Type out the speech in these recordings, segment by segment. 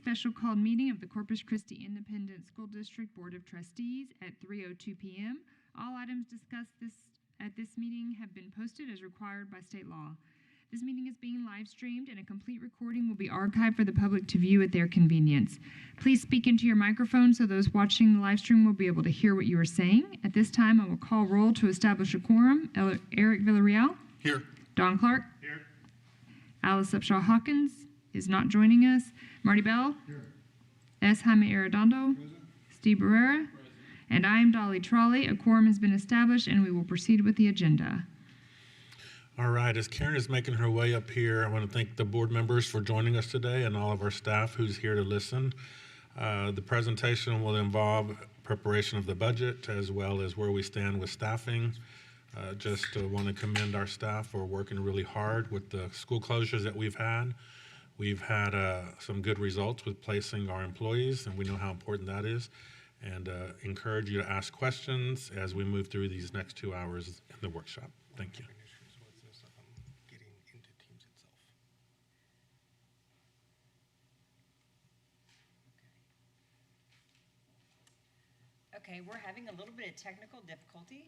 special called meeting of the Corpus Christi Independent School District Board of Trustees at 3:02 p.m. All items discussed at this meeting have been posted as required by state law. This meeting is being live streamed and a complete recording will be archived for the public to view at their convenience. Please speak into your microphone so those watching the live stream will be able to hear what you are saying. At this time, I will call roll to establish a quorum. Eric Villarreal. Here. Don Clark. Here. Alice Upshaw Hawkins is not joining us. Marty Bell. Here. S. Jaime Arredondo. Present. Steve Barrera. Present. And I am Dolly Trolley. A quorum has been established and we will proceed with the agenda. All right, as Karen is making her way up here, I want to thank the board members for joining us today and all of our staff who's here to listen. The presentation will involve preparation of the budget as well as where we stand with staffing. Just want to commend our staff for working really hard with the school closures that we've had. We've had some good results with placing our employees, and we know how important that is. And encourage you to ask questions as we move through these next 2 hours in the workshop. Thank you. Okay, we're having a little bit of technical difficulty.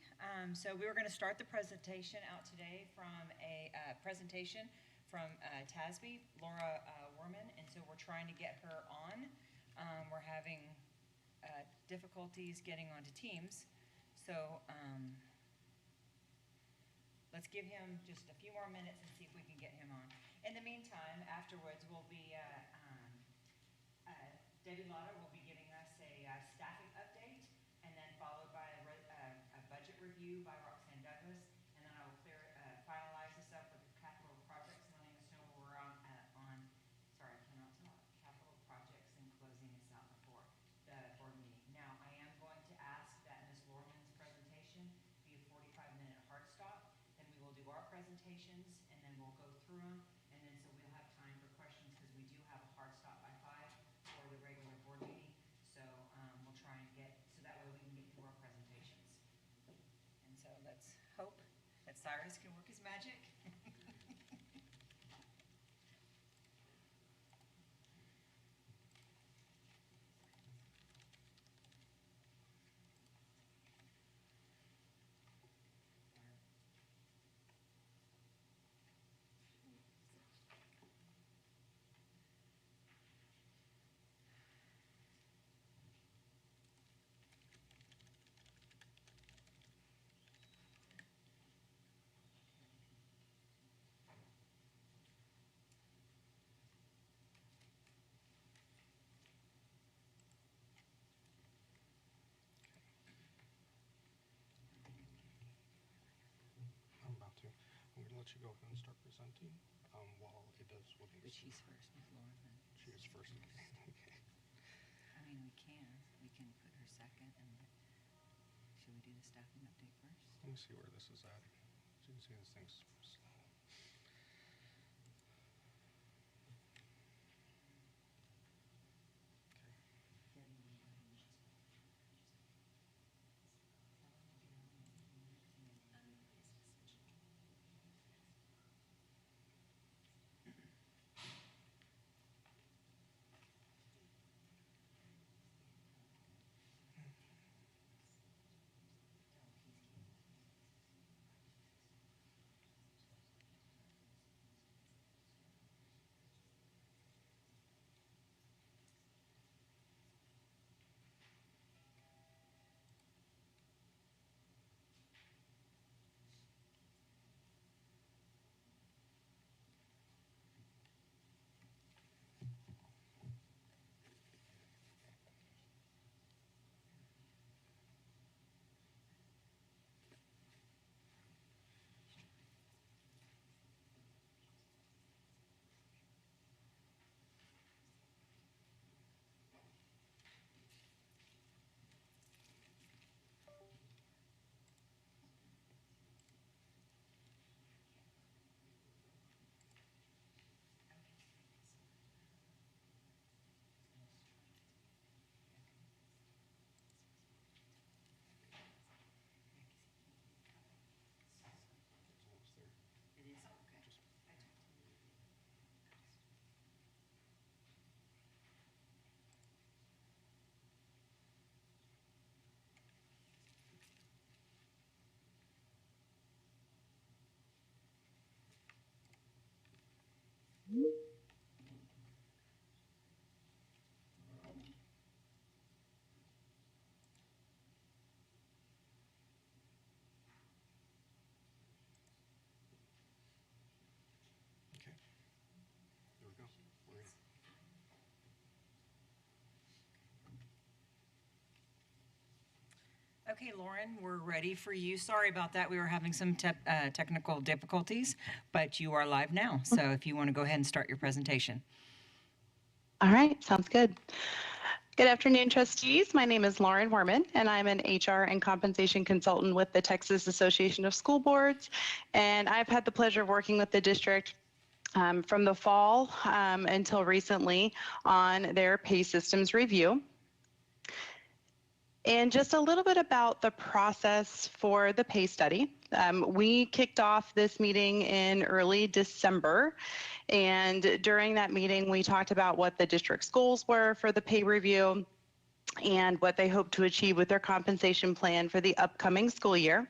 So we were going to start the presentation out today from a presentation from TASB, Laura Werman, and so we're trying to get her on. We're having difficulties getting onto Teams. So let's give him just a few more minutes and see if we can get him on. In the meantime, afterwards, we'll be, Debbie Lotta will be giving us a staffing update, and then followed by a budget review by Roxanne Douglas, and then I will finalize this up with the capital projects, letting us know where we're sorry, I cannot talk, capital projects and closing this out before the board meeting. Now, I am going to ask that Ms. Lorman's presentation be a 45-minute hard stop, then we will do our presentations, and then we'll go through them, and then so we'll have time for questions, because we do have a hard stop by 5 for the regular board meeting. So we'll try and get, so that way we can get through our presentations. And so let's hope that Cyrus can work his magic. I'm going to let you go ahead and start presenting while it does what it But needs to. she's first, Ms. Lauren. Then. She is first. Okay. I mean, we can put her second, and should we do the staffing update first? Let me see where this is at. As you can see, this thing's slow. Okay, Lauren, we're ready for you. Sorry about that. We were having some technical difficulties, but you are live now. So if you want to go ahead and start your presentation. All right, sounds good. Good afternoon, trustees. My name is Lauren Horman, and I'm an HR and compensation consultant with the Texas Association of School Boards. And I've had the pleasure of working with the district from the fall until recently on their pay systems review. And just a little bit about the process for the pay study. We kicked off this meeting in early December, and during that meeting, we talked about what the district's goals were for the pay review and what they hope to achieve with their compensation plan for the upcoming school year.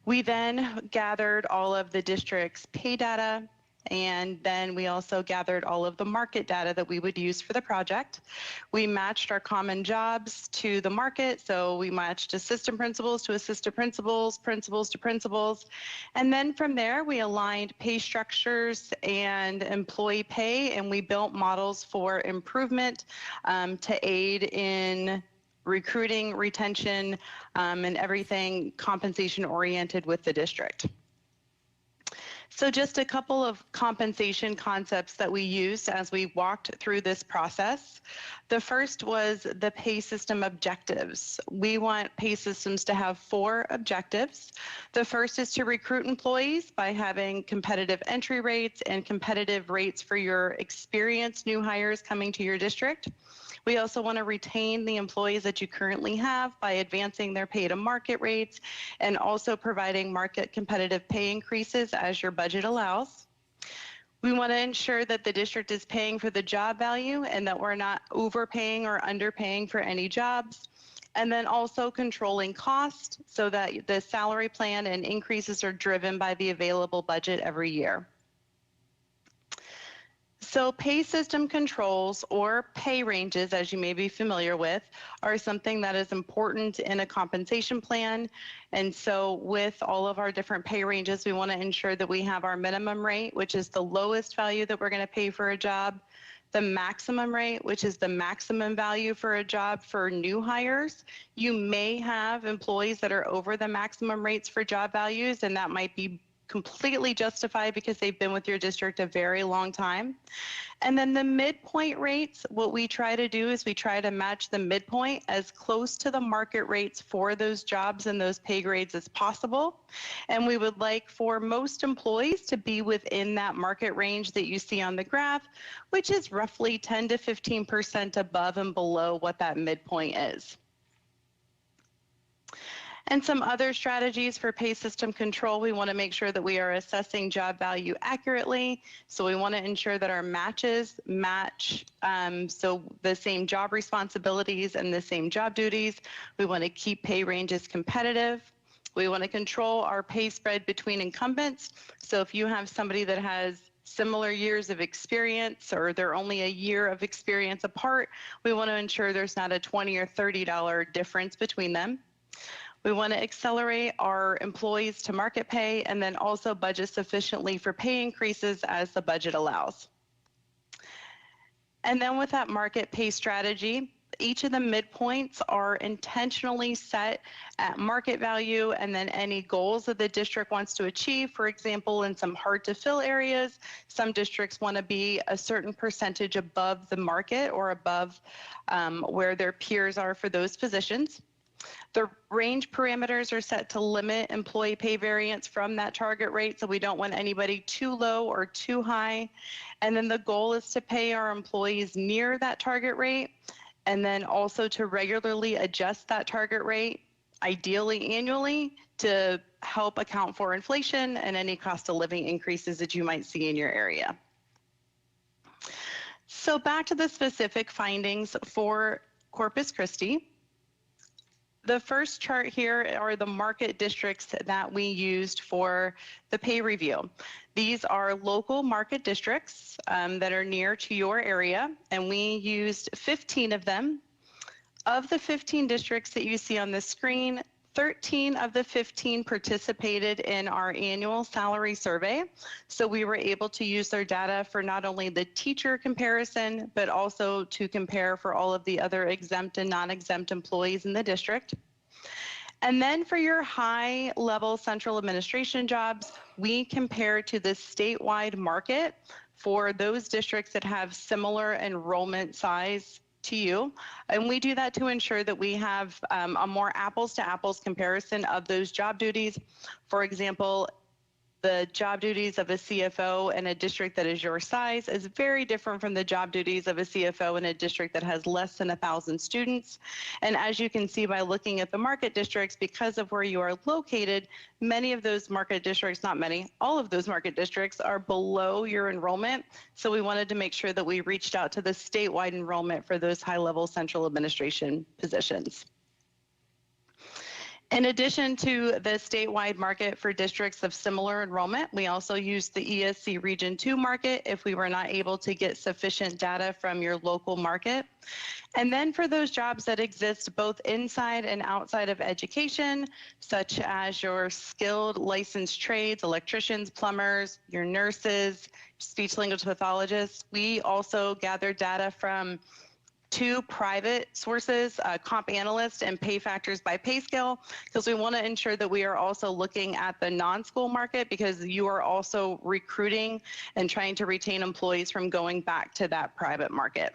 We then gathered all of the district's pay data, and then we also gathered all of the market data that we would use for the project. We matched our common jobs to the market. So we matched assistant principals to assistant principals, principals to principals. And then from there, we aligned pay structures and employee pay, and we built models for improvement to aid in recruiting, retention, and everything compensation oriented with the district. So just a couple of compensation concepts that we used as we walked through this process. The first was the pay system objectives. We want pay systems to have 4 objectives. The first is to recruit employees by having competitive entry rates and competitive rates for your experienced new hires coming to your district. We also want to retain the employees that you currently have by advancing their pay to market rates and also providing market competitive pay increases as your budget allows. We want to ensure that the district is paying for the job value and that we're not overpaying or underpaying for any jobs. And then also controlling cost so that the salary plan and increases are driven by the available budget every year. So pay system controls, or pay ranges, as you may be familiar with, are something that is important in a compensation plan. And so with all of our different pay ranges, we want to ensure that we have our minimum rate, which is the lowest value that we're going to pay for a job, the maximum rate, which is the maximum value for a job for new hires. You may have employees that are over the maximum rates for job values, and that might be completely justified because they've been with your district a very long time. And then the midpoint rates, what we try to do is we try to match the midpoint as close to the market rates for those jobs and those pay grades as possible. And we would like for most employees to be within that market range that you see on the graph, which is roughly 10 to 15% above and below what that midpoint is. And some other strategies for pay system control, we want to make sure that we are assessing job value accurately. So we want to ensure that our matches match, so the same job responsibilities and the same job duties. We want to keep pay ranges competitive. We want to control our pay spread between incumbents. So if you have somebody that has similar years of experience or they're only a year of experience apart, we want to ensure there's not a $20 or $30 difference between them. We want to accelerate our employees to market pay and then also budget sufficiently for pay increases as the budget allows. And then with that market pay strategy, each of the midpoints are intentionally set at market value, and then any goals that the district wants to achieve. For example, in some hard to fill areas, some districts want to be a certain percentage above the market or above where their peers are for those positions. The range parameters are set to limit employee pay variance from that target rate, so we don't want anybody too low or too high. And then the goal is to pay our employees near that target rate, and then also to regularly adjust that target rate, ideally annually, to help account for inflation and any cost of living increases that you might see in your area. So back to the specific findings for Corpus Christi. The first chart here are the market districts that we used for the pay review. These are local market districts that are near to your area, and we used 15 of them. Of the 15 districts that you see on the screen, 13 of the 15 participated in our annual salary survey. So we were able to use their data for not only the teacher comparison, but also to compare for all of the other exempt and non-exempt employees in the district. And then for your high level central administration jobs, we compare to the statewide market for those districts that have similar enrollment size to you. And we do that to ensure that we have a more apples to apples comparison of those job duties. For example, the job duties of a CFO in a district that is your size is very different from the job duties of a CFO in a district that has less than 1,000 students. And as you can see by looking at the market districts, because of where you are located, many of those market districts, not many, all of those market districts are below your enrollment. So we wanted to make sure that we reached out to the statewide enrollment for those high-level central administration positions. In addition to the statewide market for districts of similar enrollment, we also use the ESC Region 2 market if we were not able to get sufficient data from your local market. And then for those jobs that exist both inside and outside of education, such as your skilled licensed trades, electricians, plumbers, your nurses, speech language pathologists, we also gather data from 2 private sources, Comp Analyst and Pay Factors by Pay Scale, because we want to ensure that we are also looking at the non-school market, because you are also recruiting and trying to retain employees from going back to that private market.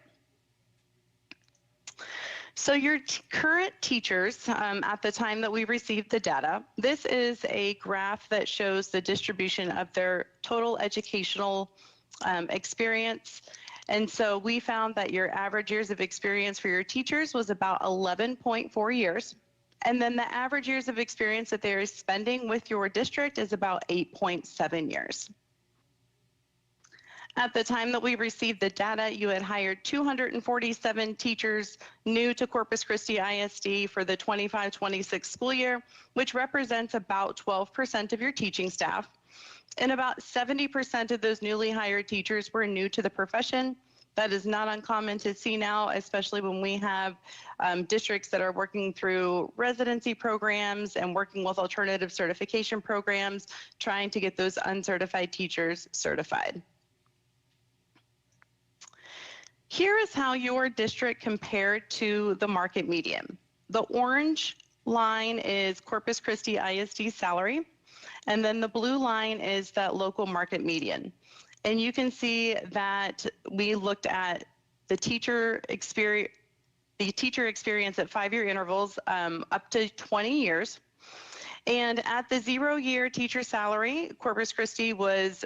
So your current teachers, at the time that we received the data, this is a graph that shows the distribution of their total educational experience. And so we found that your average years of experience for your teachers was about 11.4 years. And then the average years of experience that they're spending with your district is about 8.7 years. At the time that we received the data, you had hired 247 teachers new to Corpus Christi ISD for the 25-26 school year, which represents about 12% of your teaching staff. And about 70% of those newly hired teachers were new to the profession. That is not uncommon to see now, especially when we have districts that are working through residency programs and working with alternative certification programs, trying to get those uncertified teachers certified. Here is how your district compared to the market median. The orange line is Corpus Christi ISD salary. And then the blue line is that local market median. And you can see that we looked at the teacher experience at 5-year intervals up to 20 years. And at the 0-year teacher salary, Corpus Christi was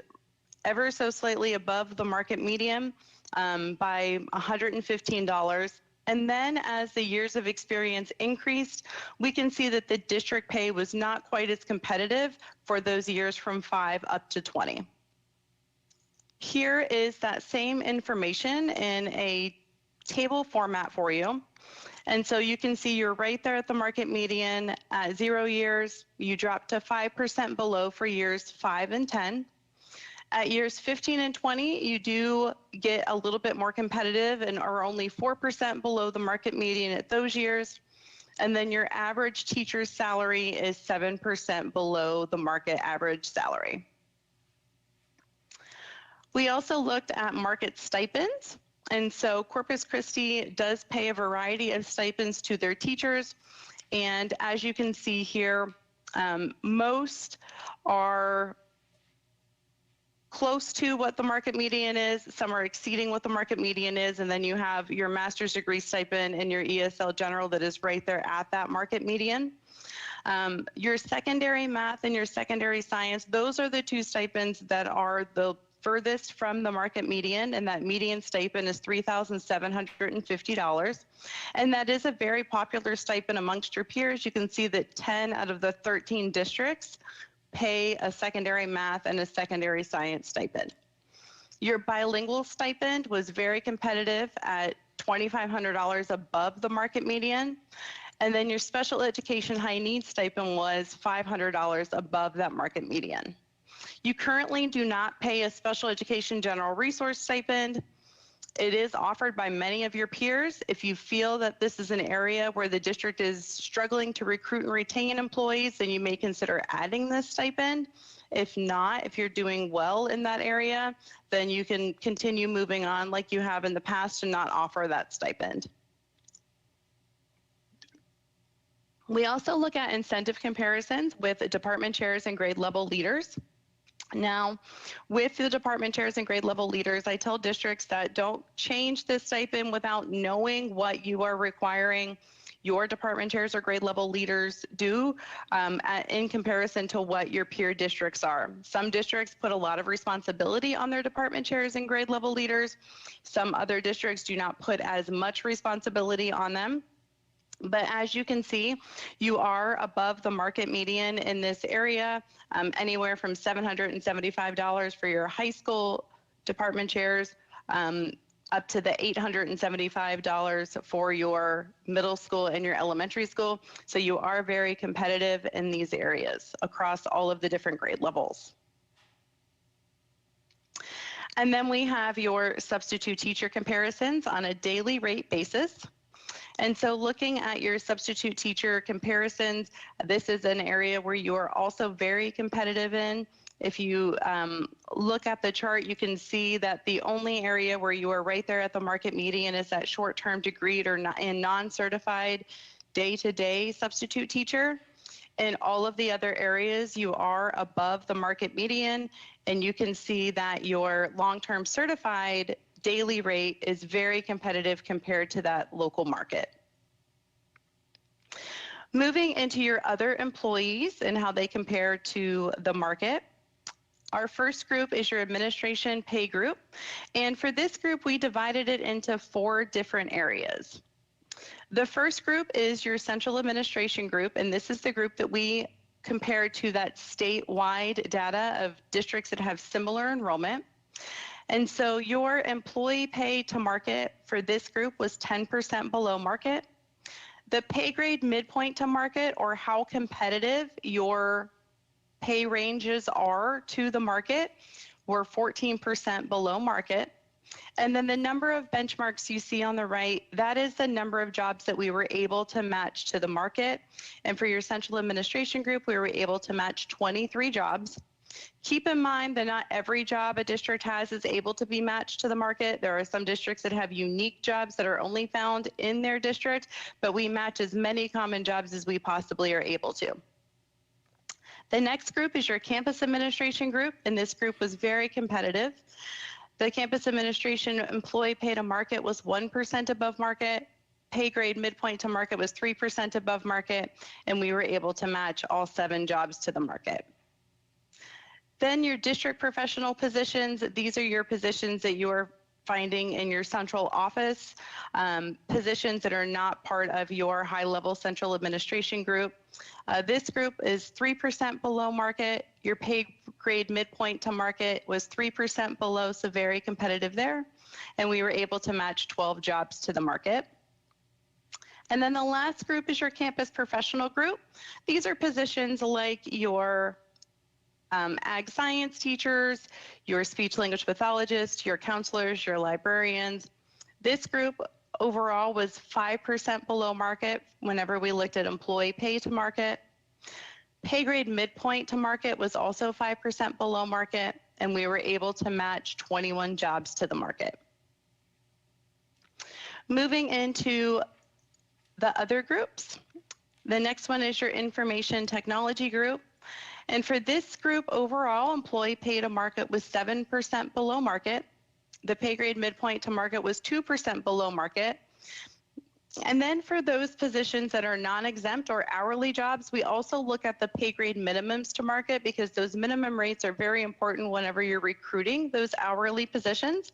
ever so slightly above the market median by $115. And then as the years of experience increased, we can see that the district pay was not quite as competitive for those years from 5 up to 20. Here is that same information in a table format for you. And so you can see you're right there at the market median at 0 years. You drop to 5% below for years 5 and 10. At years 15 and 20, you do get a little bit more competitive and are only 4% below the market median at those years. And then your average teacher's salary is 7% below the market average salary. We also looked at market stipends. And so Corpus Christi does pay a variety of stipends to their teachers. And as you can see here, most are close to what the market median is. Some are exceeding what the market median is. And then you have your master's degree stipend and your ESL general that is right there at that market median. Your secondary math and your secondary science, those are the 2 stipends that are the furthest from the market median, and that median stipend is $3,750. And that is a very popular stipend amongst your peers. You can see that 10 out of the 13 districts pay a secondary math and a secondary science stipend. Your bilingual stipend was very competitive at $2,500 above the market median. And then your special education high needs stipend was $500 above that market median. You currently do not pay a special education general resource stipend. It is offered by many of your peers. If you feel that this is an area where the district is struggling to recruit and retain employees, then you may consider adding this stipend. If not, if you're doing well in that area, then you can continue moving on like you have in the past and not offer that stipend. We also look at incentive comparisons with department chairs and grade level leaders. Now, with the department chairs and grade level leaders, I tell districts that don't change this stipend without knowing what you are requiring your department chairs or grade level leaders do in comparison to what your peer districts are. Some districts put a lot of responsibility on their department chairs and grade level leaders. Some other districts do not put as much responsibility on them. But as you can see, you are above the market median in this area, anywhere from $775 for your high school department chairs, up to the $875 for your middle school and your elementary school. So you are very competitive in these areas across all of the different grade levels. And then we have your substitute teacher comparisons on a daily rate basis. And so looking at your substitute teacher comparisons, this is an area where you are also very competitive in. If you look at the chart, you can see that the only area where you are right there at the market median is that short-term degreed or non-certified day-to-day substitute teacher. In all of the other areas, you are above the market median, and you can see that your long-term certified daily rate is very competitive compared to that local market. Moving into your other employees and how they compare to the market. Our first group is your administration pay group. And for this group, we divided it into 4 different areas. The first group is your central administration group, and this is the group that we compared to that statewide data of districts that have similar enrollment. And so your employee pay to market for this group was 10% below market. The pay grade midpoint to market, or how competitive your pay ranges are to the market, were 14% below market. And then the number of benchmarks you see on the right, that is the number of jobs that we were able to match to the market. And for your central administration group, we were able to match 23 jobs. Keep in mind that not every job a district has is able to be matched to the market. There are some districts that have unique jobs that are only found in their district, but we match as many common jobs as we possibly are able to. The next group is your campus administration group, and this group was very competitive. The campus administration employee pay to market was 1% above market. Pay grade midpoint to market was 3% above market, and we were able to match all 7 jobs to the market. Then your district professional positions, these are your positions that you are finding in your central office, positions that are not part of your high-level central administration group. This group is 3% below market. Your pay grade midpoint to market was 3% below, so very competitive there. And we were able to match 12 jobs to the market. And then the last group is your campus professional group. These are positions like your ag science teachers, your speech language pathologists, your counselors, your librarians. This group overall was 5% below market whenever we looked at employee pay to market. Pay grade midpoint to market was also 5% below market, and we were able to match 21 jobs to the market. Moving into the other groups. The next one is your information technology group. And for this group overall, employee pay to market was 7% below market. The pay grade midpoint to market was 2% below market. And then for those positions that are non-exempt or hourly jobs, we also look at the pay grade minimums to market, because those minimum rates are very important whenever you're recruiting those hourly positions.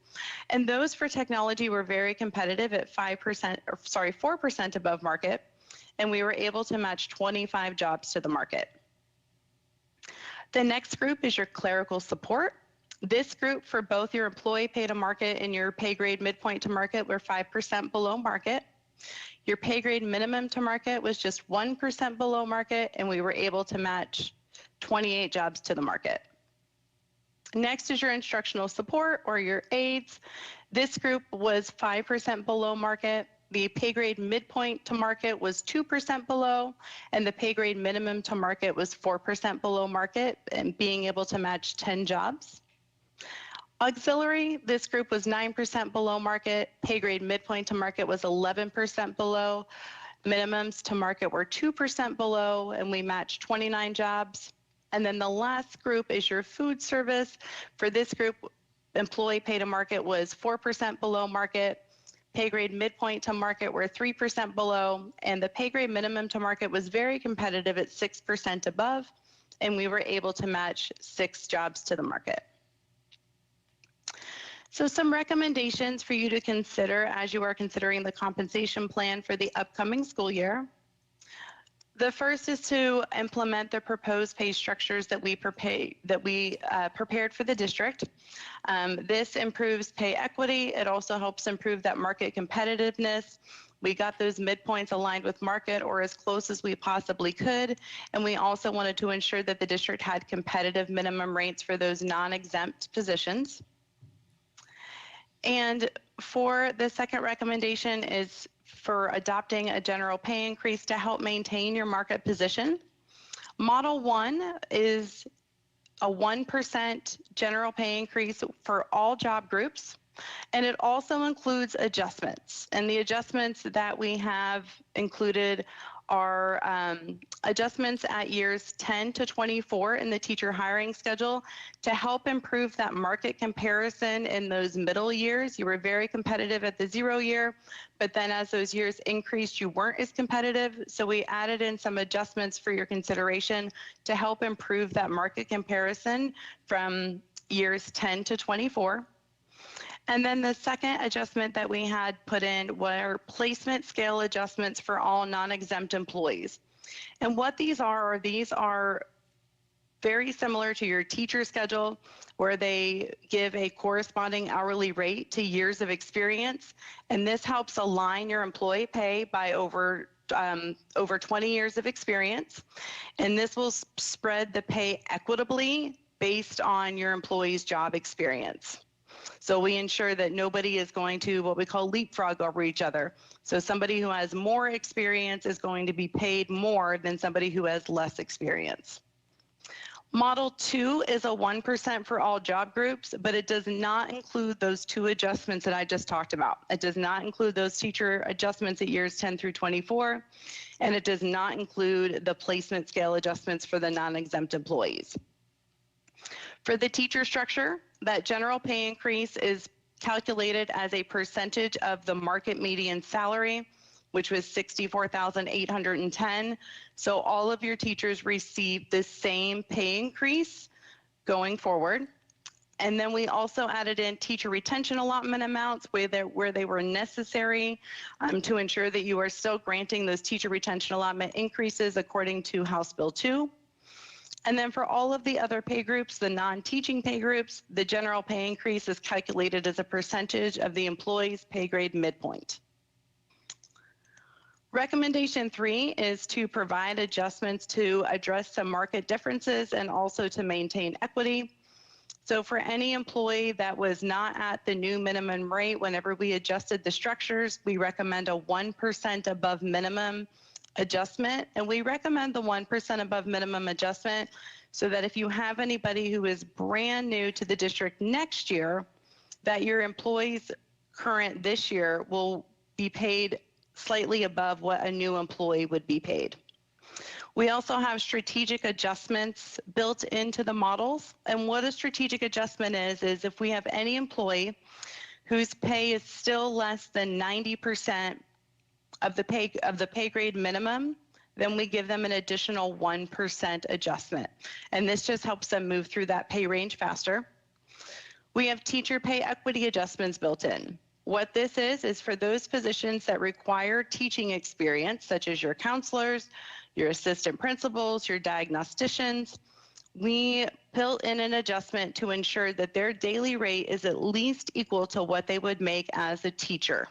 And those for technology were very competitive at 4% above market. And we were able to match 25 jobs to the market. The next group is your clerical support. This group, for both your employee pay to market and your pay grade midpoint to market, were 5% below market. Your pay grade minimum to market was just 1% below market, and we were able to match 28 jobs to the market. Next is your instructional support, or your aides. This group was 5% below market. The pay grade midpoint to market was 2% below, and the pay grade minimum to market was 4% below market, and being able to match 10 jobs. Auxiliary, this group was 9% below market. Pay grade midpoint to market was 11% below. Minimums to market were 2% below, and we matched 29 jobs. And then the last group is your food service. For this group, employee pay to market was 4% below market. Pay grade midpoint to market were 3% below, and the pay grade minimum to market was very competitive at 6% above, and we were able to match 6 jobs to the market. So some recommendations for you to consider as you are considering the compensation plan for the upcoming school year. The first is to implement the proposed pay structures that we prepared for the district. This improves pay equity. It also helps improve that market competitiveness. We got those midpoints aligned with market or as close as we possibly could. And we also wanted to ensure that the district had competitive minimum rates for those non-exempt positions. And for the second recommendation is for adopting a general pay increase to help maintain your market position. Model 1 is a 1% general pay increase for all job groups, and it also includes adjustments. And the adjustments that we have included are adjustments at years 10 to 24 in the teacher hiring schedule to help improve that market comparison in those middle years. You were very competitive at the 0 year, but then as those years increased, you weren't as competitive. So we added in some adjustments for your consideration to help improve that market comparison from years 10 to 24. And then the second adjustment that we had put in were placement scale adjustments for all non-exempt employees. And what these are very similar to your teacher schedule, where they give a corresponding hourly rate to years of experience. And this helps align your employee pay by over 20 years of experience. And this will spread the pay equitably based on your employee's job experience. So we ensure that nobody is going to what we call leapfrog over each other. So somebody who has more experience is going to be paid more than somebody who has less experience. Model 2 is a 1% for all job groups, but it does not include those 2 adjustments that I just talked about. It does not include those teacher adjustments at years 10 through 24, and it does not include the placement scale adjustments for the non-exempt employees. For the teacher structure, that general pay increase is calculated as a percentage of the market median salary, which was $64,810. So all of your teachers receive the same pay increase going forward. And then we also added in teacher retention allotment amounts where they were necessary to ensure that you are still granting those teacher retention allotment increases according to House Bill 2. And then for all of the other pay groups, the non-teaching pay groups, the general pay increase is calculated as a percentage of the employee's pay grade midpoint. Recommendation 3 is to provide adjustments to address some market differences and also to maintain equity. So for any employee that was not at the new minimum rate, whenever we adjusted the structures, we recommend a 1% above minimum adjustment. And we recommend the 1% above minimum adjustment so that if you have anybody who is brand new to the district next year, that your employees current this year will be paid slightly above what a new employee would be paid. We also have strategic adjustments built into the models. And what a strategic adjustment is if we have any employee whose pay is still less than 90% of the pay grade minimum, then we give them an additional 1% adjustment. And this just helps them move through that pay range faster. We have teacher pay equity adjustments built in. What this is for those positions that require teaching experience, such as your counselors, your assistant principals, your diagnosticians, we built in an adjustment to ensure that their daily rate is at least equal to what they would make as a teacher.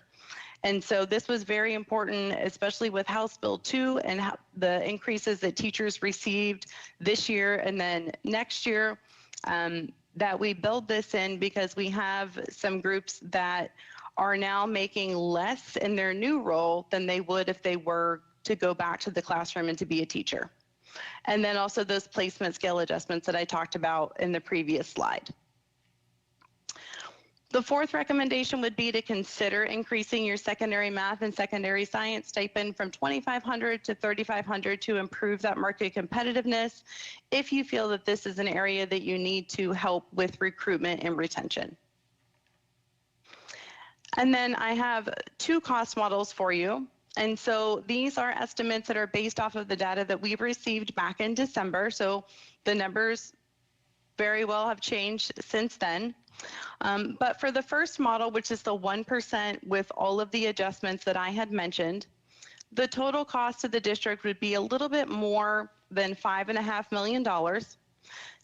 And so this was very important, especially with House Bill 2 and the increases that teachers received this year and then next year, that we build this in because we have some groups that are now making less in their new role than they would if they were to go back to the classroom and to be a teacher. And then also those placement scale adjustments that I talked about in the previous slide. The fourth recommendation would be to consider increasing your secondary math and secondary science stipend from $2,500 to $3,500 to improve that market competitiveness if you feel that this is an area that you need to help with recruitment and retention. And then I have two cost models for you. And so these are estimates that are based off of the data that we've received back in December. So the numbers very well have changed since then. But for the first model, which is the 1% with all of the adjustments that I had mentioned, the total cost to the district would be a little bit more than $5.5 million.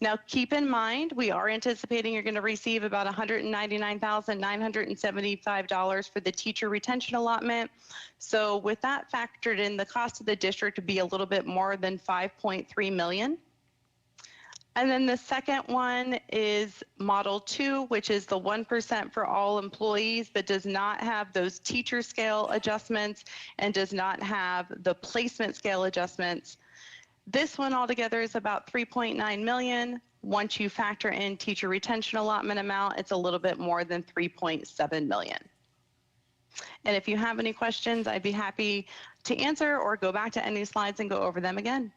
Now, keep in mind, we are anticipating you're going to receive about $199,975 for the teacher retention allotment. So with that factored in, the cost of the district would be a little bit more than $5.3 million. And then the second one is Model 2, which is the 1% for all employees, but does not have those teacher scale adjustments and does not have the placement scale adjustments. This one altogether is about $3.9 million. Once you factor in teacher retention allotment amount, it's a little bit more than $3.7 million. And if you have any questions, I'd be happy to answer or go back to any slides and go over them again.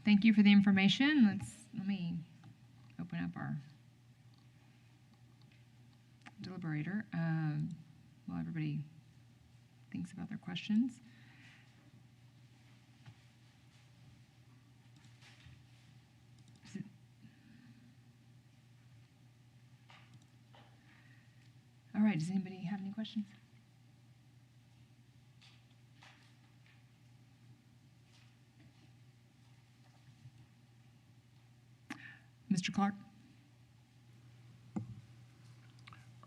Thank you for the information. Let me open up our deliberator while everybody thinks about their questions. All right, does anybody have any questions? Mr. Clark? Are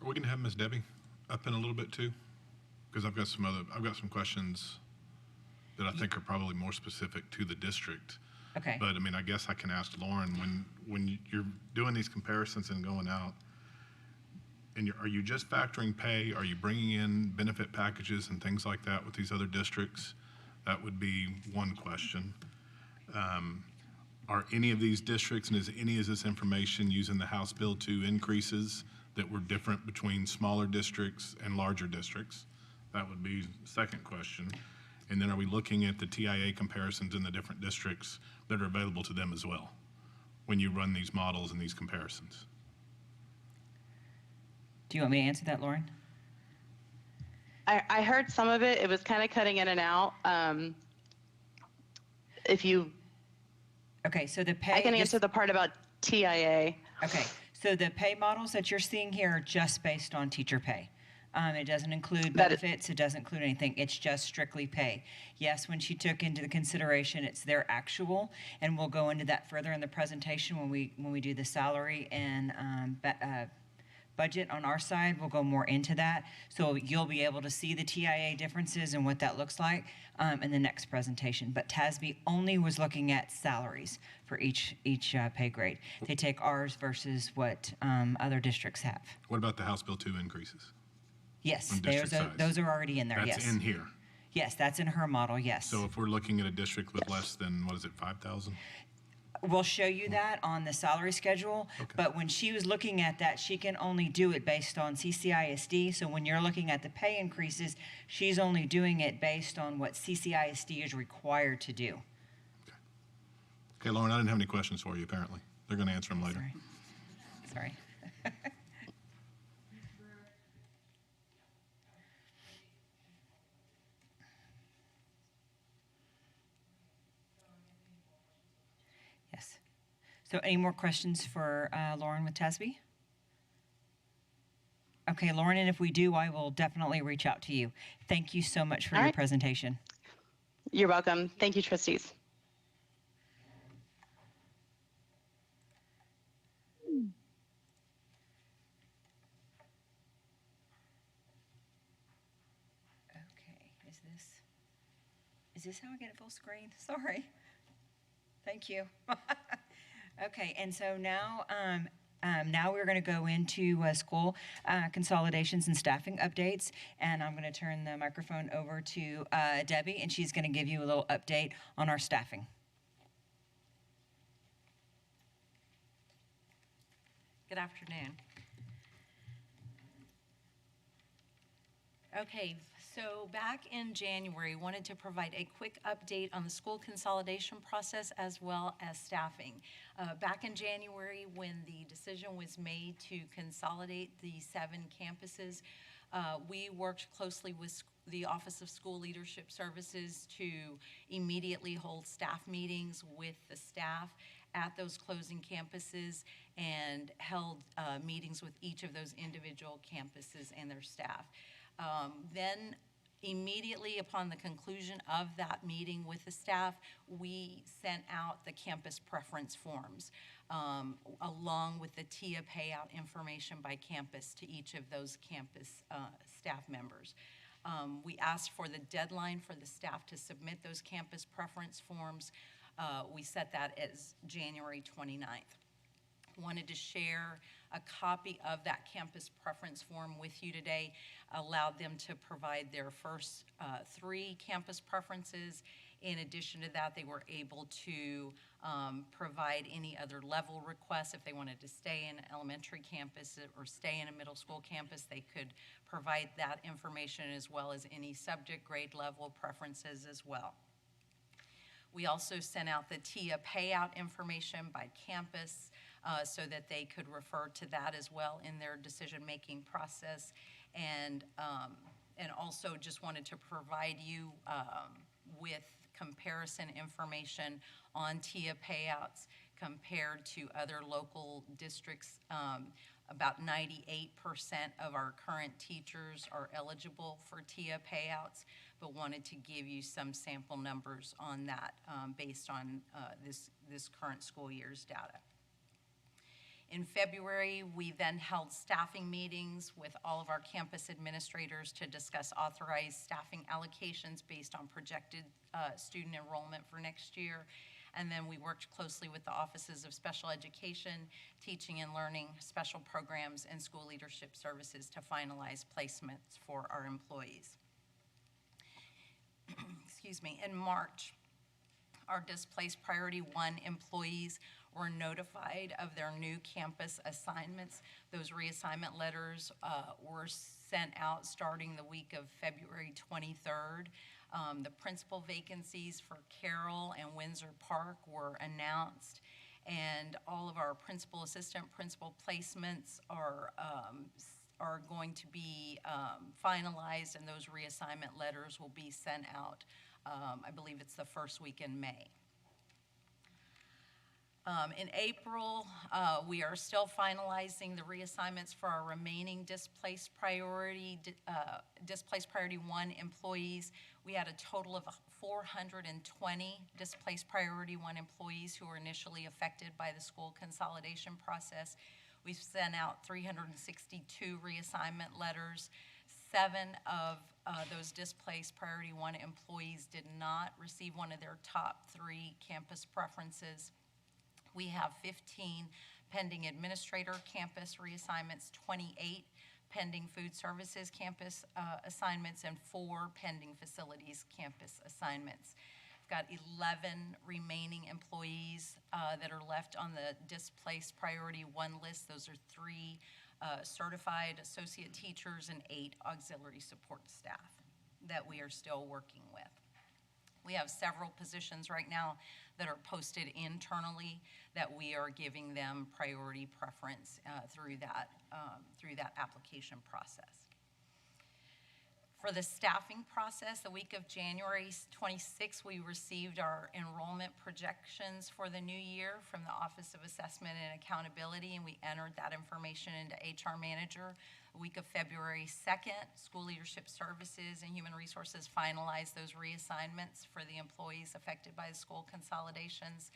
we going to have Ms. Debbie up in a little bit too? Because I've got some questions that I think are probably more specific to the district. Okay. But I mean, I guess I can ask Lauren, when you're doing these comparisons and going out, and are you just factoring pay? Are you bringing in benefit packages and things like that with these other districts? That would be one question. Are any of these districts, and is any of this information using the House Bill 2 increases that were different between smaller districts and larger districts? That would be the second question. And then are we looking at the TIA comparisons in the different districts that are available to them as well when you run these models and these comparisons? Do you want me to answer that, Lauren? I heard some of it. It was kind of cutting in and out. If you Okay, so the pay. I can answer the part about TIA. Okay, so the pay models that you're seeing here are just based on teacher pay. It doesn't include benefits. It doesn't include anything. It's just strictly pay. Yes, when she took into the consideration, it's their actual, and we'll go into that further in the presentation when we do the salary and budget on our side. We'll go more into that, so you'll be able to see the TIA differences and what that looks like in the next presentation. But TASB only was looking at salaries for each pay grade. They take ours versus what other districts have. What about the House Bill 2 increases? Yes, On district size? those are already in there. That's yes. in here. Yes, that's in her model. Yes. So if we're looking at a district with less than, what is it, 5,000? We'll show you that on the salary schedule, Okay. but when she was looking at that, she can only do it based on CCISD. So when you're looking at the pay increases, she's only doing it based on what CCISD is required to do. Okay, Lauren, I didn't have any questions for you, apparently. They're going to answer them later. Sorry. Yes. So any more questions for Lauren with TASB? Okay, Lauren, and if we do, I will definitely reach out to you. Thank you so much for All your right. presentation. You're welcome. Thank you, trustees. Okay, is this how I get it full screen? Sorry. Thank you. Okay, and so now we're going to go into school consolidations and staffing updates, and I'm going to turn the microphone over to Debbie, and she's going to give you a little update on our staffing. Good afternoon. Okay, so back in January, wanted to provide a quick update on the school consolidation process as well as staffing. Back in January, when the decision was made to consolidate the 7 campuses, we worked closely with the Office of School Leadership Services to immediately hold staff meetings with the staff at those closing campuses and held meetings with each of those individual campuses and their staff. Then immediately upon the conclusion of that meeting with the staff, we sent out the campus preference forms along with the TIA payout information by campus to each of those campus staff members. We asked for the deadline for the staff to submit those campus preference forms. We set that as January 29th. Wanted to share a copy of that campus preference form with you today, allowed them to provide their first 3 campus preferences. In addition to that, they were able to provide any other level requests. If they wanted to stay in an elementary campus or stay in a middle school campus, they could provide that information as well as any subject grade level preferences as well. We also sent out the TIA payout information by campus so that they could refer to that as well in their decision-making process. And also just wanted to provide you with comparison information on TIA payouts compared to other local districts. About 98% of our current teachers are eligible for TIA payouts, but wanted to give you some sample numbers on that based on this current school year's data. In February, we then held staffing meetings with all of our campus administrators to discuss authorized staffing allocations based on projected student enrollment for next year. And then we worked closely with the Offices of Special Education, Teaching and Learning, Special Programs, and School Leadership Services to finalize placements for our employees. Excuse me. In March, our Displaced Priority 1 employees were notified of their new campus assignments. Those reassignment letters were sent out starting the week of February 23rd. The principal vacancies for Carroll and Windsor Park were announced, and all of our principal, assistant principal placements are going to be finalized, and those reassignment letters will be sent out. I believe it's the first week in May. In April, we are still finalizing the reassignments for our remaining Displaced Priority 1 employees. We had a total of 420 Displaced Priority 1 employees who were initially affected by the school consolidation process. We've sent out 362 reassignment letters. 7 of those Displaced Priority 1 employees did not receive one of their top 3 campus preferences. We have 15 pending administrator campus reassignments, 28 pending food services campus assignments, and 4 pending facilities campus assignments. We've got 11 remaining employees that are left on the Displaced Priority 1 list. Those are 3 certified associate teachers and 8 auxiliary support staff that we are still working with. We have several positions right now that are posted internally that we are giving them priority preference through that application process. For the staffing process, the week of January 26th, we received our enrollment projections for the new year from the Office of Assessment and Accountability, and we entered that information into HR Manager. The week of February 2nd, School Leadership Services and Human Resources finalized those reassignments for the employees affected by the school consolidations.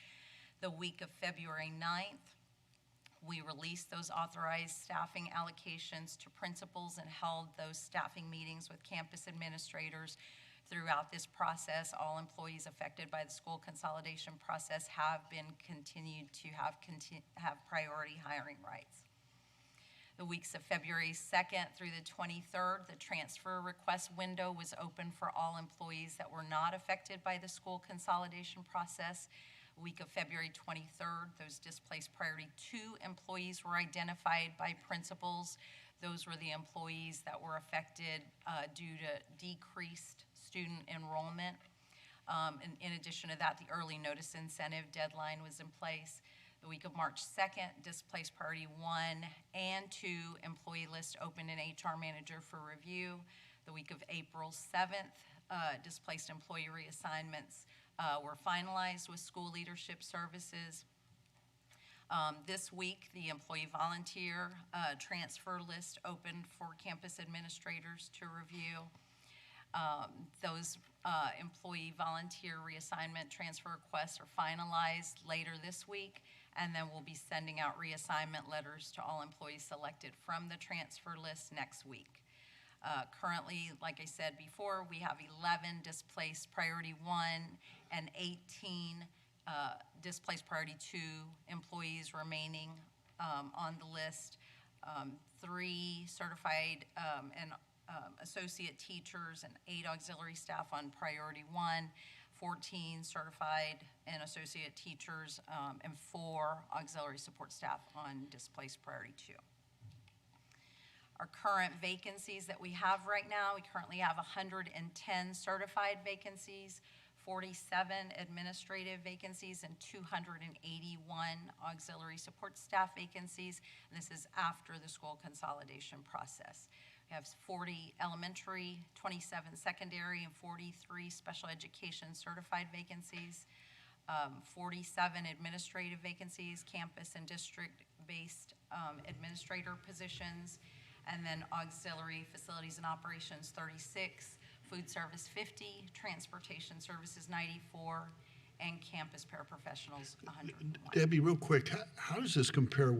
The week of February 9th, we released those authorized staffing allocations to principals and held those staffing meetings with campus administrators Throughout this process, all employees affected by the school consolidation process have been continued to have priority hiring rights. The weeks of February 2nd through the 23rd, the transfer request window was open for all employees that were not affected by the school consolidation process. Week of February 23rd, those displaced priority 2 employees were identified by principals. Those were the employees that were affected due to decreased student enrollment. And in addition to that, the early notice incentive deadline was in place. The week of March 2nd, displaced priority 1 and 2 employee list opened in HR manager for review. The week of April 7th, displaced employee reassignments were finalized with school leadership services. This week, the employee volunteer transfer list opened for campus administrators to review. Those employee volunteer reassignment transfer requests are finalized later this week, and then we'll be sending out reassignment letters to all employees selected from the transfer list next week. Currently, like I said before, we have 11 displaced priority 1 and 18 displaced priority 2 employees remaining on the list. 3 certified and associate teachers and 8 auxiliary staff on priority 1, 14 certified and associate teachers, and 4 auxiliary support staff on displaced priority 2. Our current vacancies that we have right now, we currently have 110 certified vacancies, 47 administrative vacancies, and 281 auxiliary support staff vacancies. And this is after the school consolidation process. We have 40 elementary, 27 secondary, and 43 special education certified vacancies, 47 administrative vacancies, campus and district-based administrator positions, and then auxiliary facilities and operations 36, food service 50, transportation services 94, and campus paraprofessionals 101. Debbie, real quick, how does this compare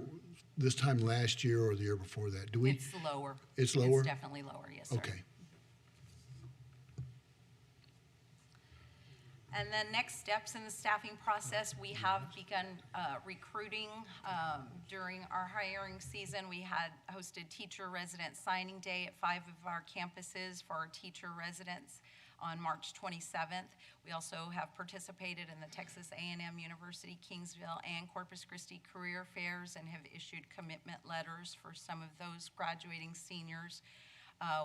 this time last year or the year before that? It's lower. It's lower? It's definitely lower, yes, sir. Okay. And then next steps in the staffing process, we have begun recruiting during our hiring season. We had hosted teacher resident signing day at 5 of our campuses for our teacher residents on March 27th. We also have participated in the Texas A&M University, Kingsville, and Corpus Christi career fairs and have issued commitment letters for some of those graduating seniors.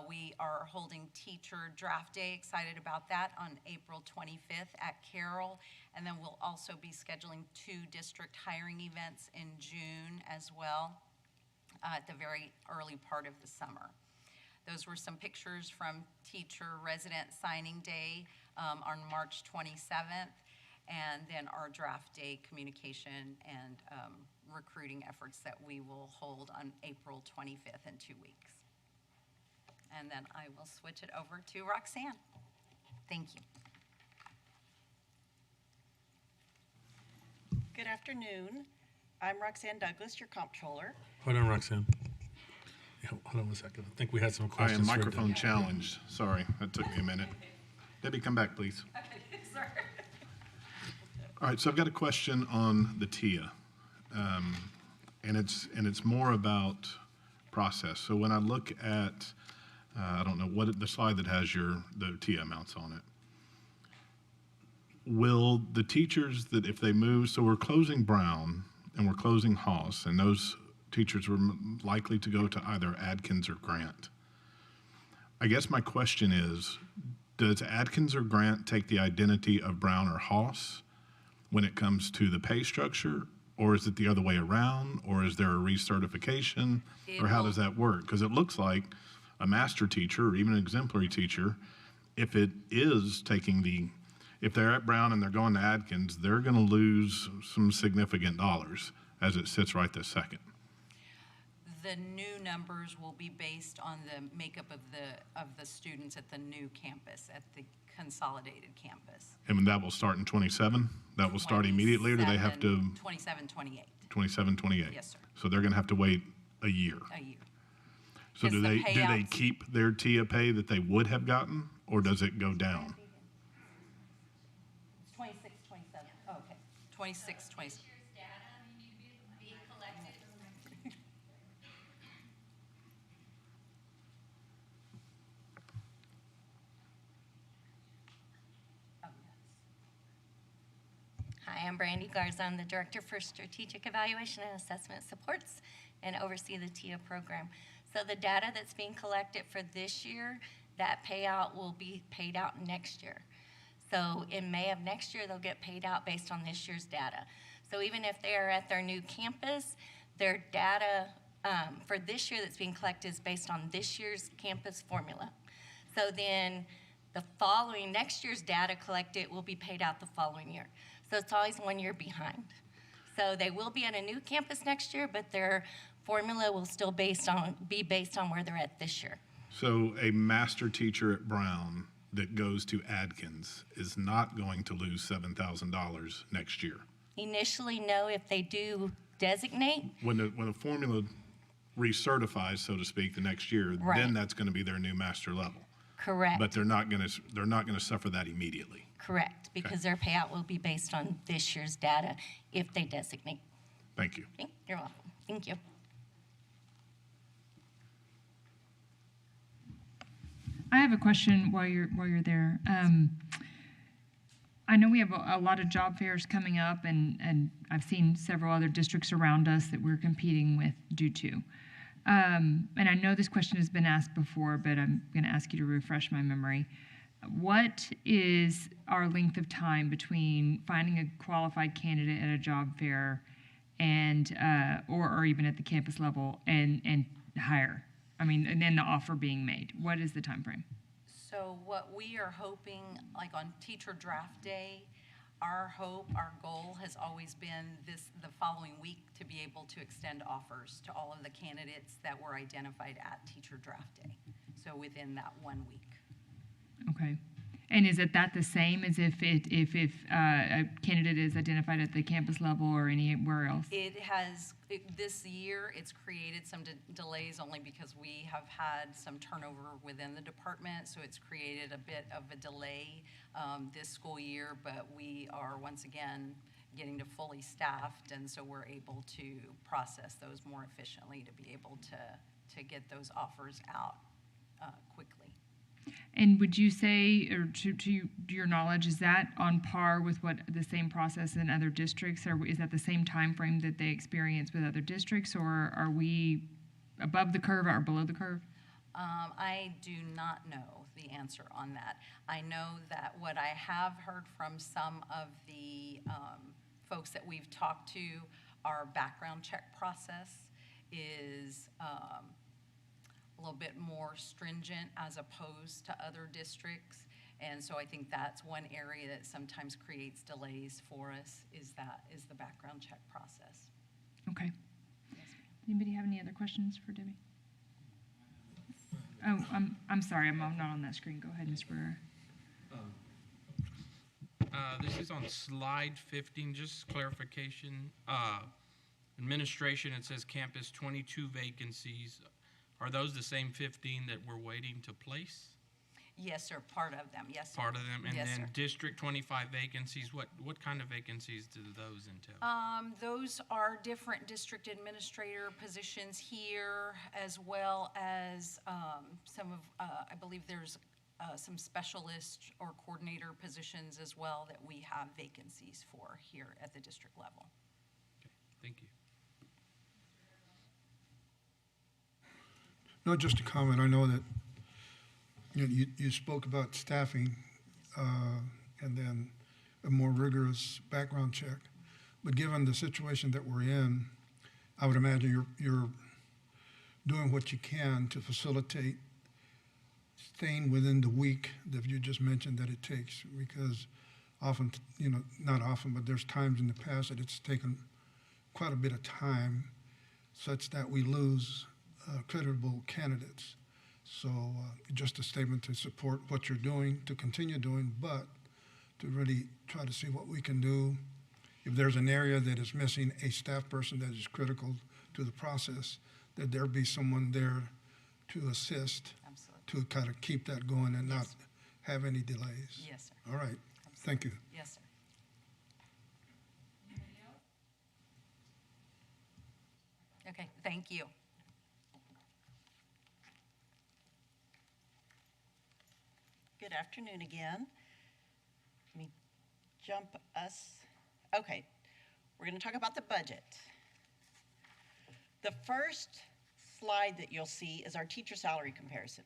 We are holding teacher draft day, excited about that, on April 25th at Carroll. And then we'll also be scheduling 2 district hiring events in June as well at the very early part of the summer. Those were some pictures from teacher resident signing day on March 27th, and then our draft day communication and recruiting efforts that we will hold on April 25th in 2 weeks. And then I will switch it over to Roxanne. Thank you. Good afternoon. I'm Roxanne Douglas, your comptroller. Hold on, Roxanne. Yeah, hold on one second. I think we had some I questions. am for microphone Debbie. challenged. Sorry, that took me a minute. Debbie, come back, please. Okay, sorry. All right, so I've got a question on the TIA. And it's more about process. So when I look at, I don't know what the slide that has the TIA amounts on it. Will the teachers that if they move, so we're closing Brown and we're closing Haas, and those teachers were likely to go to either Adkins or Grant. I guess my question is, does Adkins or Grant take the identity of Brown or Haas when it comes to the pay structure? Or is it the other way around? Or is there a recertification? Or how does that work? Because it looks like a master teacher or even an exemplary teacher, if it is taking if they're at Brown and they're going to Adkins, they're going to lose some significant dollars as it sits right this second. The new numbers will be based on the makeup of the students at the new campus, at the consolidated campus. And that will start in 27? That will start immediately, or do they have to? 27, 28. 27, 28? Yes, sir. So they're going to have to wait a year. A year. So do Because the they payouts- keep their TIA pay that they would have gotten, or does it go down? It's 26, 27. Oh, okay. 26, 27. Hi, I'm Brandy Garza. I'm the Director for Strategic Evaluation and Assessment Supports and oversee the TIA program. So the data that's being collected for this year, that payout will be paid out next year. So in May of next year, they'll get paid out based on this year's data. So even if they are at their new campus, their data for this year that's being collected is based on this year's campus formula. So then the following, next year's data collected will be paid out the following year. So it's always 1 year behind. So they will be at a new campus next year, but their formula will still be based on where they're at this year. So a master teacher at Brown that goes to Adkins is not going to lose $7,000 next year. Initially, no. If they do designate, When the formula recertifies, so to speak, the next year, Right. then that's going to be their new master level. correct. But they're not going to suffer that immediately. Correct, because their payout will be based on this year's data if they designate. Thank you. Okay, you're welcome. Thank you. I have a question while you're there. I know we have a lot of job fairs coming up, and I've seen several other districts around us that we're competing with due to. And I know this question has been asked before, but I'm going to ask you to refresh my memory. What is our length of time between finding a qualified candidate at a job fair and or even at the campus level and hire? I mean, and then the offer being made. What is the time frame? So what we are hoping, like on teacher draft day, our hope, our goal has always been the following week to be able to extend offers to all of the candidates that were identified at teacher draft day. So within that 1 week. Okay. And is that the same as if a candidate is identified at the campus level or anywhere else? This year, it's created some delays only because we have had some turnover within the department, so it's created a bit of a delay this school year, but we are once again getting to fully staffed, and so we're able to process those more efficiently to be able to get those offers out quickly. And would you say, or to your knowledge, is that on par with what the same process in other districts, or is that the same time frame that they experience with other districts, or are we above the curve or below the curve? I do not know the answer on that. I know that what I have heard from some of the folks that we've talked to, our background check process is a little bit more stringent as opposed to other districts. And so I think that's one area that sometimes creates delays for us is the background check process. Okay. Anybody have any other questions for Debbie? Oh, I'm sorry, I'm not on that screen. Go ahead, Ms. Brewer. This is on slide 15, just clarification. Administration, it says campus 22 vacancies. Are those the same 15 that we're waiting to place? Yes, sir, part of them, yes, sir. Part of them? And Yes, then sir. District 25 vacancies, what kind of vacancies do those entail? Those are different district administrator positions here, as well as some of, I believe there's some specialist or coordinator positions as well that we have vacancies for here at the district level. Okay, thank you. No, just a comment. I know that you spoke about staffing and then a more rigorous background check. But given the situation that we're in, I would imagine you're doing what you can to facilitate staying within the week that you just mentioned that it takes. Because often, not often, but there's times in the past that it's taken quite a bit of time such that we lose credible candidates. So just a statement to support what you're doing, to continue doing, but to really try to see what we can do. If there's an area that is missing a staff person that is critical to the process, that there be someone there to assist, Absolutely. to kind of keep that going and not have any delays? Yes, sir. All right, thank you. Yes, sir. Okay, thank you. Good afternoon again. Let me jump us. Okay, we're going to talk about the budget. The first slide that you'll see is our teacher salary comparison.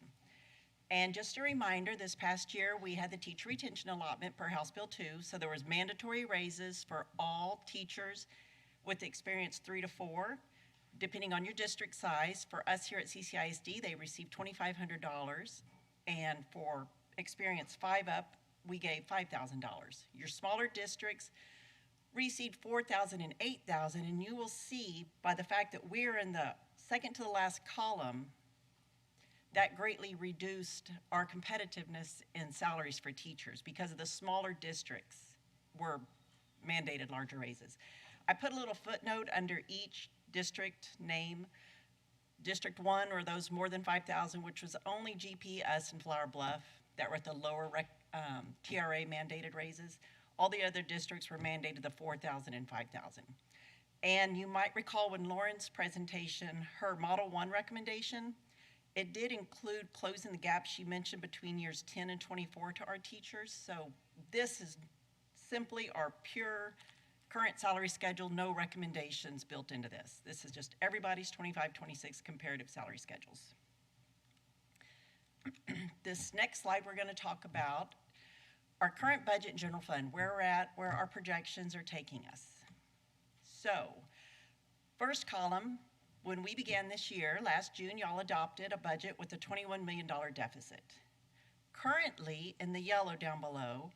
And just a reminder, this past year we had the teacher retention allotment per House Bill 2, so there was mandatory raises for all teachers with experience 3 to 4, depending on your district size. For us here at CCISD, they received $2,500, and for experience 5 up, we gave $5,000. Your smaller districts received $4,000 and $8,000, and you will see by the fact that we're in the second to the last column, that greatly reduced our competitiveness in salaries for teachers because of the smaller districts were mandated larger raises. I put a little footnote under each district name. District 1 or those more than 5,000, which was only GP, us, and Flower Bluff that were at the lower TRA mandated raises. All the other districts were mandated the 4,000 and 5,000. And you might recall when Lauren's presentation, her Model 1 recommendation, it did include closing the gap she mentioned between years 10 and 24 to our teachers. So this is simply our pure current salary schedule, no recommendations built into this. This is just everybody's 25-26 comparative salary schedules. This next slide we're going to talk about our current budget and general fund, where we're at, where our projections are taking us. So, first column, when we began this year, last June, y'all adopted a budget with a $21 million deficit. Currently, in the yellow down below,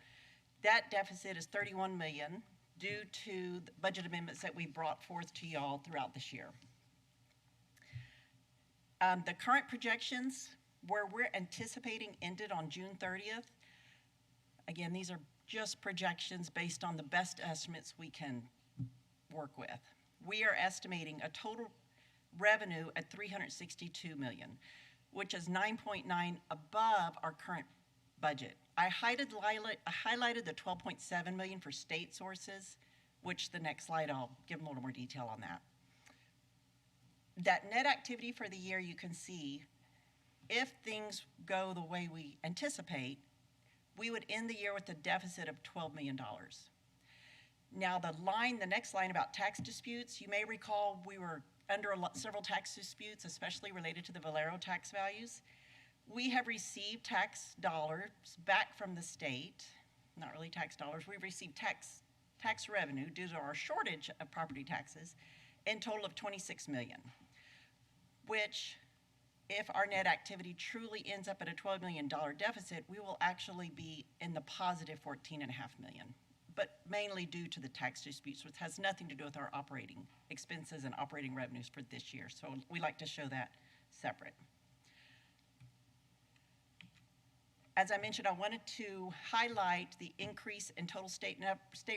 that deficit is $31 million due to the budget amendments that we brought forth to y'all throughout this year. The current projections, where we're anticipating ended on June 30th, again, these are just projections based on the best estimates we can work with. We are estimating a total revenue at $362 million, which is 9.9 above our current budget. I highlighted the $12.7 million for state sources, which the next slide I'll give a little more detail on that. That net activity for the year, you can see, if things go the way we anticipate, we would end the year with a deficit of $12 million. Now the next line about tax disputes, you may recall we were under several tax disputes, especially related to the Valero tax values. We have received tax dollars back from the state, not really tax dollars, we've received tax revenue due to our shortage of property taxes in total of $26 million, which if our net activity truly ends up at a $12 million deficit, we will actually be in the positive $14.5 million, but mainly due to the tax disputes, which has nothing to do with our operating expenses and operating revenues for this year. So we like to show that separate. As I mentioned, I wanted to highlight the increase in total state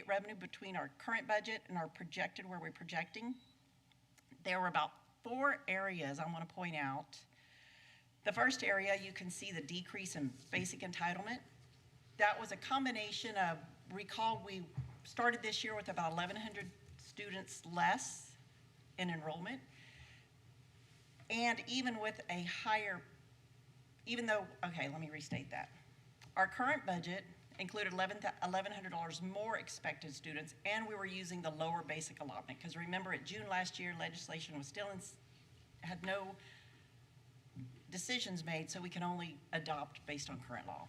revenue between our current budget and our projected, where we're projecting. There were about 4 areas I want to point out. The first area, you can see the decrease in basic entitlement. That was a combination of, recall we started this year with about 1,100 students less in enrollment. And even with a higher, okay, let me restate that. Our current budget included $1,100 more expected students, and we were using the lower basic allotment. Because remember, at June last year, legislation was still had no decisions made, so we can only adopt based on current law.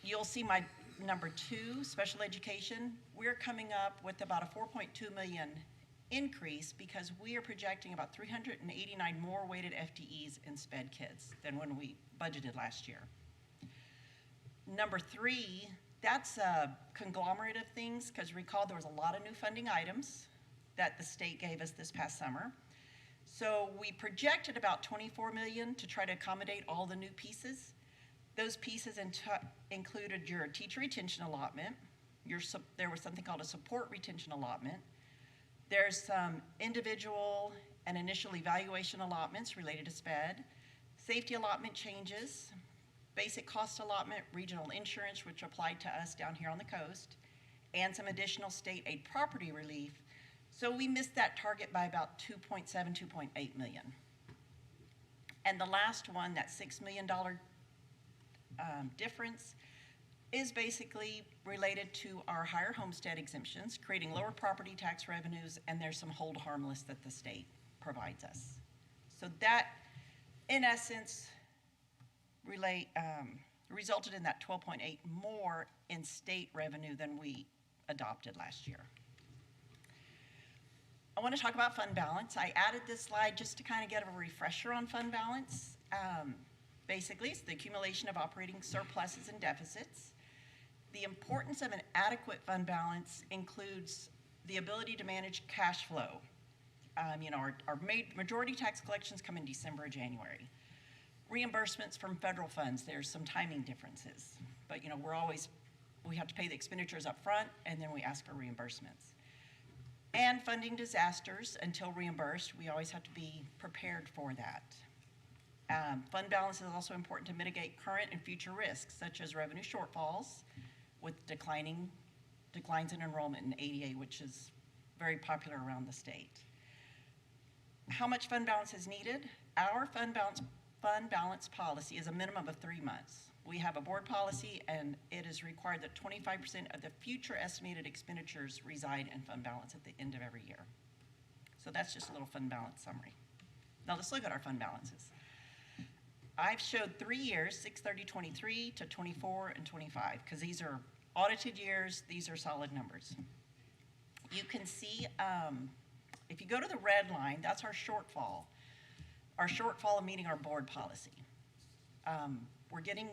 You'll see my number 2, special education. We're coming up with about a $4.2 million increase because we are projecting about 389 more weighted FTEs in SPED kids than when we budgeted last year. Number 3, that's a conglomerate of things, because recall there was a lot of new funding items that the state gave us this past summer. So we projected about $24 million to try to accommodate all the new pieces. Those pieces included your teacher retention allotment. There was something called a support retention allotment. There's some individual and initial evaluation allotments related to SPED, safety allotment changes, basic cost allotment, regional insurance, which applied to us down here on the coast, and some additional state aid property relief. So we missed that target by about 2.7, 2.8 million. And the last one, that $6 million difference, is basically related to our higher homestead exemptions, creating lower property tax revenues, and there's some hold harmless that the state provides us. So that, in essence, resulted in that 12.8 more in state revenue than we adopted last year. I want to talk about fund balance. I added this slide just to kind of get a refresher on fund balance. Basically, it's the accumulation of operating surpluses and deficits. The importance of an adequate fund balance includes the ability to manage cash flow. Our majority tax collections come in December or January. Reimbursements from federal funds, there's some timing differences, but we have to pay the expenditures up front and then we ask for reimbursements. And funding disasters until reimbursed, we always have to be prepared for that. Fund balance is also important to mitigate current and future risks, such as revenue shortfalls with declines in enrollment in ADA, which is very popular around the state. How much fund balance is needed? Our fund balance policy is a minimum of 3 months. We have a board policy, and it is required that 25% of the future estimated expenditures reside in fund balance at the end of every year. So that's just a little fund balance summary. Now let's look at our fund balances. I've showed 3 years, 6/30/23 to 24 and 25, because these are audited years, these are solid numbers. You can see, if you go to the red line, that's our shortfall. Our shortfall of meeting our board policy. We're getting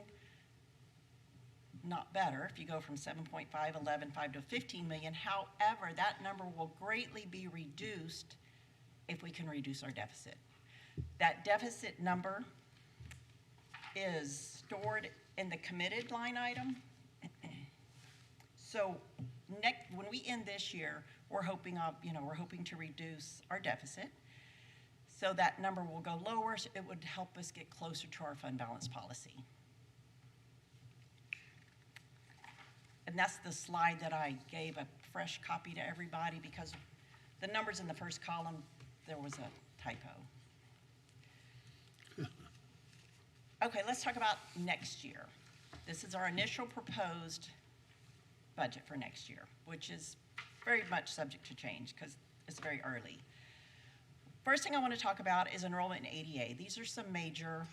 not better if you go from 7.5, 11.5 to 15 million. However, that number will greatly be reduced if we can reduce our deficit. That deficit number is stored in the committed line item. So when we end this year, we're hoping to reduce our deficit. So that number will go lower, so it would help us get closer to our fund balance policy. And that's the slide that I gave a fresh copy to everybody because the numbers in the first column, there was a typo. Okay, let's talk about next year. This is our initial proposed budget for next year, which is very much subject to change because it's very early. First thing I want to talk about is enrollment in ADA. These are some major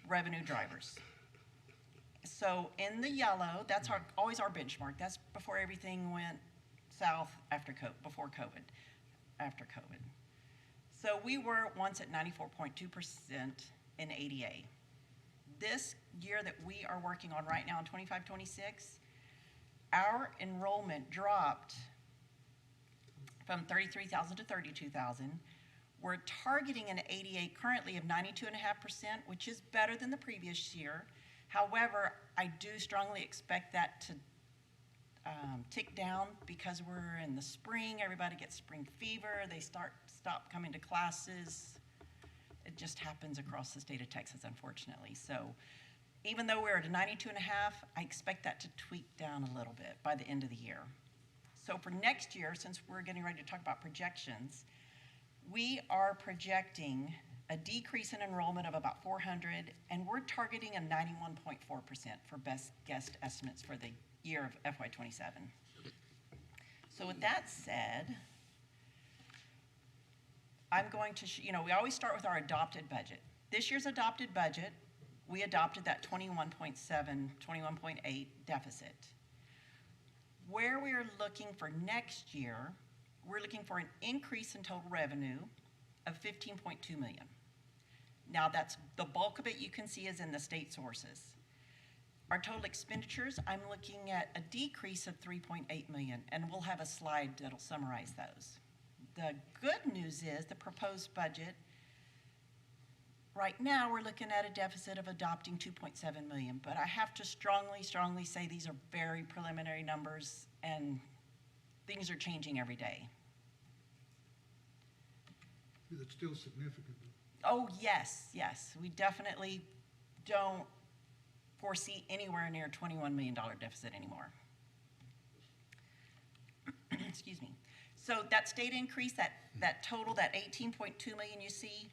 revenue drivers. So in the yellow, that's always our benchmark. That's before everything went south before COVID, after COVID. So we were once at 94.2% in ADA. This year that we are working on right now in 25-26, our enrollment dropped from 33,000 to 32,000. We're targeting an ADA currently of 92.5%, which is better than the previous year. However, I do strongly expect that to tick down because we're in the spring. Everybody gets spring fever. They stop coming to classes. It just happens across the state of Texas, unfortunately. So even though we're at a 92.5, I expect that to tweak down a little bit by the end of the year. So for next year, since we're getting ready to talk about projections, we are projecting a decrease in enrollment of about 400, and we're targeting a 91.4% for best guess estimates for the year of FY27. So with that said, I'm going to, we always start with our adopted budget. This year's adopted budget, we adopted that 21.7, 21.8 deficit. Where we are looking for next year, we're looking for an increase in total revenue of 15.2 million. Now that's the bulk of it you can see is in the state sources. Our total expenditures, I'm looking at a decrease of 3.8 million, and we'll have a slide that'll summarize those. The good news is the proposed budget, right now we're looking at a deficit of adopting 2.7 million, but I have to strongly say these are very preliminary numbers and things are changing every day. It's still significant. Oh, yes. We definitely don't foresee anywhere near $21 million deficit anymore. Excuse me. So that state increase, that total, that 18.2 million you see,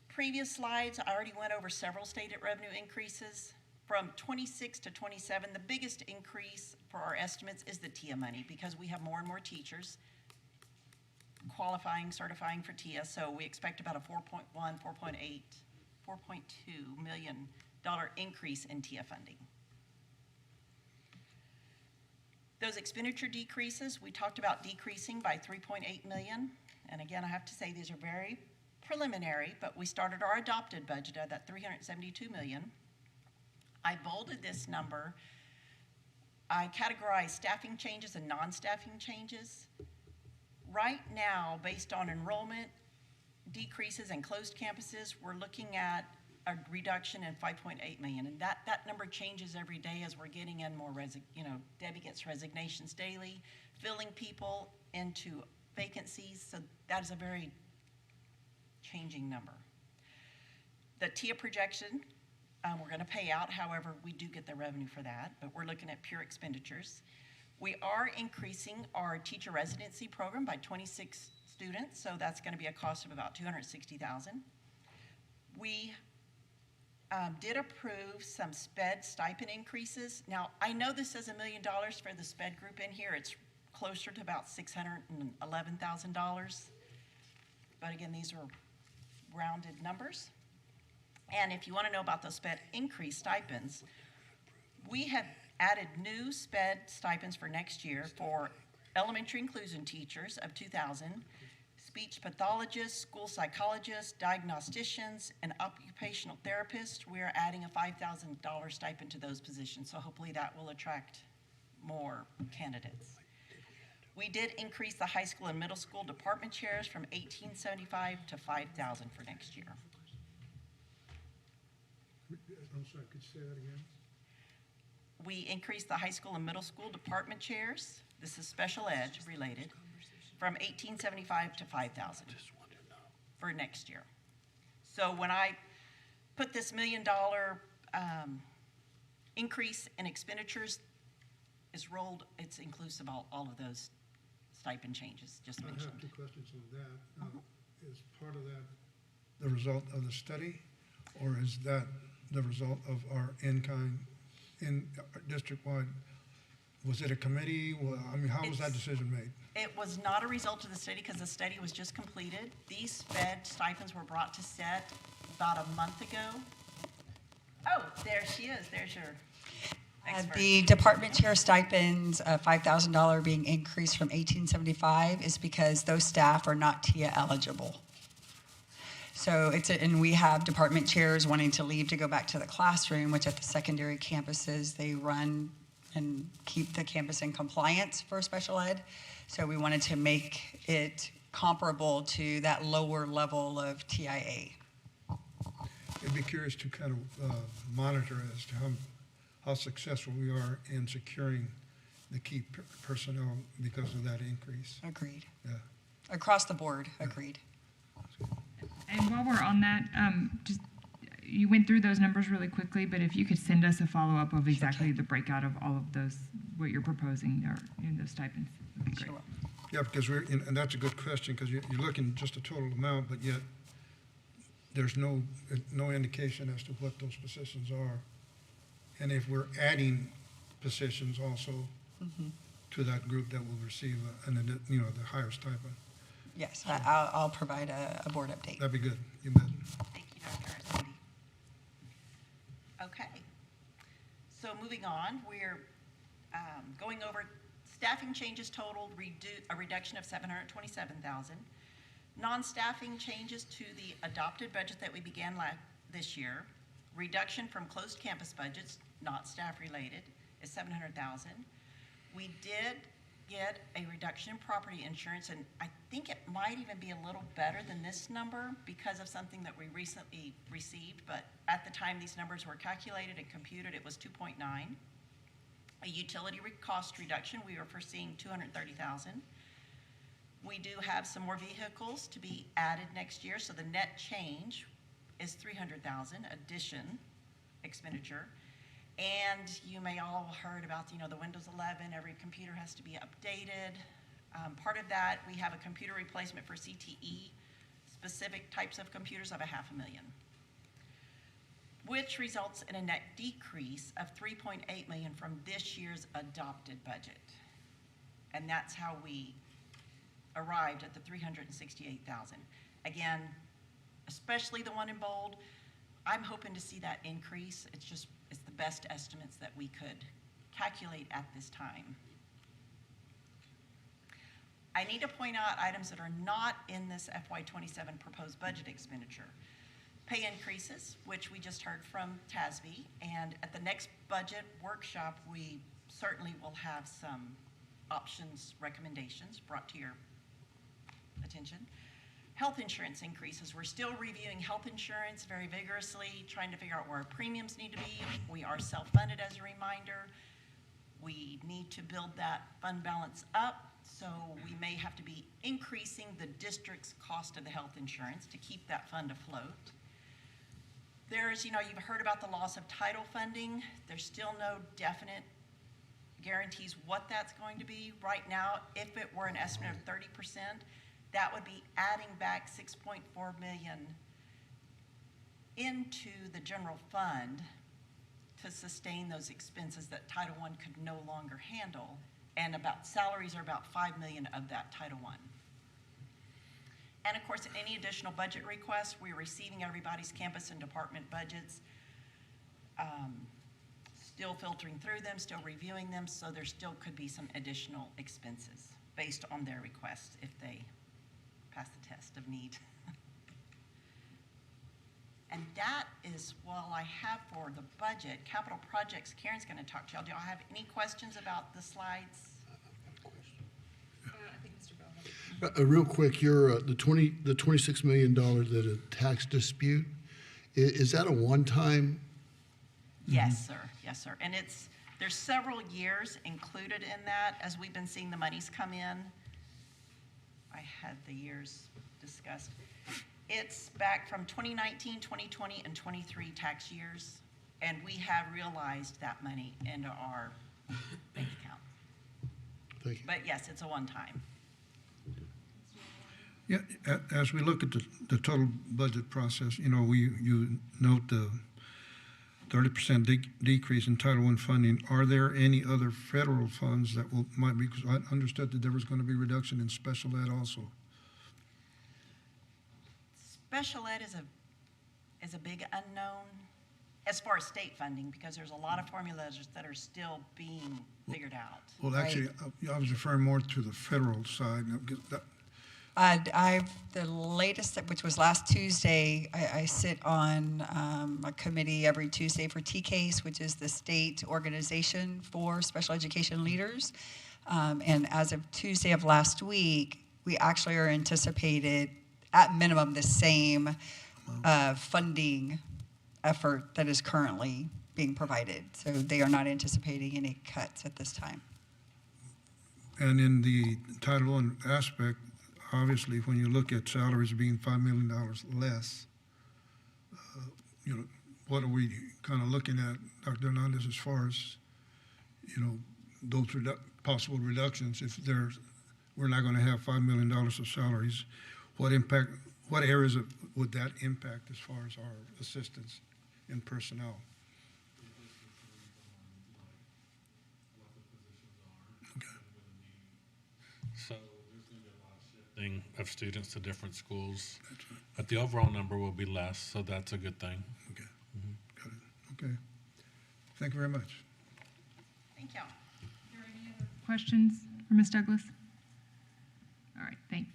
previous slides, I already went over several stated revenue increases. From 26 to 27, the biggest increase for our estimates is the TIA money because we have more and more teachers qualifying, certifying for TIA. So we expect about a 4.1, 4.8, $4.2 million increase in TIA funding. Those expenditure decreases, we talked about decreasing by 3.8 million. And again, I have to say these are very preliminary, but we started our adopted budget at that 372 million. I bolded this number. I categorized staffing changes and non-staffing changes. Right now, based on enrollment decreases and closed campuses, we're looking at a reduction in 5.8 million. And that number changes every day as we're getting in more, Debbie gets resignations daily, filling people into vacancies. So that is a very changing number. The TIA projection, we're going to pay out. However, we do get the revenue for that, but we're looking at pure expenditures. We are increasing our teacher residency program by 26 students, so that's going to be a cost of about $260,000. We did approve some SPED stipend increases. Now, I know this says $1 million for the SPED group in here. It's closer to about $611,000. But again, these are rounded numbers. And if you want to know about those SPED increased stipends, we have added new SPED stipends for next year for elementary inclusion teachers of 2,000, speech pathologists, school psychologists, diagnosticians, and occupational therapists. We are adding a $5,000 stipend to those positions, so hopefully that will attract more candidates. We did increase the high school and middle school department chairs from $1,875 to $5,000 for next year. I'm sorry, could you say that again? We increased the high school and middle school department chairs, this is special ed related, from $1,875 to $5,000 for next year. So when I put this $1 million increase in expenditures is rolled, it's inclusive of all of those stipend changes just mentioned. I have two questions on that. Is part of that the result of the study, or is that the result of our in-kind, district-wide? Was it a committee? Well, I mean, how was that decision made? It was not a result of the study because the study was just completed. These SPED stipends were brought to SET about a month ago. Oh, there she is. There's your expert. The department chair stipends, $5,000 being increased from $1,875 is because those staff are not TIA eligible. So and we have department chairs wanting to leave to go back to the classroom, which at the secondary campuses, they run and keep the campus in compliance for special ed. So we wanted to make it comparable to that lower level of TIA. I'd be curious to kind of monitor as to how successful we are in securing the key personnel because of that increase. Agreed. Yeah. Across the board, agreed. And while we're on that, you went through those numbers really quickly, but if you could send us a follow-up of exactly the breakout of all of those, what you're proposing there in those stipends, would be great. Sure. Yeah, because and that's a good question, because you're looking just a total amount, but yet there's no indication as to what those positions are. And if we're adding positions also to that group that will receive the higher stipend. Yes, I'll provide a board update. That'd be good. You bet. Thank you, Dr. Arzandi. Okay. So moving on, we're going over staffing changes totaled a reduction of $727,000. Non-staffing changes to the adopted budget that we began this year, reduction from closed campus budgets, not staff related, is $700,000. We did get a reduction in property insurance, and I think it might even be a little better than this number because of something that we recently received, but at the time these numbers were calculated and computed, it was 2.9. A utility cost reduction, we are foreseeing $230,000. We do have some more vehicles to be added next year, so the net change is $300,000 addition expenditure. And you may all have heard about, the Windows 11, every computer has to be updated. Part of that, we have a computer replacement for CTE, specific types of computers of $500,000, which results in a net decrease of $3.8 million from this year's adopted budget. And that's how we arrived at the $368,000. Again, especially the one in bold, I'm hoping to see that increase. It's the best estimates that we could calculate at this time. I need to point out items that are not in this FY27 proposed budget expenditure. Pay increases, which we just heard from TASB, and at the next budget workshop, we certainly will have some options, recommendations brought to your attention. Health insurance increases. We're still reviewing health insurance very vigorously, trying to figure out where our premiums need to be. We are self-funded, as a reminder. We need to build that fund balance up, so we may have to be increasing the district's cost of the health insurance to keep that fund afloat. There's, you've heard about the loss of title funding. There's still no definite guarantees what that's going to be. Right now, if it were an estimate of 30%, that would be adding back $6.4 million into the general fund to sustain those expenses that Title I could no longer handle. And salaries are about $5 million of that Title I. And of course, any additional budget requests, we're receiving everybody's campus and department budgets, still filtering through them, still reviewing them, so there still could be some additional expenses based on their requests if they pass the test of need. And that is all I have for the budget. Capital projects, Karen's going to talk to y'all. Do y'all have any questions about the slides? I think Mr. Bell has Real quick, the $26 million that a tax dispute, is that a one-time? Yes, sir. Yes, sir. And there's several years included in that as we've been seeing the monies come in. I had the years discussed. It's back from 2019, 2020, and 23 tax years, and we have realized that money into our bank account. Thank you. But yes, it's a one-time. Yeah, as we look at the total budget process, you note the 30% decrease in Title I funding. Are there any other federal funds that might be, because I understood that there was going to be reduction in special ed also. Special ed is a big unknown as far as state funding, because there's a lot of formulas that are still being figured out. Well, actually, I was referring more to the federal side. The latest, which was last Tuesday, I sit on a committee every Tuesday for TCASE, which is the state organization for special education leaders. And as of Tuesday of last week, we actually are anticipated at minimum the same funding effort that is currently being provided. So they are not anticipating any cuts at this time. And in the Title I aspect, obviously, when you look at salaries being $5 million less, what are we kind of looking at, Dr. Hernandez, as far as, those possible reductions? If we're not going to have $5 million of salaries, what areas would that impact as far as our assistance in personnel? So there's going to be a lot of shifting of students to different schools, but the overall number will be less, so that's a good thing. Okay, got it. Okay, thank you very much. Thank you. Are there any other questions for Ms. Douglas? All right, thanks.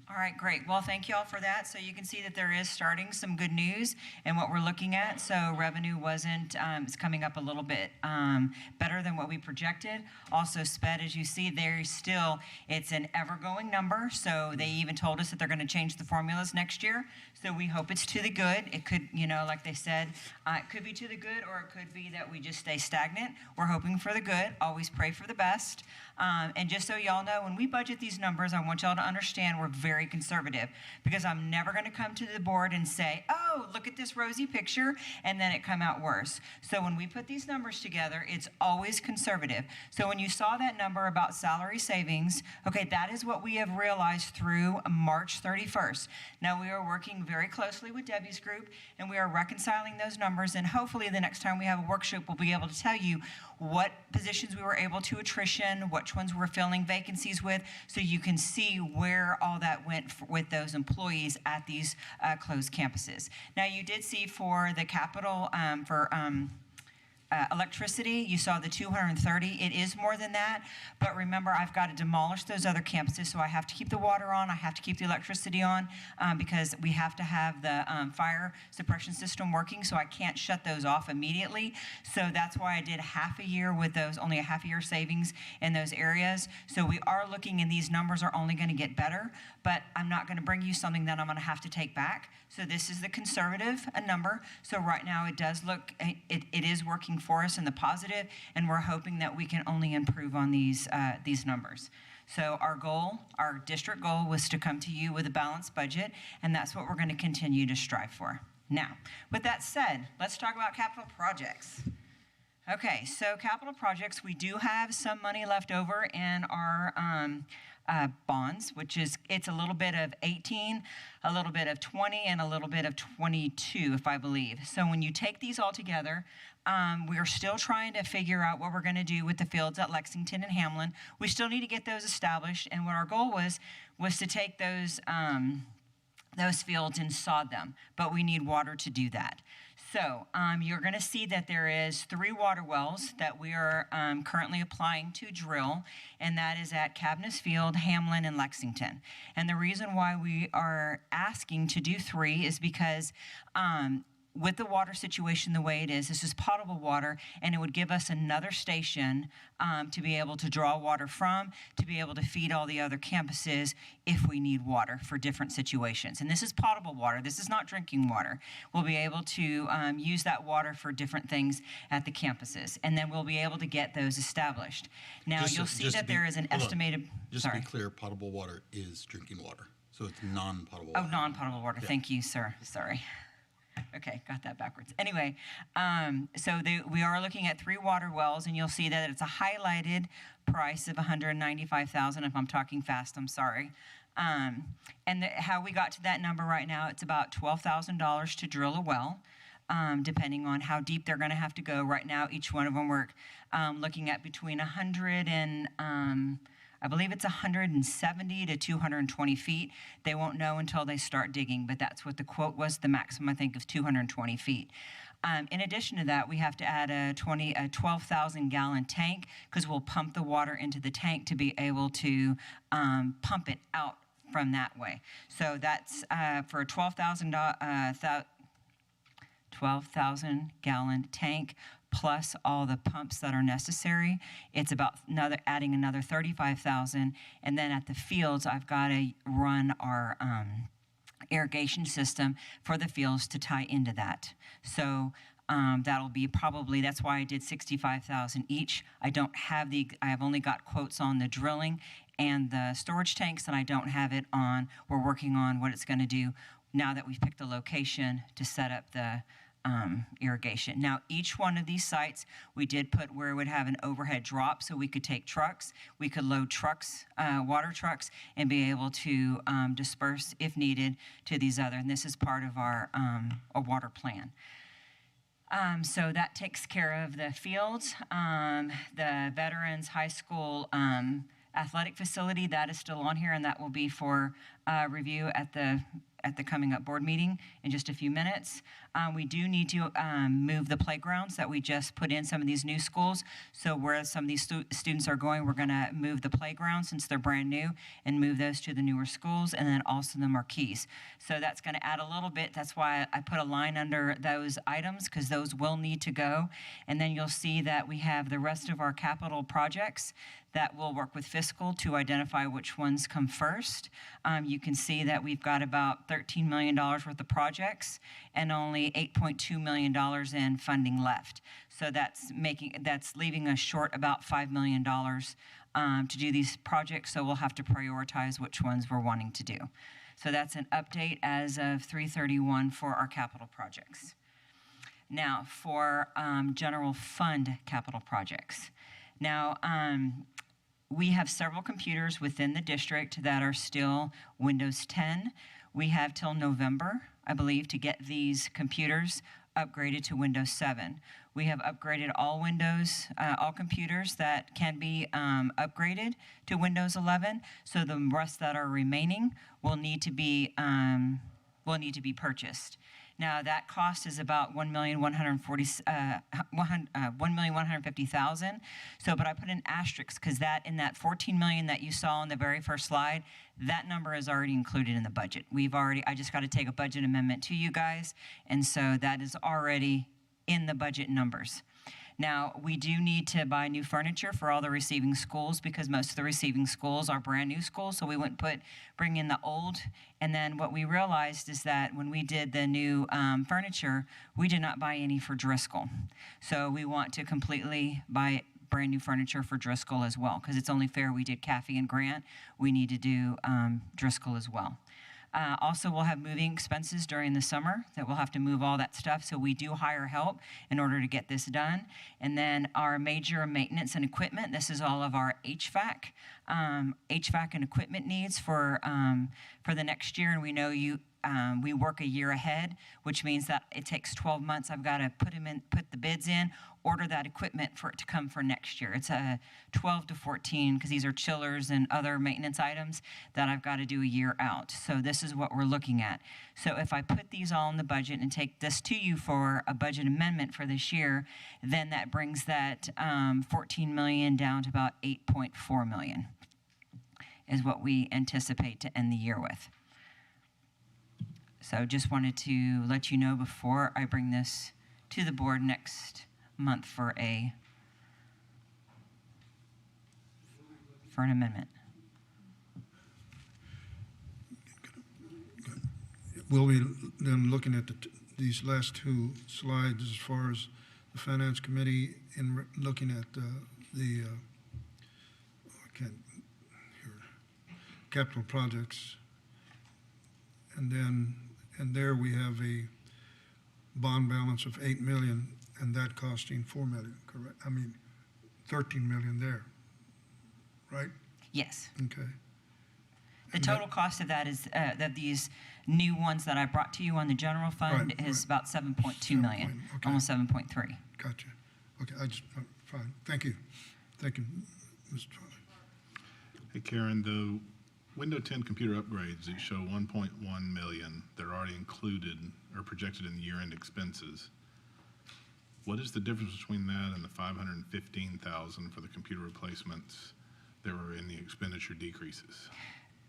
All right, great. Well, thank you all for that. So you can see that there is starting some good news in what we're looking at. So revenue it's coming up a little bit better than what we projected. Also SPED, as you see, it's an ever-going number. So they even told us that they're going to change the formulas next year. So we hope it's to the good. It could, like they said, it could be to the good, or it could be that we just stay stagnant. We're hoping for the good. Always pray for the best. And just so y'all know, when we budget these numbers, I want y'all to understand we're very very conservative, because I'm never going to come to the board and say, oh, look at this rosy picture, and then it come out worse. So when we put these numbers together, it's always conservative. So when you saw that number about salary savings, okay, that is what we have realized through March 31st. Now we are working very closely with Debbie's group, and we are reconciling those numbers, and hopefully the next time we have a workshop, we'll be able to tell you what positions we were able to attrition, which ones we're filling vacancies with, so you can see where all that went with those employees at these closed campuses. Now, you did see for the capital, electricity, you saw the 230. It is more than that, but remember, I've got to demolish those other campuses, so I have to keep the water on, I have to keep the electricity on, because we have to have the fire suppression system working, so I can't shut those off immediately. So that's why I did half a year with those, only a half a year savings in those areas. So we are looking, and these numbers are only going to get better, but I'm not going to bring you something that I'm going to have to take back. So this is the conservative number. So right now it does look, it is working for us in the positive, and we're hoping that we can only improve on these numbers. So our goal, our district goal, was to come to you with a balanced budget, and that's what we're going to continue to strive for. Now, with that said, let's talk about capital projects. Okay, so capital projects, we do have some money left over in our bonds, which is, it's a little bit of 18, a little bit of 20, and a little bit of 22, if I believe. So when you take these all together, we're still trying to figure out what we're going to do with the fields at Lexington and Hamlin. We still need to get those established, and what our goal was to take those fields and sod them, but we need water to do that. So you're going to see that there is 3 water wells that we are currently applying to drill, and that is at Cabness Field, Hamlin, and Lexington. And the reason why we are asking to do 3 is because with the water situation the way it is, this is potable water, and it would give us another station to be able to draw water from, to be able to feed all the other campuses if we need water for different situations. And this is potable water. This is not drinking water. We'll be able to use that water for different things at the campuses, and then we'll be able to get those established. Now, you'll see that there is an estimated... Just to be clear, potable water is drinking water, so it's non-potable Oh, water. non-potable water. Yeah. Thank you, sir. Sorry. Okay, got that backwards. Anyway, so we are looking at 3 water wells, and you'll see that it's a highlighted price of $195,000. If I'm talking fast, I'm sorry. And how we got to that number right now, it's about $12,000 to drill a well, depending on how deep they're going to have to go. Right now, each one of them we're looking at between 100 and I believe it's 170 to 220 feet. They won't know until they start digging, but that's what the quote was. The maximum, I think, is 220 feet. In addition to that, we have to add a 12,000-gallon tank, because we'll pump the water into the tank to be able to pump it out from that way. So that's for a 12,000-gallon tank, plus all the pumps that are necessary. It's about adding another 35,000, and then at the fields, I've got to run our irrigation system for the fields to tie into that. So that'll be probably, that's why I did 65,000 each. I have only got quotes on the drilling and the storage tanks, and I don't have it on. We're working on what it's going to do now that we've picked the location to set up the irrigation. Now, each one of these sites, we did put where it would have an overhead drop, so we could take trucks, we could load trucks, water trucks, and be able to disperse, if needed, to these other, and this is part of our a water plan. So that takes care of the fields. The Veterans High School athletic facility, that is still on here, and that will be for review at the coming up board meeting in just a few minutes. We do need to move the playgrounds that we just put in some of these new schools. So where some of these students are going, we're going to move the playgrounds since they're brand new and move those to the newer schools, and then also the marquees. So that's going to add a little bit. That's why I put a line under those items, because those will need to go. And then you'll see that we have the rest of our capital projects that will work with fiscal to identify which ones come first. You can see that we've got about $13 million worth of projects, and only only $8.2 million in funding left. So that's leaving us short about $5 million to do these projects. So we'll have to prioritize which ones we're wanting to do. So that's an update as of 3/31 for our capital projects. Now, for general fund capital projects. Now, we have several computers within the district that are still Windows 10. We have till November, I believe, to get these computers upgraded to Windows 7. We have upgraded all all computers that can be upgraded to Windows 11. So the rest that are remaining will need to be purchased. Now that cost is about $1,150,000. So, but I put an asterisk because in that $14 million that you saw on the very first slide, that number is already included in the budget. I just got to take a budget amendment to you guys, and so that is already in the budget numbers. Now, we do need to buy new furniture for all the receiving schools because most of the receiving schools are brand new schools, so we wouldn't bring in the old. And then what we realized is that when we did the new furniture, we did not buy any for Driscoll. So we want to completely buy brand new furniture for Driscoll as well because it's only fair we did Caffey and Grant. We need to do Driscoll as well. Also, we'll have moving expenses during the summer that we'll have to move all that stuff. So we do hire help in order to get this done. And then our major maintenance and equipment. This is all of our HVAC and equipment needs for the next year. And we know we work a year ahead, which means that it takes 12 months. I've got to put the bids in, order that equipment for it to come for next year. It's a 12 to 14 because these are chillers and other maintenance items that I've got to do a year out. So this is what we're looking at. So if I put these all in the budget and take this to you for a budget amendment for this year, then that brings that 14 million down to about 8.4 million is what we anticipate to end the year with. So just wanted to let you know before I bring this to the board next month for an amendment. We'll be then looking at these last two slides as far as the Finance Committee in looking at capital projects. And there we have a bond balance of 8 million and that costing 4 million, correct? I mean, 13 million there, right? Yes. Okay. The total cost of that is, that these new ones that I brought to you on the general fund is about 7.2 million, okay. almost 7.3. Gotcha. Okay, fine. Thank you. Thank you, Mr. Charlie. Hey, Karen, the Windows 10 computer upgrades that show 1.1 million that are already included or projected in the year-end expenses. What is the difference between that and the 515,000 for the computer replacements that were in the expenditure decreases?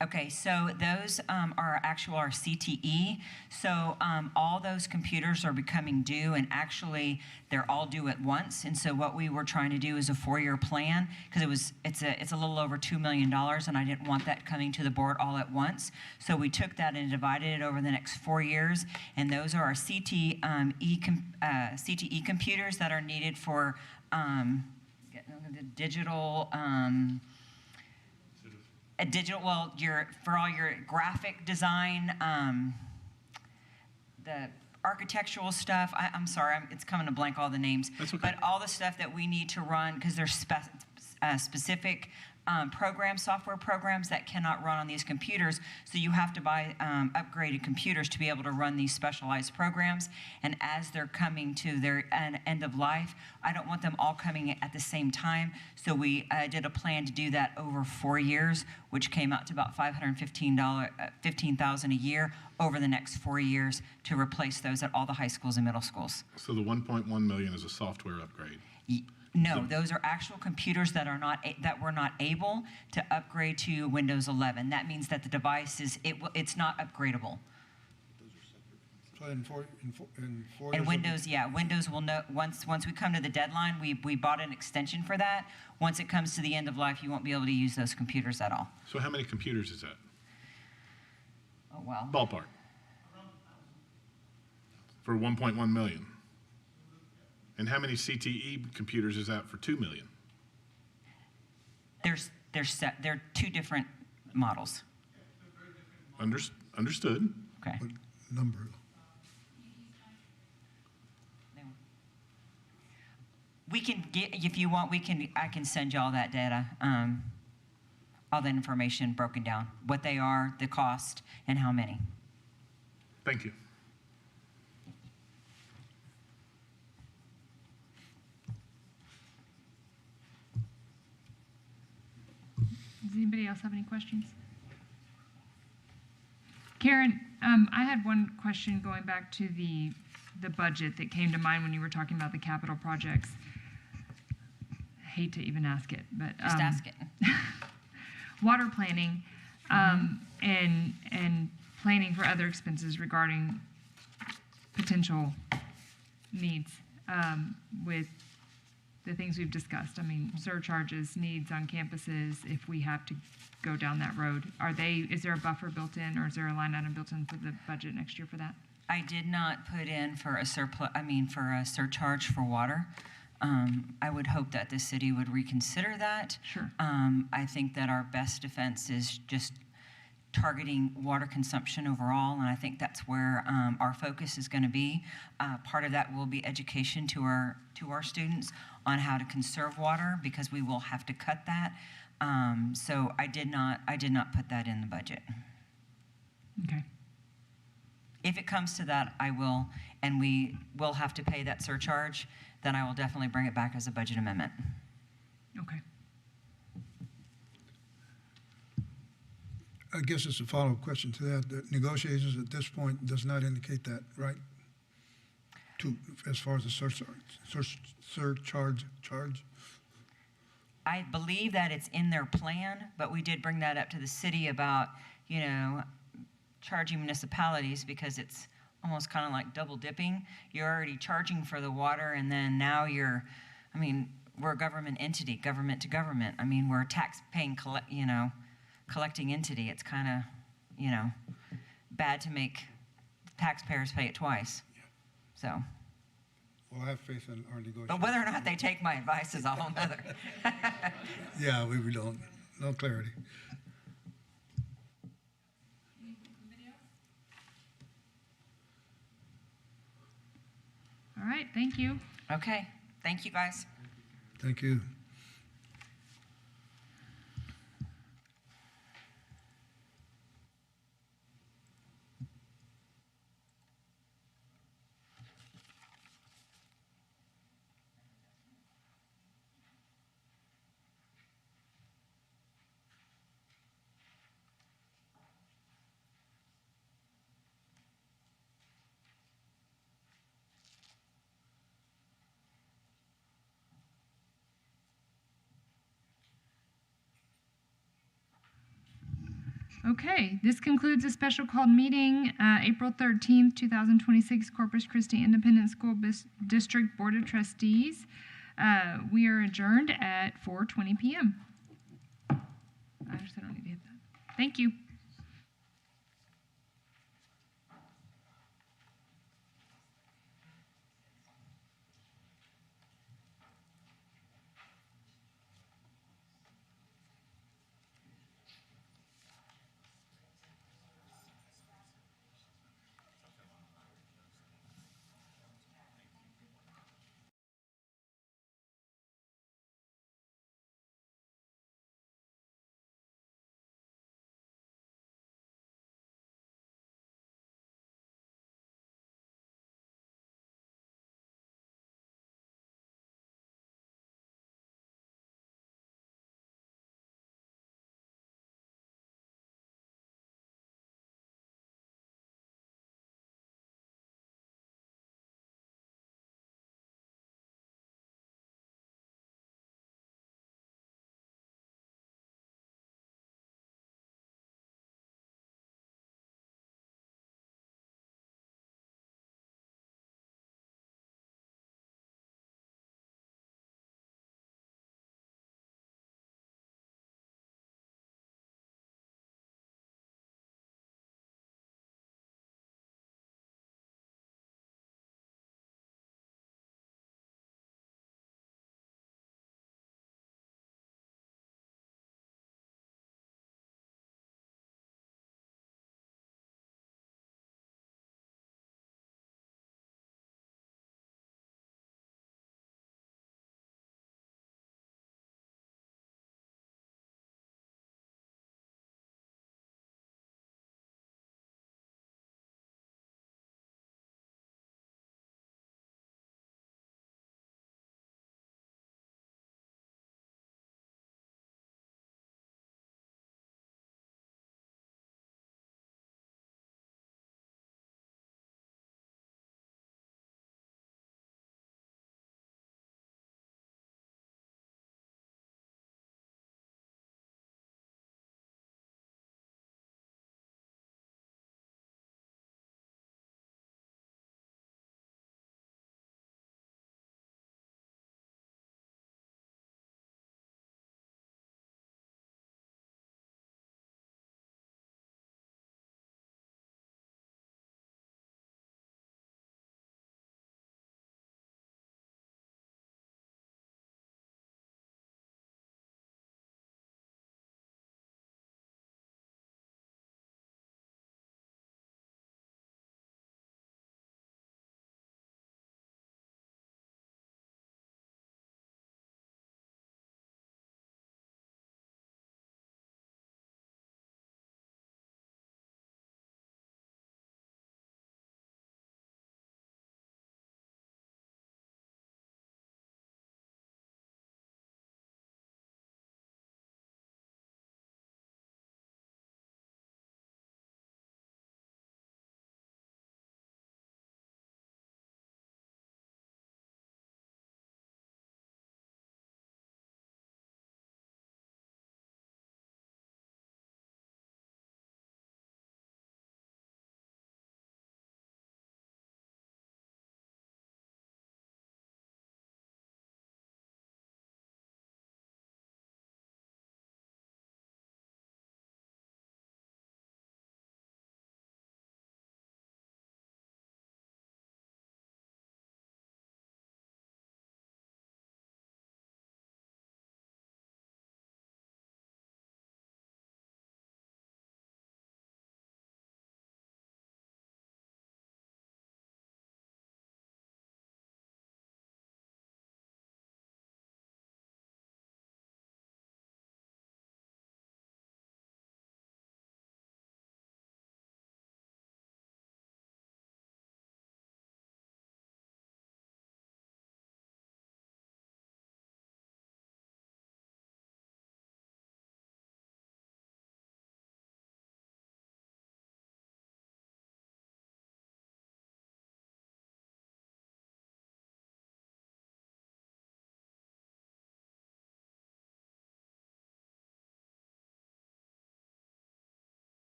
Okay, so those are our CTE. So all those computers are becoming due, and actually they're all due at once. And so what we were trying to do is a 4-year plan because it's a little over $2 million, and I didn't want that coming to the board all at once. So we took that and divided it over the next 4 years, and those are our CTE computers that are needed for the digital. For all your graphic design, the architectural stuff. I'm sorry, it's coming to blank all the names. That's okay. But all the stuff that we need to run, because there's specific software programs that cannot run on these computers. So you have to buy upgraded computers to be able to run these specialized programs. And as they're coming to their end of life, I don't want them all coming at the same time. So we did a plan to do that over 4 years, which came out to about $15,000 a year over the next 4 years to replace those at all the high schools and middle schools. So the 1.1 million is a software upgrade? No, those are actual computers that we're not able to upgrade to Windows 11. That means that the device it's not upgradable. So in 4 And years Windows, Windows will know once we come to the deadline. We bought an extension for that. Once it comes to the end of life, you won't be able to use those computers at all. So how many computers is that? Oh well. Ballpark. for 1.1 million? And how many CTE computers is that for 2 million? They're two different models. Understood. Okay. What number? We can get, if you want, I can send you all that data, all that information broken down, what they are, the cost, and how many. Thank you. Does anybody else have any questions? Karen, I had one question going back to the budget that came to mind when you were talking about the capital projects. I hate to even ask it, but Just ask it. water planning and planning for other expenses regarding potential needs with the things we've discussed. I mean, surcharges, needs on campuses, if we have to go down that road. Is there a buffer built in, or is there a line item built in for the budget next year for that? I did not put in for a for a surcharge for water. I would hope that the city would reconsider that. Sure. I think that our best defense is just targeting water consumption overall, and I think that's where our focus is going to be. Part of that will be education to our students on how to conserve water, because we will have to cut that. So I did not put that in the budget. Okay. If it comes to that, I will, and we will have to pay that surcharge, then I will definitely bring it back as a budget amendment. Okay. I guess it's a follow-up question to that. The negotiations at this point does not indicate that, right? As far as the surcharge charge? I believe that it's in their plan, but we did bring that up to the city about, charging municipalities, because it's almost kind of like double dipping. You're already charging for the water, and then now we're a government entity, government to government. I mean, we're a tax-paying, collecting entity. It's kind of, bad to make taxpayers pay it twice. So. Well, I have faith in our negotiations. But whether or not they take my advice is a whole nother. Yeah, we don't. No clarity. All right, thank you. Okay, thank you, guys. Thank you. Okay, this concludes a special called meeting, April 13th, 2026, Corpus Christi Independent School District Board of Trustees. We are adjourned at 4:20 p.m. I just don't need to hit that. Thank you.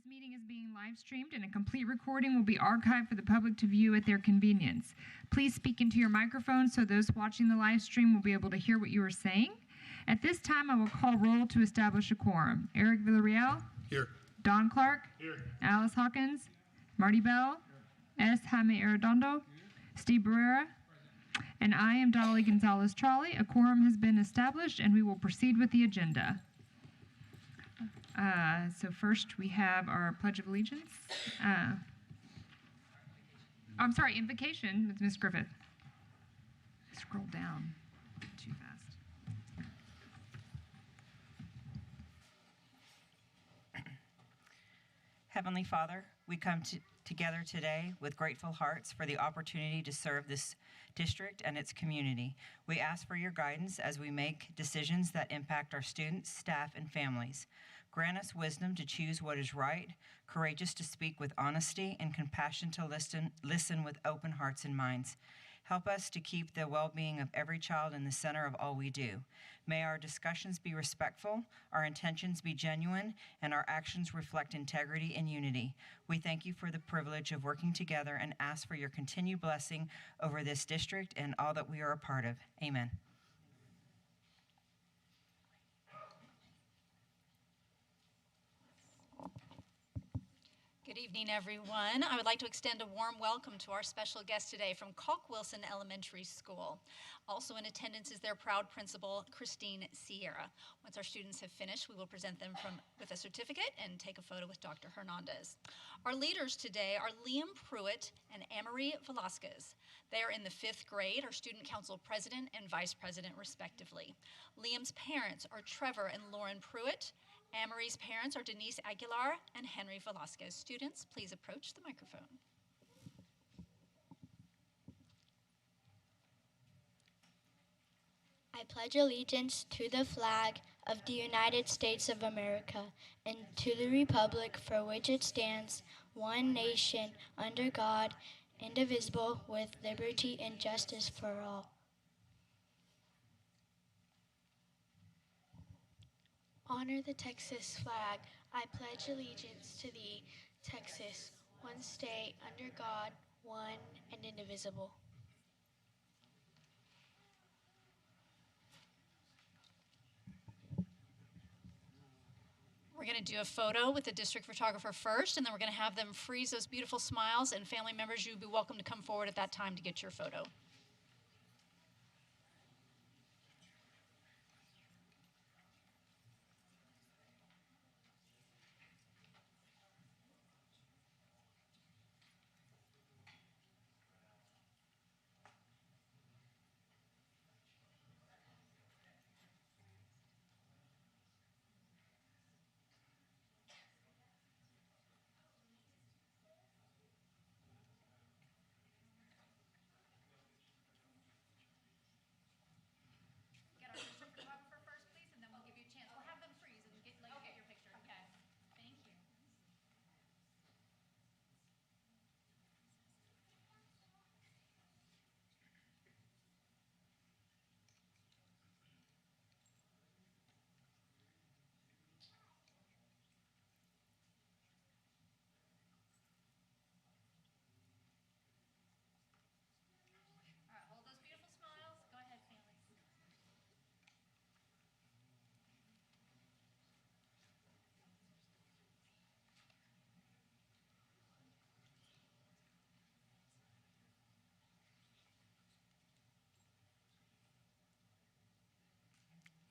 This meeting is being live streamed and a complete recording will be archived for the public to view at their convenience. Please speak into your microphone so those watching the live stream will be able to hear what you are saying. At this time, I will call roll to establish a quorum. Eric Villarreal. Here. Don Clark. Here. Alice Hawkins. Marty Bell. S. Jaime Arredondo. Steve Barrera. And I am Dolly Gonzalez Trolley. A quorum has been established and we will proceed with the agenda. So first we have our Pledge of Allegiance. I'm sorry, invocation with Ms. Griffith. Scroll down too fast. Heavenly Father, we come together today with grateful hearts for the opportunity to serve this district and its community. We ask for your guidance as we make decisions that impact our students, staff, and families. Grant us wisdom to choose what is right, courageous to speak with honesty, and compassion to listen with open hearts and minds. Help us to keep the well-being of every child in the center of all we do. May our discussions be respectful, our intentions be genuine, and our actions reflect integrity and unity. We thank you for the privilege of working together and ask for your continued blessing over this district and all that we are a part of. Amen. Good evening, everyone. I would like to extend a warm welcome to our special guest today from Calk-Wilson Elementary School. Also in attendance is their proud principal, Christine Sierra. Once our students have finished, we will present them with a certificate and take a photo with Dr. Hernandez. Our leaders today are Liam Pruitt and Amory Velasquez. They are in the 5th grade, our student council president and vice president, respectively. Liam's parents are Trevor and Lauren Pruitt. Amory's parents are Denise Aguilar and Henry Velasquez. Students, please approach the microphone. I pledge allegiance to the flag of the United States of America and to the republic for which it stands, one nation, under God, indivisible, with liberty and justice for all. Honor the Texas flag. I pledge allegiance to thee, Texas, one state, under God, one and indivisible. We're going to do a photo with the district photographer first, and then we're going to have them freeze those beautiful smiles, and family members, you'd be welcome to come forward at that time to get your photo.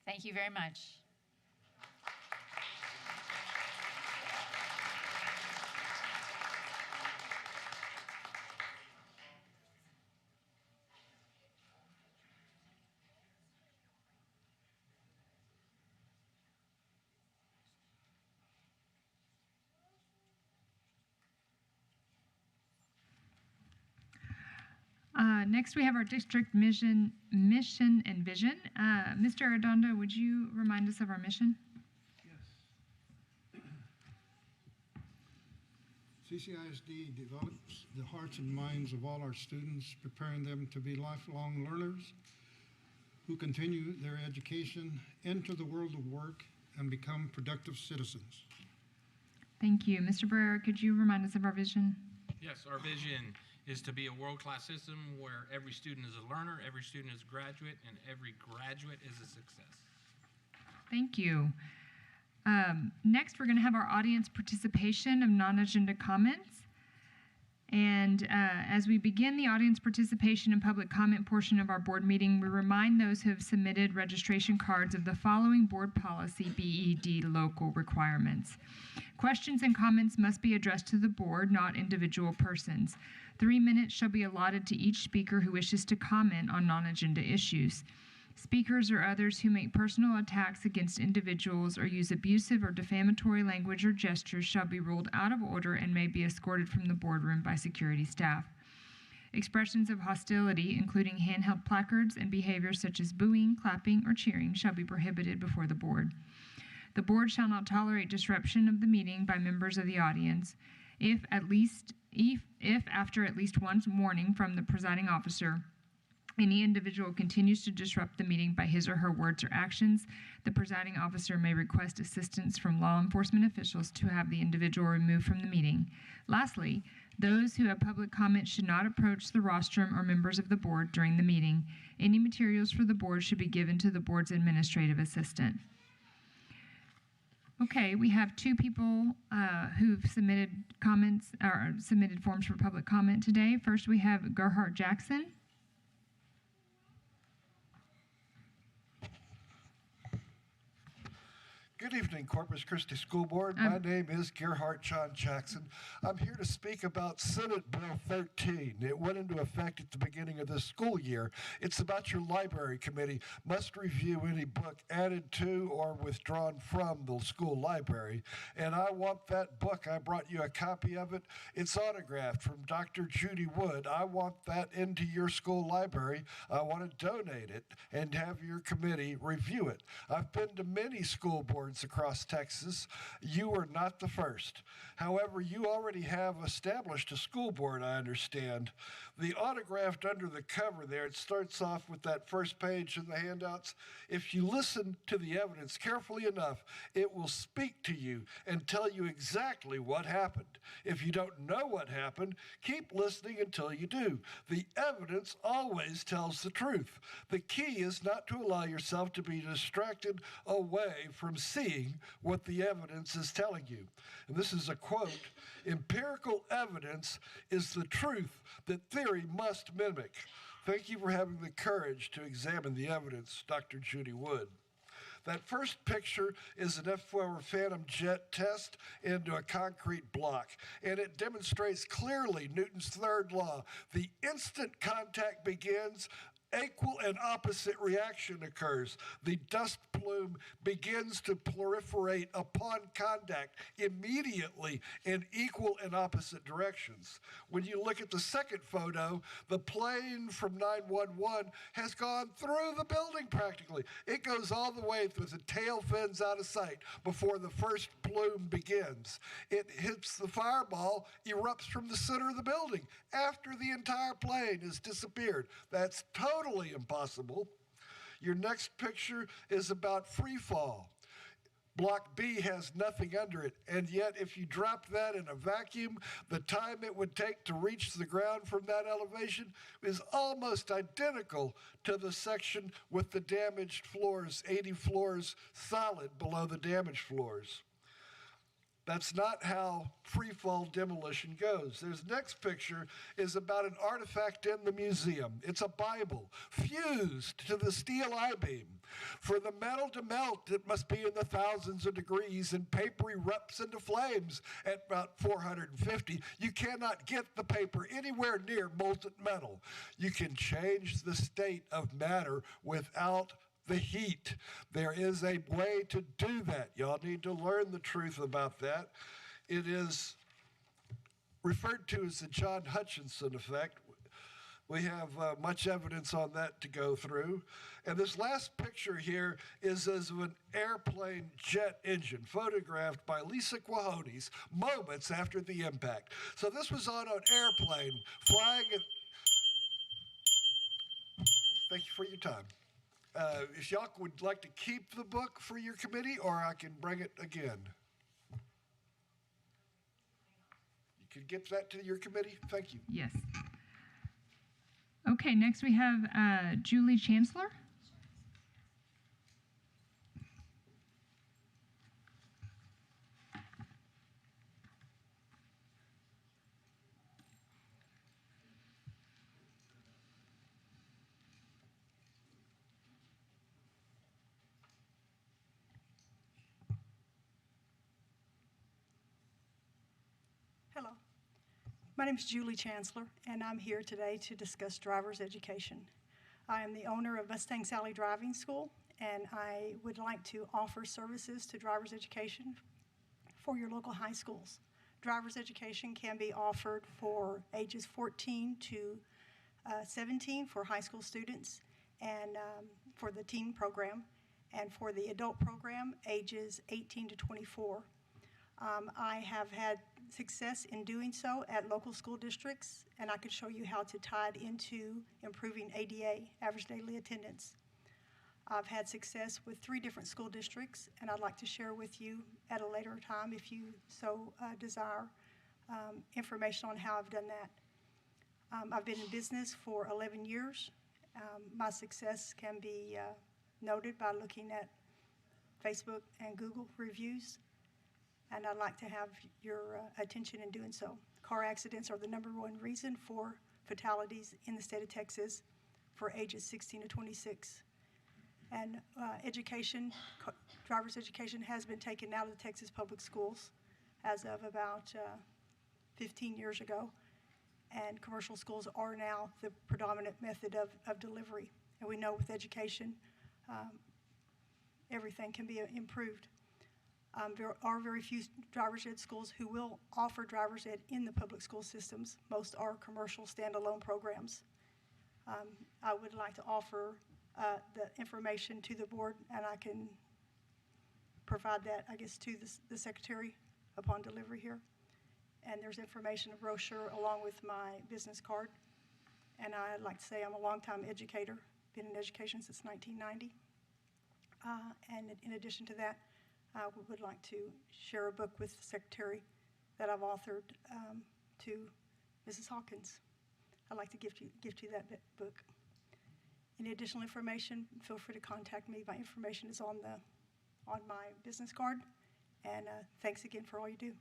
Thank you very much. Next, we have our district mission and vision. Mr. Arredondo, would you remind us of our mission? CCISD develops the hearts and minds of all our students, preparing them to be lifelong learners who continue their education, enter the world of work, and become productive citizens. Thank you. Mr. Barrera, could you remind us of our vision? Yes, our vision is to be a world-class system where every student is a learner, every student is a graduate, and every graduate is a success. Thank you. Next, we're going to have our audience participation of non-agenda comments. And as we begin the audience participation and public comment portion of our board meeting, we remind those who have submitted registration cards of the following board policy BED local requirements. Questions and comments must be addressed to the board, not individual persons. 3 minutes shall be allotted to each speaker who wishes to comment on non-agenda issues. Speakers or others who make personal attacks against individuals or use abusive or defamatory language or gestures shall be ruled out of order and may be escorted from the boardroom by security staff. Expressions of hostility, including handheld placards and behaviors such as booing, clapping, or cheering, shall be prohibited before the board. The board shall not tolerate disruption of the meeting by members of the audience. If after at least one warning from the presiding officer, any individual continues to disrupt the meeting by his or her words or actions, the presiding officer may request assistance from law enforcement officials to have the individual removed from the meeting. Lastly, those who have public comment should not approach the rostrum or members of the board during the meeting. Any materials for the board should be given to the board's administrative assistant. Okay, we have 2 people who've submitted comments or submitted forms for public comment today. First, we have Gerhard Jackson. Good evening, Corpus Christi School Board. My name is Gerhard John Jackson. I'm here to speak about Senate Bill 13. It went into effect at the beginning of this school year. It's about your library committee must review any book added to or withdrawn from the school library. And I want that book. I brought you a copy of it. It's autographed from Dr. Judy Wood. I want that into your school library. I want to donate it and have your committee review it. I've been to many school boards across Texas. You are not the first. However, you already have established a school board, I understand. The autographed under the cover there, it starts off with that first page in the handouts. If you listen to the evidence carefully enough, it will speak to you and tell you exactly what happened. If you don't know what happened, keep listening until you do. The evidence always tells the truth. The key is not to allow yourself to be distracted away from seeing what the evidence is telling you. And this is a quote, "Empirical evidence is the truth that theory must mimic." Thank you for having the courage to examine the evidence, Dr. Judy Wood. That first picture is an F-4 Phantom jet test into a concrete block, and it demonstrates clearly Newton's third law. The instant contact begins, equal and opposite reaction occurs. The dust plume begins to proliferate upon contact immediately in equal and opposite directions. When you look at the second photo, the plane from 911 has gone through the building practically. It goes all the way with the tail fins out of sight before the first plume begins. It hits the fireball, erupts from the center of the building after the entire plane has disappeared. That's totally impossible. Your next picture is about free fall. Block B has nothing under it, and yet if you drop that in a vacuum, the time it would take to reach the ground from that elevation is almost identical to the section with the damaged floors, 80 floors solid below the damaged floors. That's not how free fall demolition goes. This next picture is about an artifact in the museum. It's a Bible fused to the steel I-beam. For the metal to melt, it must be in the thousands of degrees, and paper erupts into flames at about 450. You cannot get the paper anywhere near molten metal. You can change the state of matter without the heat. There is a way to do that. Y'all need to learn the truth about that. It is referred to as the John Hutchinson effect. We have much evidence on that to go through. And this last picture here is of an airplane jet engine photographed by Lisa Quahones moments after the impact. So this was on an airplane flying at... Thank you for your time. If y'all would like to keep the book for your committee, or I can bring it again. Could you get that to your committee? Thank you. Yes. Okay, next we have Julie Chancellor. Hello. My name is Julie Chancellor, and I'm here today to discuss driver's education. I am the owner of Mustang Sally Driving School, and I would like to offer services to driver's education for your local high schools. Driver's education can be offered for ages 14 to 17 for high school students, and for the teen program, and for the adult program, ages 18 to 24. I have had success in doing so at local school districts, and I could show you how to tie it into improving ADA, average daily attendance. I've had success with 3 different school districts, and I'd like to share with you at a later time, if you so desire, information on how I've done that. I've been in business for 11 years. My success can be noted by looking at Facebook and Google reviews, and I'd like to have your attention in doing so. Car accidents are the #1 reason for fatalities in the state of Texas for ages 16 to 26. And driver's education has been taken out of the Texas public schools as of about 15 years ago, and commercial schools are now the predominant method of delivery. And we know with education, everything can be improved. There are very few driver's ed schools who will offer driver's ed in the public school systems. Most are commercial standalone programs. I would like to offer the information to the board, and I can provide that, I guess, to the secretary upon delivery here. And there's information, a brochure, along with my business card. And I'd like to say I'm a longtime educator, been in education since 1990. And in addition to that, I would like to share a book with the secretary that I've authored to Mrs. Hawkins. I'd like to gift you that book. Any additional information, feel free to contact me. My information is on my business card. And thanks again for all you do.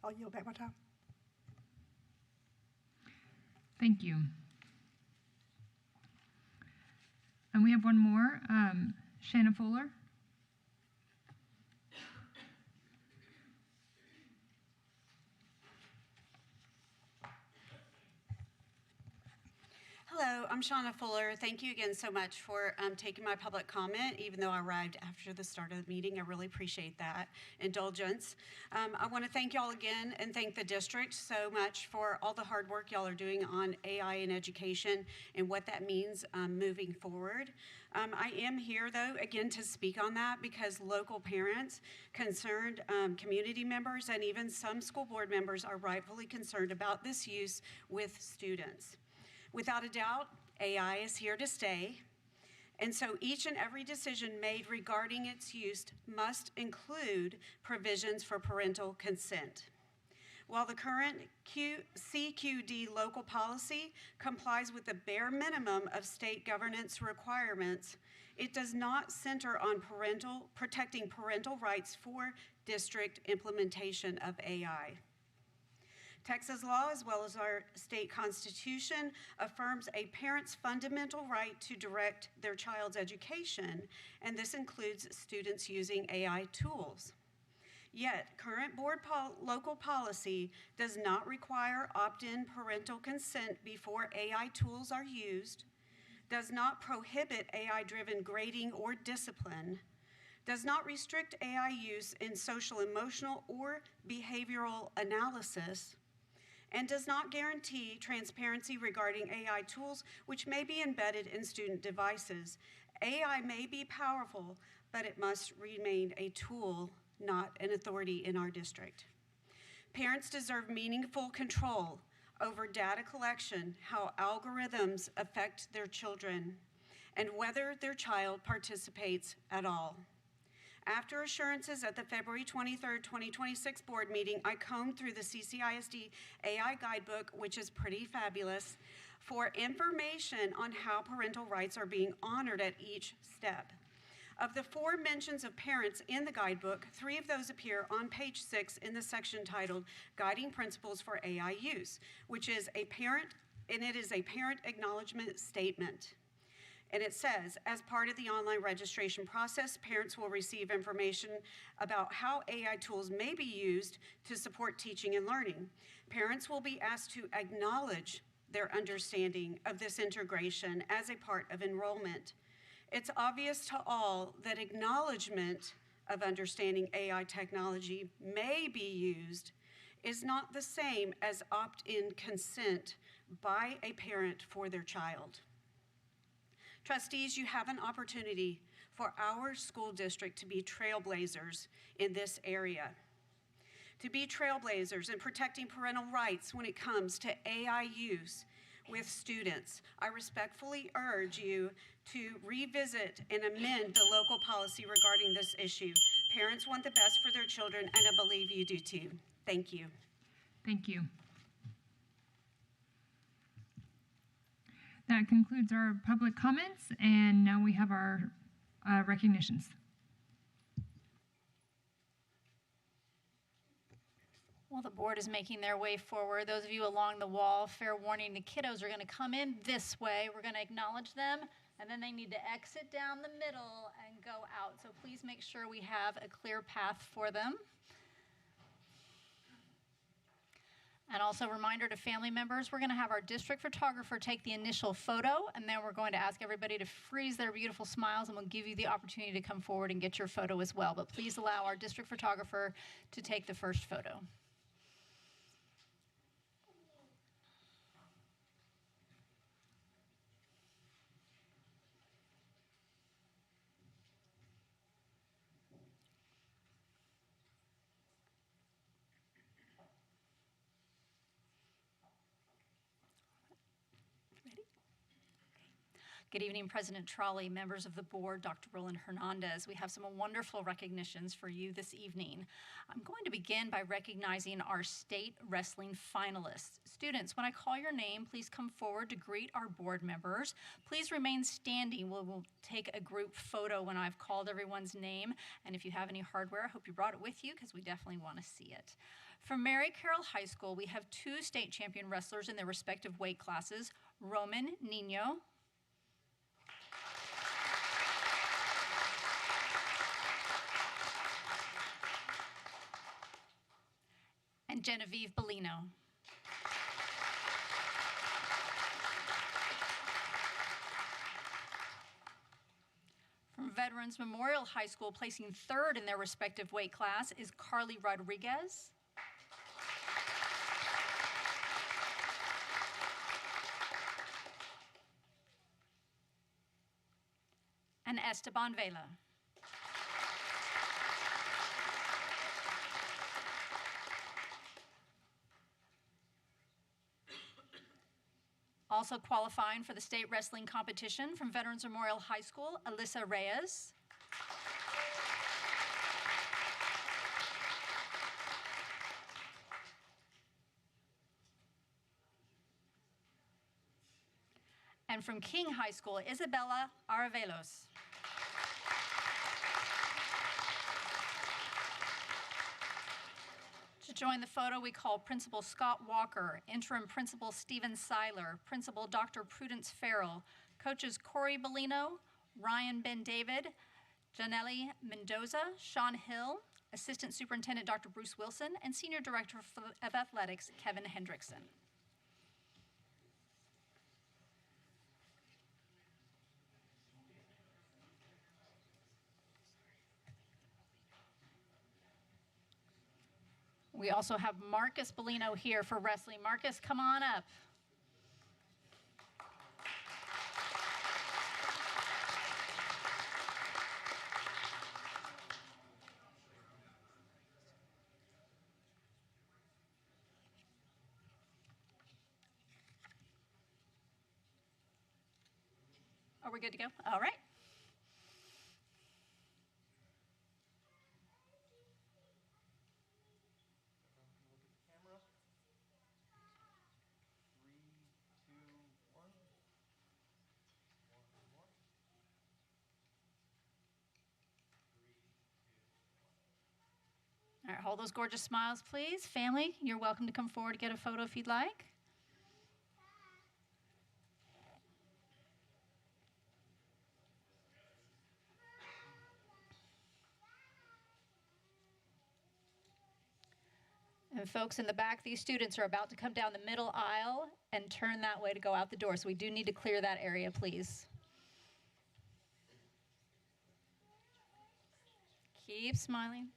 I'll yield back my time. Thank you. And we have one more, Shanna Fuller. Hello, I'm Shauna Fuller. Thank you again so much for taking my public comment, even though I arrived after the start of the meeting. I really appreciate that indulgence. I want to thank y'all again and thank the district so much for all the hard work y'all are doing on AI in education and what that means moving forward. I am here, though, again, to speak on that because local parents, concerned community members, and even some school board members are rightfully concerned about this use with students. Without a doubt, AI is here to stay, and so each and every decision made regarding its use must include provisions for parental consent. While the current CQD local policy complies with the bare minimum of state governance requirements, it does not center on protecting parental rights for district implementation of AI. Texas law, as well as our state constitution, affirms a parent's fundamental right to direct their child's education, and this includes students using AI tools. Yet, current board local policy does not require opt-in parental consent before AI tools are used, does not prohibit AI-driven grading or discipline, does not restrict AI use in social, emotional, or behavioral analysis, and does not guarantee transparency regarding AI tools which may be embedded in student devices. AI may be powerful, but it must remain a tool, not an authority in our district. Parents deserve meaningful control over data collection, how algorithms affect their children, and whether their child participates at all. After assurances at the February 23rd, 2026 board meeting, I combed through the CCISD AI guidebook, which is pretty fabulous, for information on how parental rights are being honored at each step. Of the 4 mentions of parents in the guidebook, 3 of those appear on page 6 in the section titled Guiding Principles for AI Use, which is a parent acknowledgement statement. And it says, as part of the online registration process, parents will receive information about how AI tools may be used to support teaching and learning. Parents will be asked to acknowledge their understanding of this integration as a part of enrollment. It's obvious to all that acknowledgement of understanding AI technology may be used is not the same as opt-in consent by a parent for their child. Trustees, you have an opportunity for our school district to be trailblazers in this area. To be trailblazers in protecting parental rights when it comes to AI use with students. I respectfully urge you to revisit and amend the local policy regarding this issue. Parents want the best for their children, and I believe you do too. Thank you. Thank you. That concludes our public comments, and now we have our recognitions. While the board is making their way forward, those of you along the wall, fair warning, the kiddos are going to come in this way. We're going to acknowledge them, and then they need to exit down the middle and go out. So please make sure we have a clear path for them. And also a reminder to family members, we're going to have our district photographer take the initial photo, and then we're going to ask everybody to freeze their beautiful smiles, and we'll give you the opportunity to come forward and get your photo as well. But please allow our district photographer to take the first photo. Good evening, President Trolley, members of the board, Dr. Roland Hernandez. We have some wonderful recognitions for you this evening. I'm going to begin by recognizing our state wrestling finalists. Students, when I call your name, please come forward to greet our board members. Please remain standing. We'll take a group photo when I've called everyone's name. And if you have any hardware, I hope you brought it with you because we definitely want to see it. From Mary Carroll High School, we have 2 state champion wrestlers in their respective weight classes, Roman Nino and Genevieve Bellino. From Veterans Memorial High School, placing 3rd in their respective weight class is Carly Rodriguez. And Esteban Vela. Also qualifying for the state wrestling competition from Veterans Memorial High School, Alyssa Reyes. And from King High School, Isabella Aravelos. To join the photo, we call Principal Scott Walker, Interim Principal Stephen Seiler, Principal Dr. Prudence Farrell, Coaches Corey Bellino, Ryan Ben David, Janelli Mendoza, Sean Hill, Assistant Superintendent Dr. Bruce Wilson, and Senior Director of Athletics, Kevin Hendrickson. We also have Marcus Bellino here for wrestling. Marcus, come on up. Are we good to go? All right. right, hold those gorgeous smiles, please. Family, you're welcome to come forward to get a photo if you'd like. And folks in the back, these students are about to come down the middle aisle and turn that way to go out the door. So we do need to clear that area, please. Keep smiling.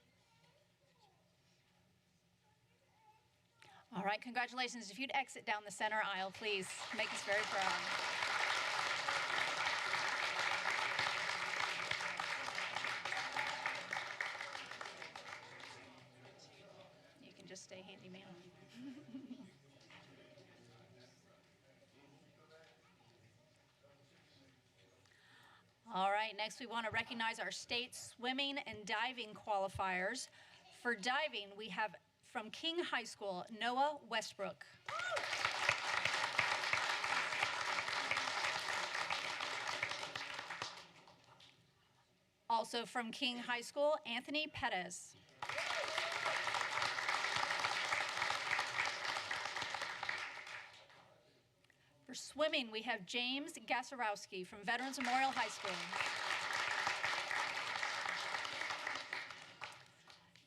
All right, congratulations. If you'd exit down the center aisle, please. Make us very proud. You can just stay handyman. All right, next we want to recognize our state swimming and diving qualifiers. For diving, we have from King High School, Noah Westbrook. Also from King High School, Anthony Perez. For swimming, we have James Gasarowski from Veterans Memorial High School.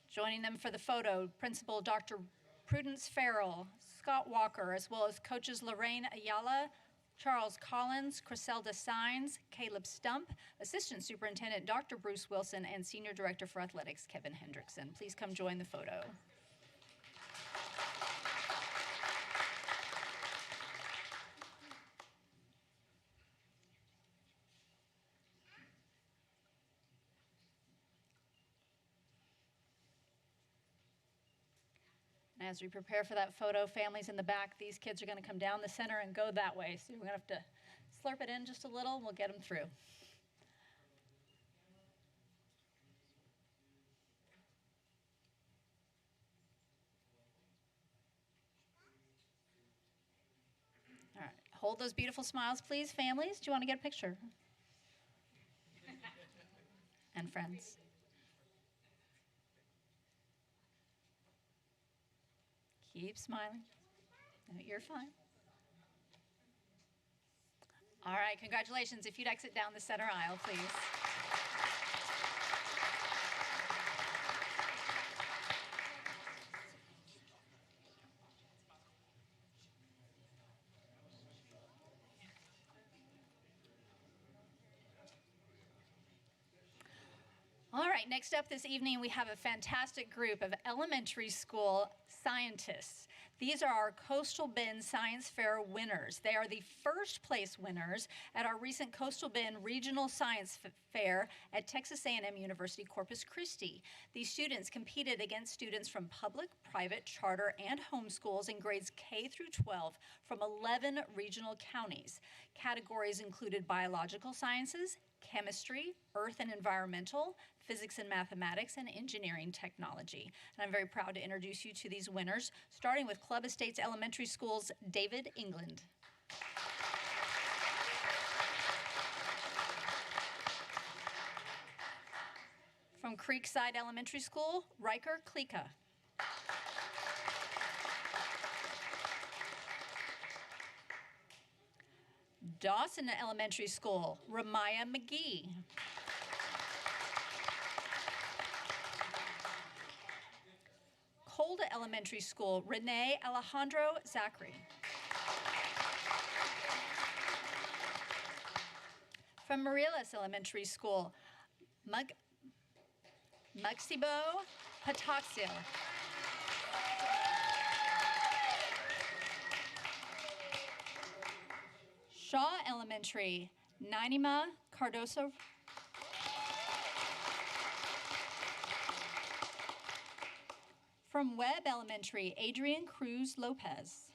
Joining them for the photo, Principal Dr. Prudence Farrell, Scott Walker, as well as coaches Lorraine Ayala, Charles Collins, Criselda Sines, Caleb Stump, Assistant Superintendent Dr. Bruce Wilson, and Senior Director for Athletics Kevin Hendrickson. Please come join the photo. And as we prepare for that photo, families in the back, these kids are going to come down the center and go that way. So we're going to have to slurp it in just a little and we'll get them through. All right, hold those beautiful smiles, please, families. Do you want to get a picture? And friends. Keep smiling. No, you're fine. All right, congratulations. If you'd exit down the center aisle, please. All right, next up this evening, we have a fantastic group of elementary school scientists. These are our Coastal Bend Science Fair winners. They are the first place winners at our recent Coastal Bend Regional Science Fair at Texas A&M University Corpus Christi. These students competed against students from public, private, charter, and homeschools in grades K through 12 from 11 regional counties. Categories included biological sciences, chemistry, earth and environmental, physics and mathematics, and engineering technology. And I'm very proud to introduce you to these winners, starting with Club Estates Elementary School's David England. From Creekside Elementary School, Riker Klika. Dawson Elementary School, Ramaya McGee. Colda Elementary School, Renee Alejandro Zachary. From Morelos Elementary School, Muxibo Pataxia. Shaw Elementary, Nainima Cardoso. From Webb Elementary, Adrian Cruz Lopez.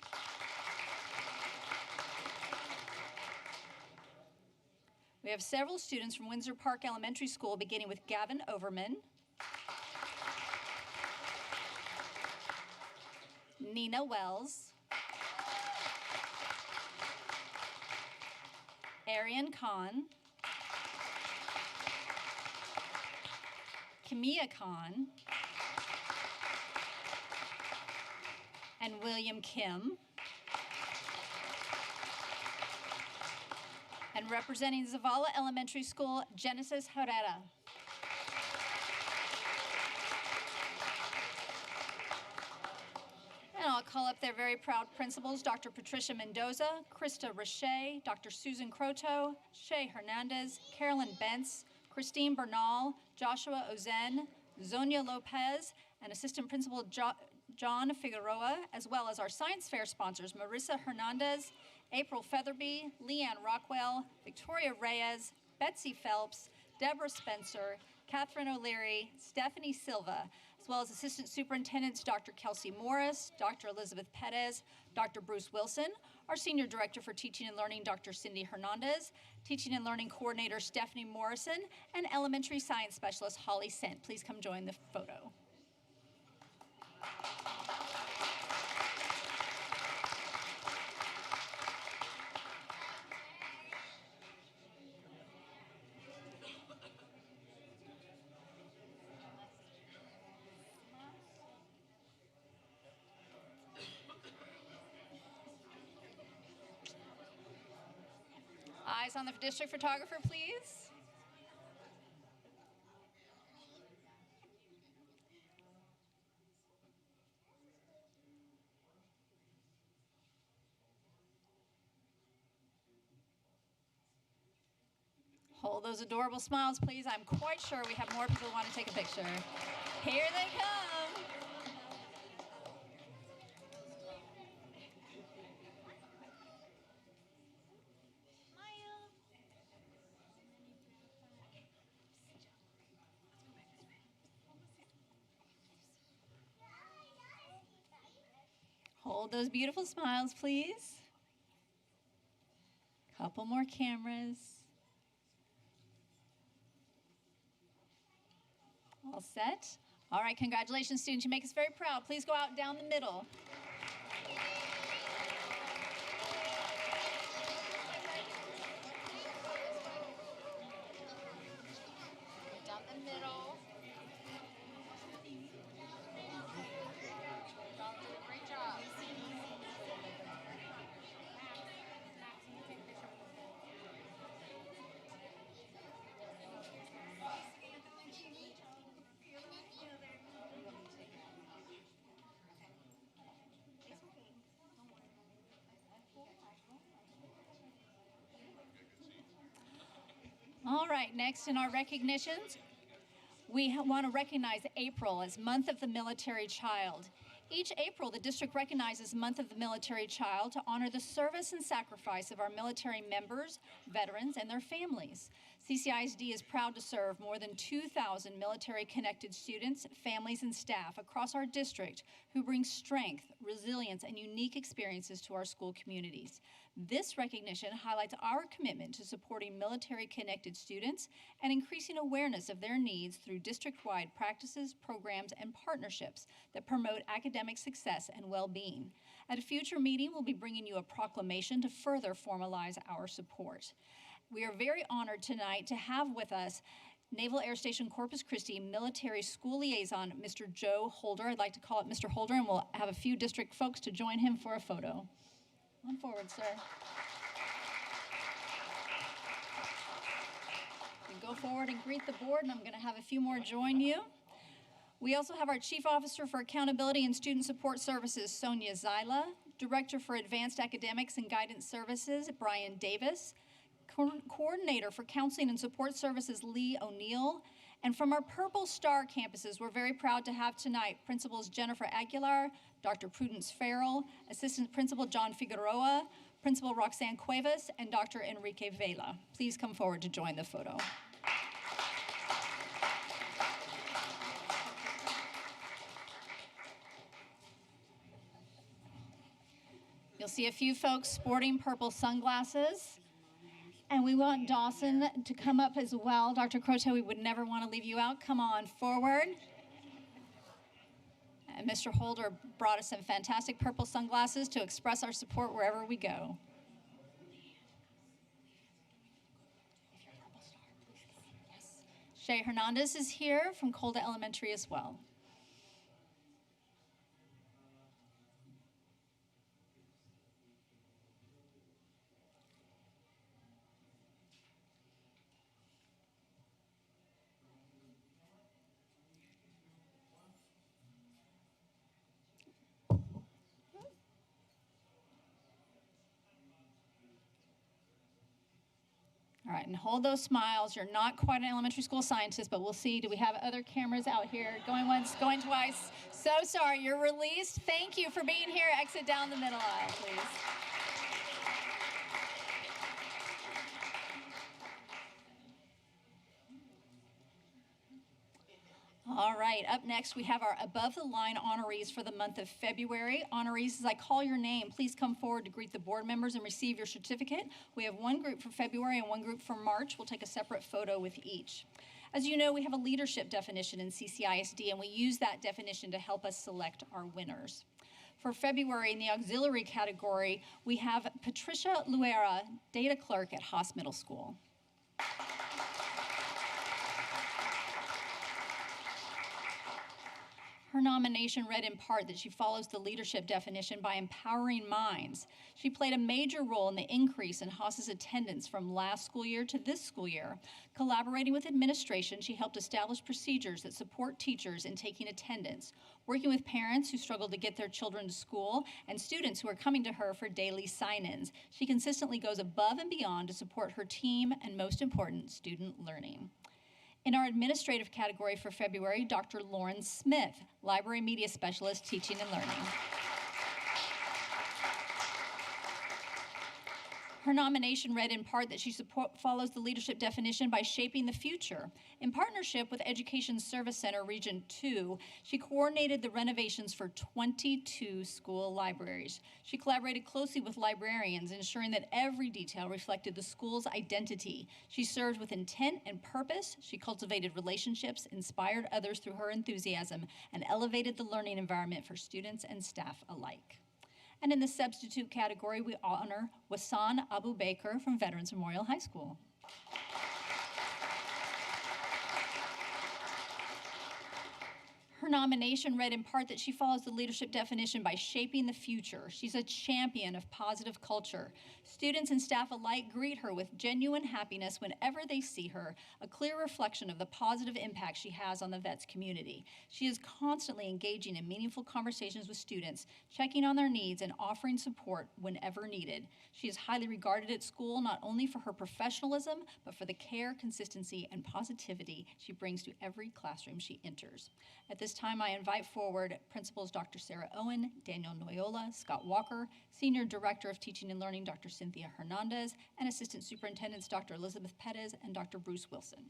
We have several students from Windsor Park Elementary School, beginning with Gavin Overman, Nina Wells, Arian Khan, Kamia Khan, and William Kim. And representing Zavala Elementary School, Genesis Herrera. And I'll call up their very proud principals, Dr. Patricia Mendoza, Krista Richey, Dr. Susan Croto, Shay Hernandez, Carolyn Bentz, Christine Bernal, Joshua Ozen, Zonia Lopez, and Assistant Principal John Figueroa, as well as our science fair sponsors, Marissa Hernandez, April Featherby, Leanne Rockwell, Victoria Reyes, Betsy Phelps, Deborah Spencer, Catherine O'Leary, Stephanie Silva, as well as Assistant Superintendents Dr. Kelsey Morris, Dr. Elizabeth Perez, Dr. Bruce Wilson, our Senior Director for Teaching and Learning, Dr. Cindy Hernandez, Teaching and Learning Coordinator Stephanie Morrison, and Elementary Science Specialist Holly Sent. Please come join the photo. Eyes on the district photographer, please. Hold those adorable smiles, please. I'm quite sure we have more people who want to take a picture. Here they come. Hold those beautiful smiles, please. Couple more cameras. All set? All right, congratulations, students. You make us very proud. Please go out down the middle. Down the middle. Great job. All right, next in our recognitions, we want to recognize April as Month of the Military Child. Each April, the district recognizes Month of the Military Child to honor the service and sacrifice of our military members, veterans, and their families. CCISD is proud to serve more than 2,000 military-connected students, families, and staff across our district who bring strength, resilience, and unique experiences to our school communities. This recognition highlights our commitment to supporting military-connected students and increasing awareness of their needs through district-wide practices, programs, and partnerships that promote academic success and well-being. At a future meeting, we'll be bringing you a proclamation to further formalize our support. We are very honored tonight to have with us Naval Air Station Corpus Christi Military School Liaison, Mr. Joe Holder. I'd like to call up Mr. Holder, and we'll have a few district folks to join him for a photo. Come forward, sir. You can go forward and greet the board, and I'm going to have a few more join you. We also have our Chief Officer for Accountability and Student Support Services, Sonia Zyla, Director for Advanced Academics and Guidance Services, Brian Davis, Coordinator for Counseling and Support Services, Lee O'Neill, and from our Purple Star campuses, we're very proud to have tonight Principals Jennifer Aguilar, Dr. Prudence Farrell, Assistant Principal John Figueroa, Principal Roxanne Cuevas, and Dr. Enrique Vela. Please come forward to join the photo. You'll see a few folks sporting purple sunglasses. And we want Dawson to come up as well. Dr. Croto, we would never want to leave you out. Come on forward. And Mr. Holder brought us some fantastic purple sunglasses to express our support wherever we go. Shay Hernandez is here from Colda Elementary as well. All right, and hold those smiles. You're not quite an elementary school scientist, but we'll see. Do we have other cameras out here? Going once, going twice. So sorry, you're released. Thank you for being here. Exit down the middle aisle, please. All right, up next we have our above the line honorees for the month of February. Honorees, as I call your name, please come forward to greet the board members and receive your certificate. We have one group for February and one group for March. We'll take a separate photo with each. As you know, we have a leadership definition in CCISD, and we use that definition to help us select our winners. For February, in the auxiliary category, we have Patricia Luera, data clerk at Haas Middle School. Her nomination read in part that she follows the leadership definition by empowering minds. She played a major role in the increase in Haas's attendance from last school year to this school year. Collaborating with administration, she helped establish procedures that support teachers in taking attendance, working with parents who struggle to get their children to school, and students who are coming to her for daily sign-ins. She consistently goes above and beyond to support her team and, most important, student learning. In our administrative category for February, Dr. Lauren Smith, Library Media Specialist, Teaching and Learning. Her nomination read in part that she follows the leadership definition by shaping the future. In partnership with Education Service Center Region 2, she coordinated the renovations for 22 school libraries. She collaborated closely with librarians, ensuring that every detail reflected the school's identity. She served with intent and purpose. She cultivated relationships, inspired others through her enthusiasm, and elevated the learning environment for students and staff alike. And in the substitute category, we honor Wassan Abu Baker from Veterans Memorial High School. Her nomination read in part that she follows the leadership definition by shaping the future. She's a champion of positive culture. Students and staff alike greet her with genuine happiness whenever they see her, a clear reflection of the positive impact she has on the vets community. She is constantly engaging in meaningful conversations with students, checking on their needs and offering support whenever needed. She is highly regarded at school not only for her professionalism, but for the care, consistency, and positivity she brings to every classroom she enters. At this time, I invite forward Principals Dr. Sarah Owen, Daniel Noyola, Scott Walker, Senior Director of Teaching and Learning Dr. Cynthia Hernandez, and Assistant Superintendents Dr. Elizabeth Perez and Dr. Bruce Wilson.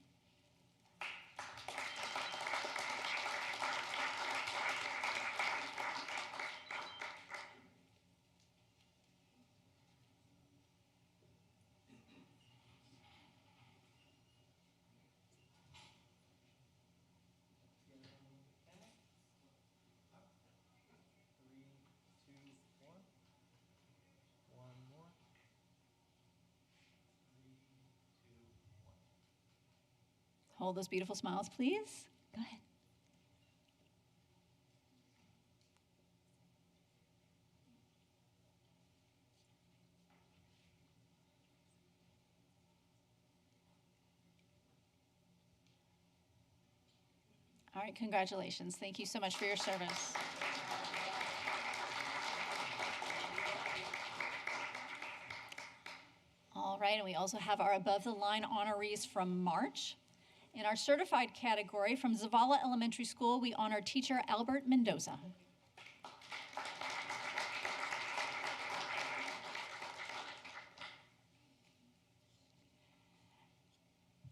Hold those beautiful smiles, please. Go ahead. All right, congratulations. Thank you so much for your service. All right, and we also have our above the line honorees from March. In our certified category, from Zavala Elementary School, we honor teacher Albert Mendoza.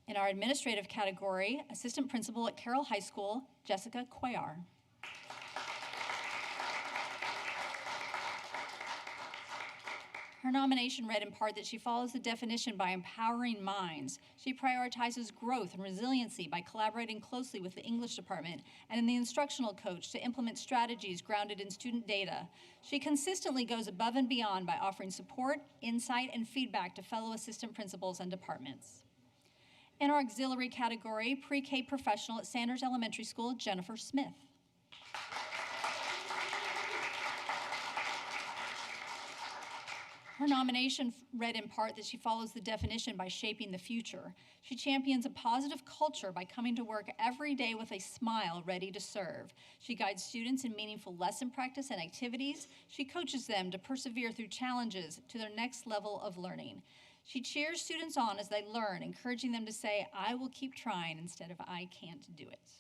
In our administrative category, assistant principal at Carroll High School, Jessica Cuellar. Her nomination read in part that she follows the definition by empowering minds. She prioritizes growth and resiliency by collaborating closely with the English department and in the instructional coach to implement strategies grounded in student data. She consistently goes above and beyond by offering support, insight, and feedback to fellow assistant principals and departments. In our auxiliary category, pre-K professional at Sanders Elementary School, Jennifer Smith. Her nomination read in part that she follows the definition by shaping the future. She champions a positive culture by coming to work every day with a smile ready to serve. She guides students in meaningful lesson practice and activities. She coaches them to persevere through challenges to their next level of learning. She cheers students on as they learn, encouraging them to say, "I will keep trying," instead of "I can't do it."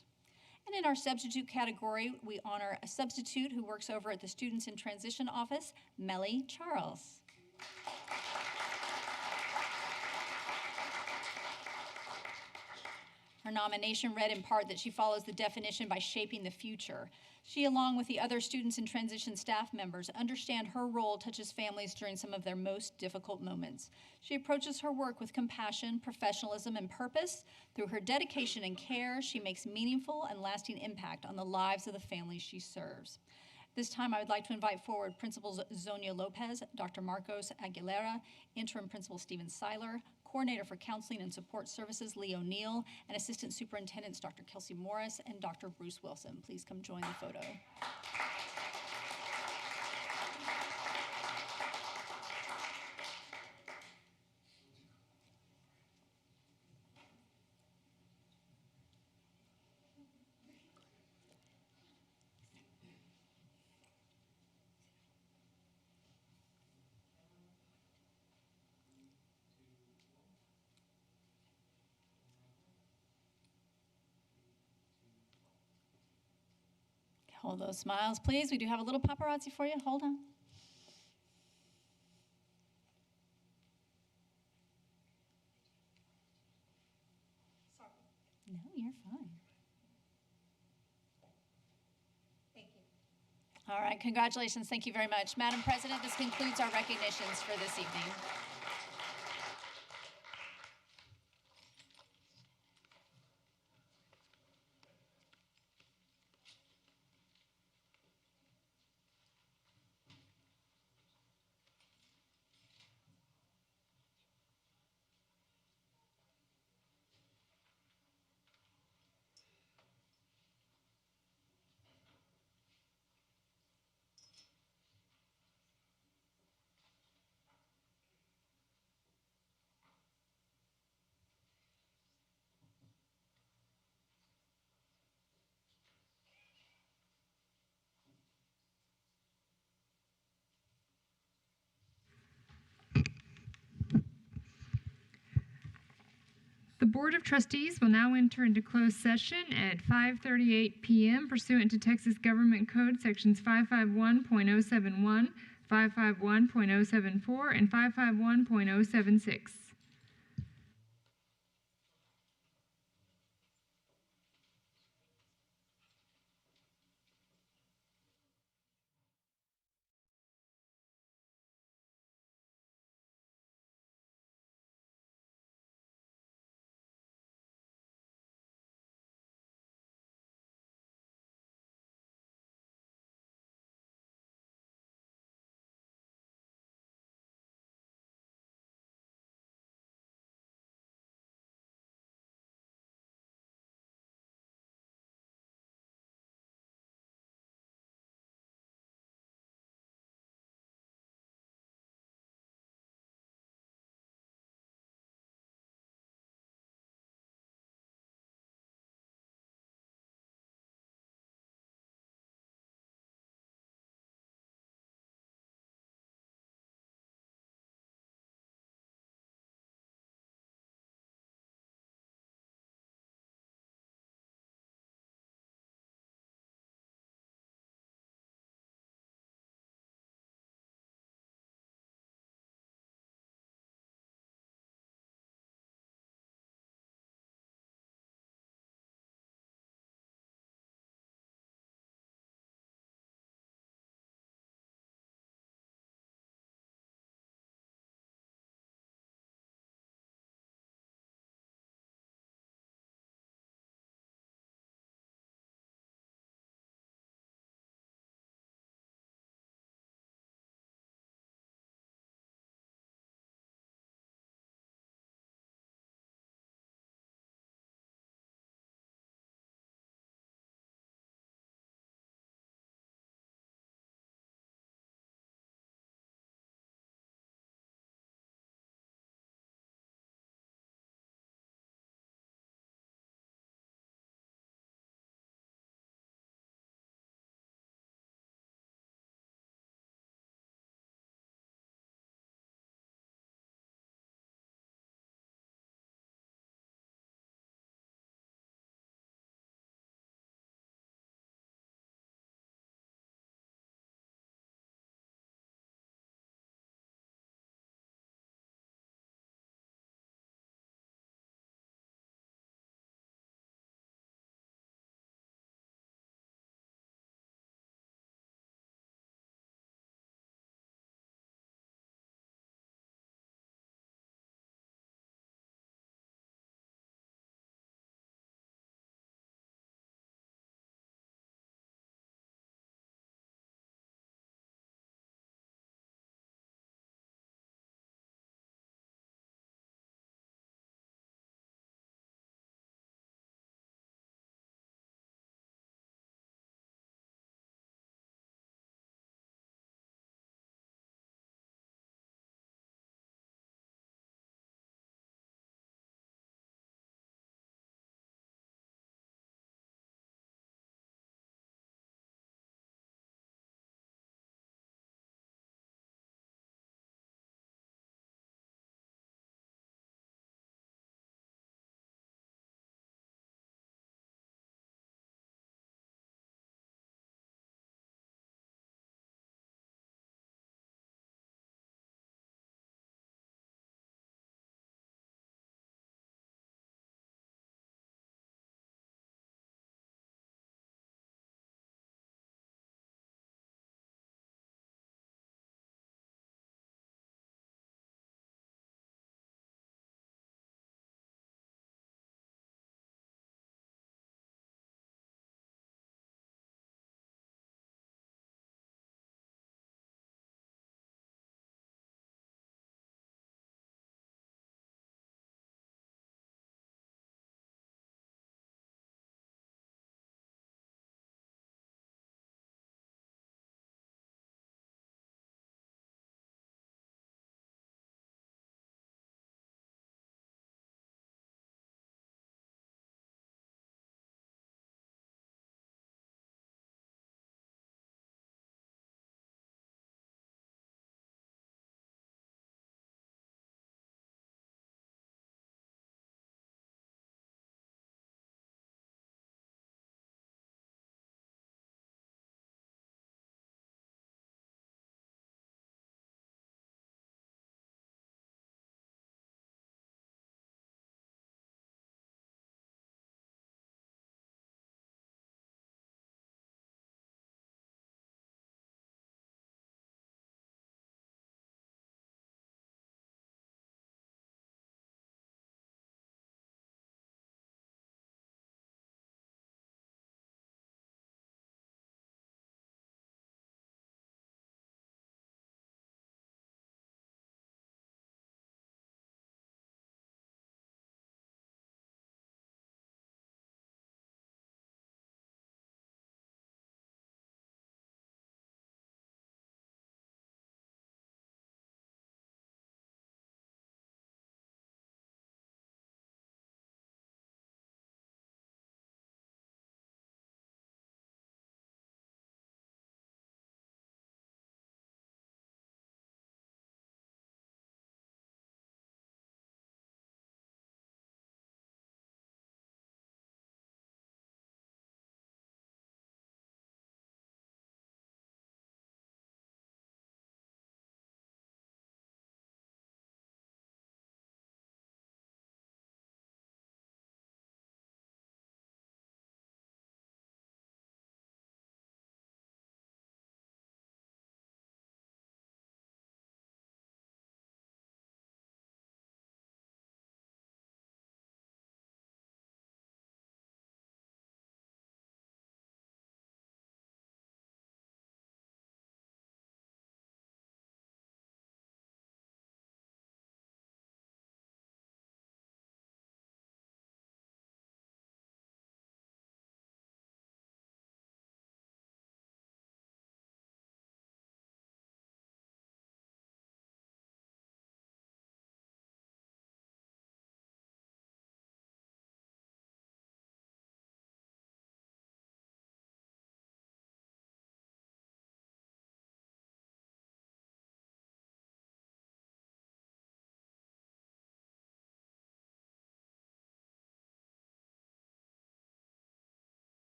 And in our substitute category, we honor a substitute who works over at the Students in Transition office, Melly Charles. Her nomination read in part that she follows the definition by shaping the future. She, along with the other Students in Transition staff members, understand her role touches families during some of their most difficult moments. She approaches her work with compassion, professionalism, and purpose. Through her dedication and care, she makes meaningful and lasting impact on the lives of the families she serves. This time, I would like to invite forward Principals Zonia Lopez, Dr. Marcos Aguilera, Interim Principal Stephen Seiler, Coordinator for Counseling and Support Services Lee O'Neill, and Assistant Superintendents Dr. Kelsey Morris and Dr. Bruce Wilson. Please come join the photo. Hold those smiles, please. We do have a little paparazzi for you. Hold on. Sorry. No, you're fine. Thank you. All right, congratulations. Thank you very much. Madam President, this concludes our recognitions for this evening. The Board of Trustees will now enter into closed session at 5:38 p.m. pursuant to Texas Government Code Sections 551.071, 551.074, and 551.076.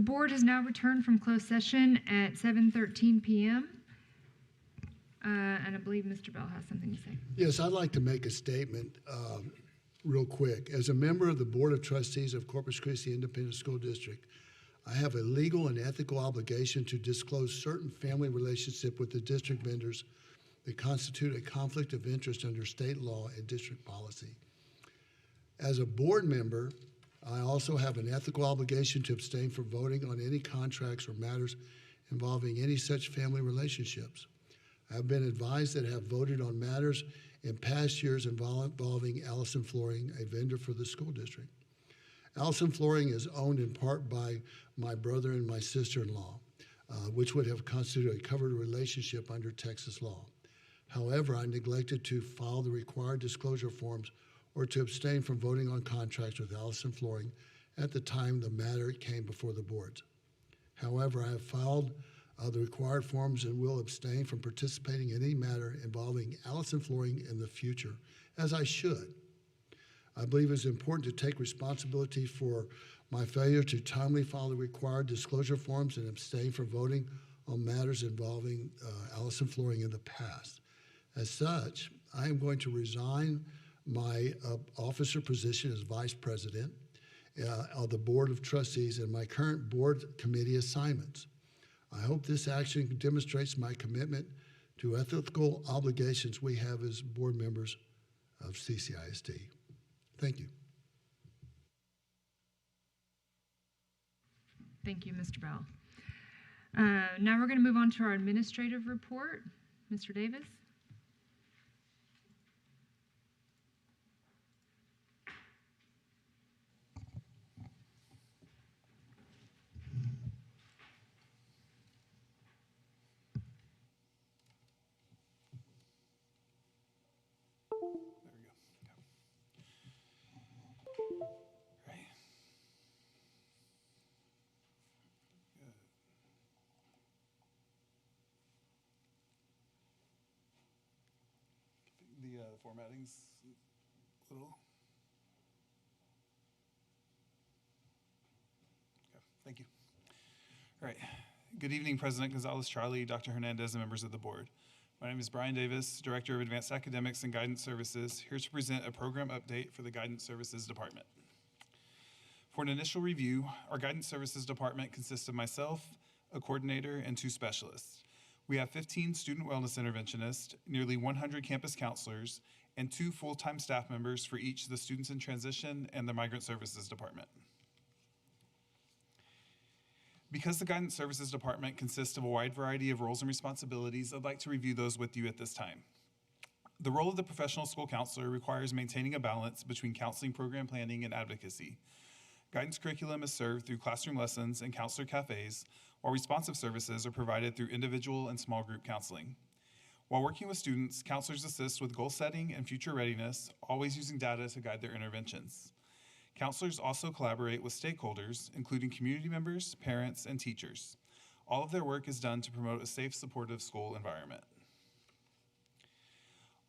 board has now returned from closed session at 7:13 p.m. And I believe Mr. Bell has something to say. Yes, I'd like to make a statement real quick. As a member of the Board of Trustees of Corpus Christi Independent School District, I have a legal and ethical obligation to disclose certain family relationship with the district vendors that constitute a conflict of interest under state law and district policy. As a board member, I also have an ethical obligation to abstain from voting on any contracts or matters involving any such family relationships. I have been advised that I have voted on matters in past years involving Allison Flooring, a vendor for the school district. Allison Flooring is owned in part by my brother and my sister-in-law, which would have constituted a covered relationship under Texas law. However, I neglected to file the required disclosure forms or to abstain from voting on contracts with Allison Flooring at the time the matter came before the boards. However, I have filed the required forms and will abstain from participating in any matter involving Allison Flooring in the future, as I should. I believe it's important to take responsibility for my failure to timely file the required disclosure forms and abstain from voting on matters involving Allison Flooring in the past. As such, I am going to resign my officer position as Vice President of the Board of Trustees and my current board committee assignments. I hope this action demonstrates my commitment to ethical obligations we have as board members of CCISD. Thank you. Thank you, Mr. Bell. Now we're going to move on to our administrative report. Mr. Davis? The formatting's a little. Okay, thank you. All right. Good evening, President Gonzalez, Charlie, Dr. Hernandez, and members of the board. My name is Brian Davis, Director of Advanced Academics and Guidance Services, here to present a program update for the Guidance Services Department. For an initial review, our Guidance Services Department consists of myself, a coordinator, and 2 specialists. We have 15 student wellness interventionists, nearly 100 campus counselors, and 2 full-time staff members for each of the students in transition and the Migrant Services Department. Because the Guidance Services Department consists of a wide variety of roles and responsibilities, I'd like to review those with you at this time. The role of the professional school counselor requires maintaining a balance between counseling program planning and advocacy. Guidance curriculum is served through classroom lessons and counselor cafes, while responsive services are provided through individual and small group counseling. While working with students, counselors assist with goal setting and future readiness, always using data to guide their interventions. Counselors also collaborate with stakeholders, including community members, parents, and teachers. All of their work is done to promote a safe, supportive school environment.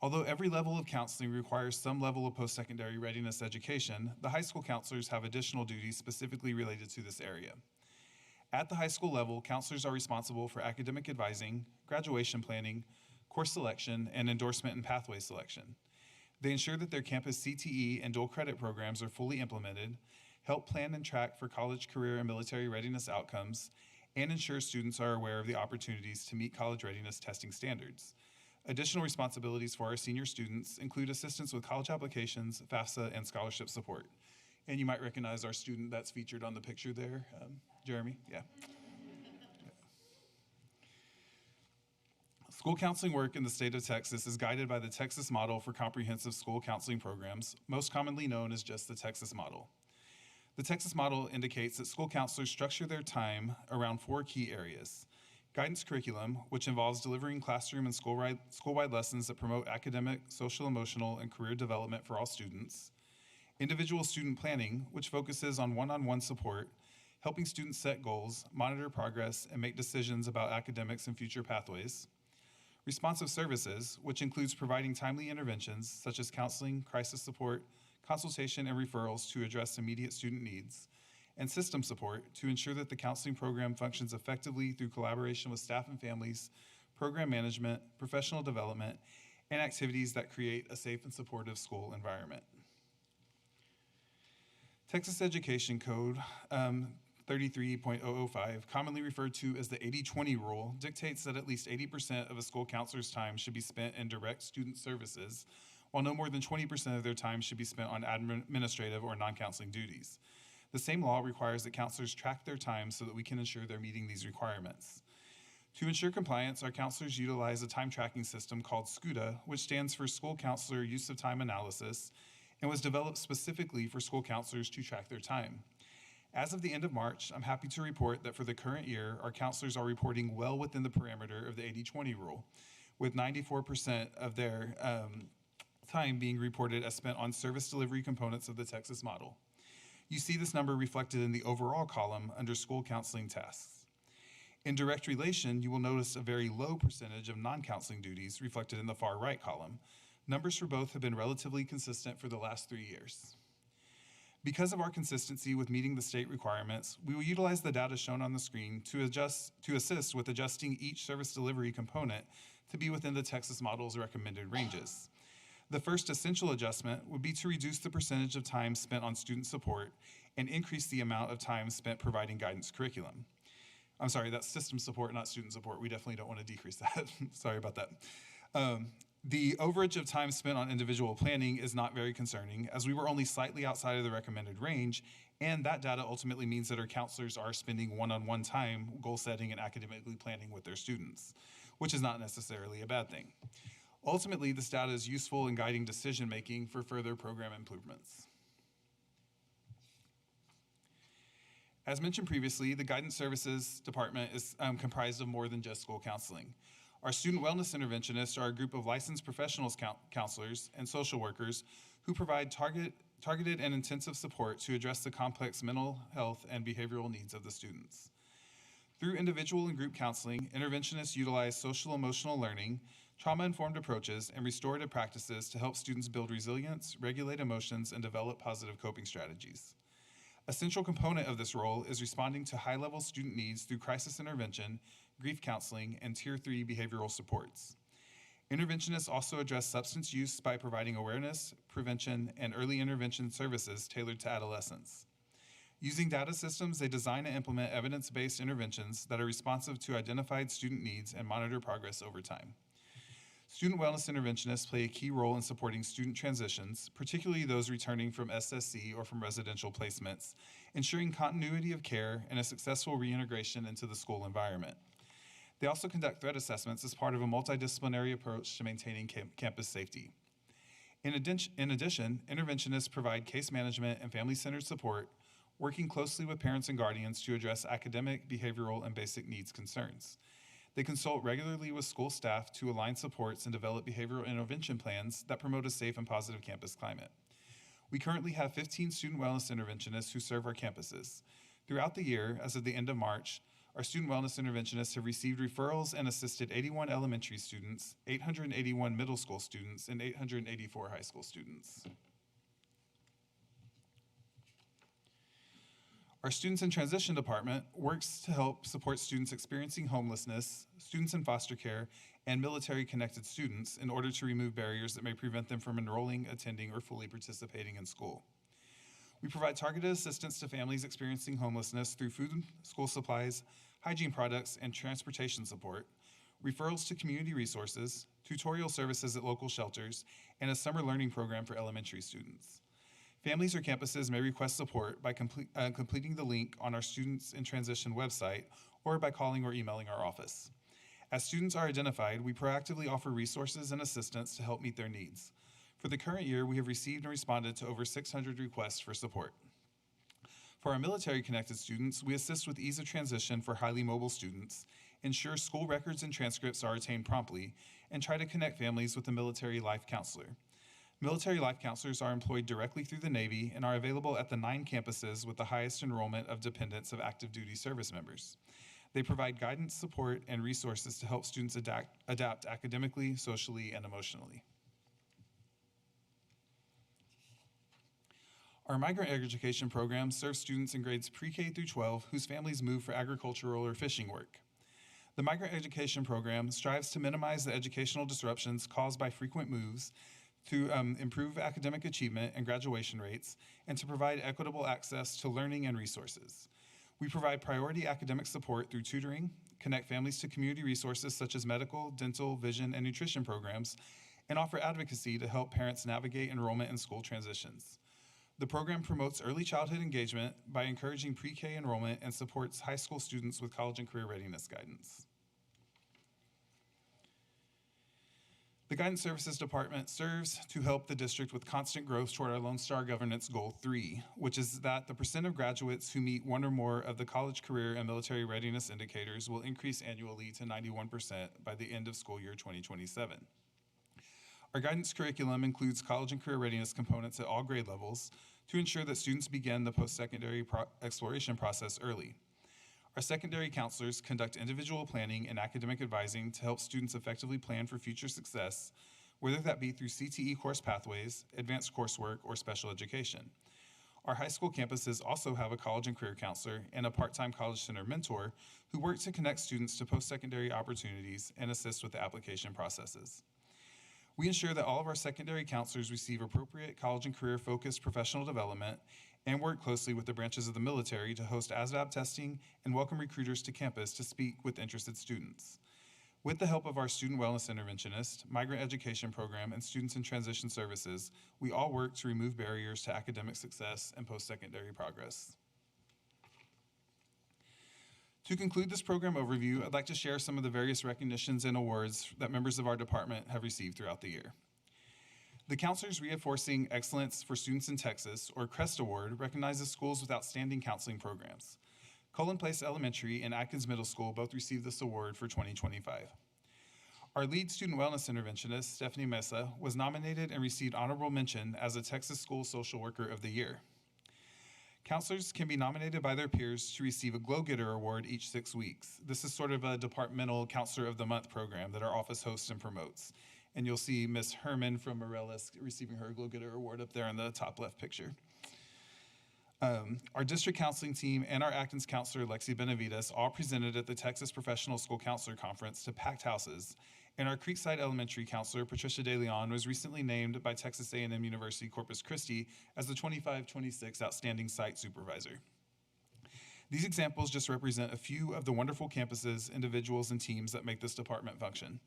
Although every level of counseling requires some level of post-secondary readiness education, the high school counselors have additional duties specifically related to this area. At the high school level, counselors are responsible for academic advising, graduation planning, course selection, and endorsement and pathway selection. They ensure that their campus CTE and dual credit programs are fully implemented, help plan and track for college, career, and military readiness outcomes, and ensure students are aware of the opportunities to meet college readiness testing standards. Additional responsibilities for our senior students include assistance with college applications, FAFSA, and scholarship support. And you might recognize our student that's featured on the picture there, Jeremy, yeah. School counseling work in the state of Texas is guided by the Texas Model for Comprehensive School Counseling Programs, most commonly known as just the Texas Model. The Texas Model indicates that school counselors structure their time around 4 key areas: guidance curriculum, which involves delivering classroom and school-wide lessons that promote academic, social, emotional, and career development for all students; individual student planning, which focuses on one-on-one support, helping students set goals, monitor progress, and make decisions about academics and future pathways; responsive services, which includes providing timely interventions such as counseling, crisis support, consultation, and referrals to address immediate student needs; and system support to ensure that the counseling program functions effectively through collaboration with staff and families, program management, professional development, and activities that create a safe and supportive school environment. Texas Education Code 33.005, commonly referred to as the 80-20 rule, dictates that at least 80% of a school counselor's time should be spent in direct student services, while no more than 20% of their time should be spent on administrative or non-counseling duties. The same law requires that counselors track their time so that we can ensure they're meeting these requirements. To ensure compliance, our counselors utilize a time tracking system called SCUDA, which stands for School Counselor Use of Time Analysis, and was developed specifically for school counselors to track their time. As of the end of March, I'm happy to report that for the current year, our counselors are reporting well within the parameter of the 80-20 rule, with 94% of their time being reported as spent on service delivery components of the Texas model. You see this number reflected in the overall column under school counseling tasks. In direct relation, you will notice a very low percentage of non-counseling duties reflected in the far right column. Numbers for both have been relatively consistent for the last 3 years. Because of our consistency with meeting the state requirements, we will utilize the data shown on the screen to assist with adjusting each service delivery component to be within the Texas model's recommended ranges. The first essential adjustment would be to reduce the percentage of time spent on student support and increase the amount of time spent providing guidance curriculum. I'm sorry, that's system support, not student support. We definitely don't want to decrease that. Sorry about that. The overage of time spent on individual planning is not very concerning, as we were only slightly outside of the recommended range, and that data ultimately means that our counselors are spending one-on-one time goal setting and academically planning with their students, which is not necessarily a bad thing. Ultimately, this data is useful in guiding decision-making for further program improvements. As mentioned previously, the Guidance Services Department is comprised of more than just school counseling. Our student wellness interventionists are a group of licensed professionals counselors and social workers who provide targeted and intensive support to address the complex mental health and behavioral needs of the students. Through individual and group counseling, interventionists utilize social emotional learning, trauma-informed approaches, and restorative practices to help students build resilience, regulate emotions, and develop positive coping strategies. A central component of this role is responding to high-level student needs through crisis intervention, grief counseling, and Tier 3 behavioral supports. Interventionists also address substance use by providing awareness, prevention, and early intervention services tailored to adolescents. Using data systems, they design and implement evidence-based interventions that are responsive to identified student needs and monitor progress over time. Student wellness interventionists play a key role in supporting student transitions, particularly those returning from SSC or from residential placements, ensuring continuity of care and a successful reintegration into the school environment. They also conduct threat assessments as part of a multidisciplinary approach to maintaining campus safety. In addition, interventionists provide case management and family-centered support, working closely with parents and guardians to address academic, behavioral, and basic needs concerns. They consult regularly with school staff to align supports and develop behavioral intervention plans that promote a safe and positive campus climate. We currently have 15 student wellness interventionists who serve our campuses. Throughout the year, as of the end of March, our student wellness interventionists have received referrals and assisted 81 elementary students, 881 middle school students, and 884 high school students. Our Students in Transition Department works to help support students experiencing homelessness, students in foster care, and military-connected students in order to remove barriers that may prevent them from enrolling, attending, or fully participating in school. We provide targeted assistance to families experiencing homelessness through food, school supplies, hygiene products, and transportation support, referrals to community resources, tutorial services at local shelters, and a summer learning program for elementary students. Families or campuses may request support by completing the link on our Students in Transition website or by calling or emailing our office. As students are identified, we proactively offer resources and assistance to help meet their needs. For the current year, we have received and responded to over 600 requests for support. For our military-connected students, we assist with ease of transition for highly mobile students, ensure school records and transcripts are attained promptly, and try to connect families with a military life counselor. Military life counselors are employed directly through the Navy and are available at the 9 campuses with the highest enrollment of dependents of active duty service members. They provide guidance, support, and resources to help students adapt academically, socially, and emotionally. Our migrant education program serves students in grades pre-K through 12 whose families move for agricultural or fishing work. The migrant education program strives to minimize the educational disruptions caused by frequent moves, to improve academic achievement and graduation rates, and to provide equitable access to learning and resources. We provide priority academic support through tutoring, connect families to community resources such as medical, dental, vision, and nutrition programs, and offer advocacy to help parents navigate enrollment and school transitions. The program promotes early childhood engagement by encouraging pre-K enrollment and supports high school students with college and career readiness guidance. The Guidance Services Department serves to help the district with constant growth toward our Lone Star Governance Goal 3, which is that the percent of graduates who meet one or more of the college, career, and military readiness indicators will increase annually to 91% by the end of school year 2027. Our guidance curriculum includes college and career readiness components at all grade levels to ensure that students begin the post-secondary exploration process early. Our secondary counselors conduct individual planning and academic advising to help students effectively plan for future success, whether that be through CTE course pathways, advanced coursework, or special education. Our high school campuses also have a college and career counselor and a part-time college center mentor who work to connect students to post-secondary opportunities and assist with the application processes. We ensure that all of our secondary counselors receive appropriate college and career-focused professional development and work closely with the branches of the military to host ASVAB testing and welcome recruiters to campus to speak with interested students. With the help of our student wellness interventionist, migrant education program, and students in transition services, we all work to remove barriers to academic success and post-secondary progress. To conclude this program overview, I'd like to share some of the various recognitions and awards that members of our department have received throughout the year. The Counselors Reinforcing Excellence for Students in Texas, or CREST Award, recognizes schools with outstanding counseling programs. Cullen Place Elementary and Atkins Middle School both received this award for 2025. Our lead student wellness interventionist, Stephanie Mesa, was nominated and received honorable mention as a Texas School Social Worker of the Year. Counselors can be nominated by their peers to receive a Glow Getter Award each 6 weeks. This is sort of a departmental Counselor of the Month program that our office hosts and promotes. And you'll see Miss Herman from Morelos receiving her Glow Getter Award up there in the top left picture. Our district counseling team and our Atkins counselor, Lexi Benavides, all presented at the Texas Professional School Counselor Conference to packed houses. And our Creekside Elementary counselor, Patricia De Leon, was recently named by Texas A&M University Corpus Christi as the 25-26 Outstanding Site Supervisor. These examples just represent a few of the wonderful campuses, individuals, and teams that make this department function.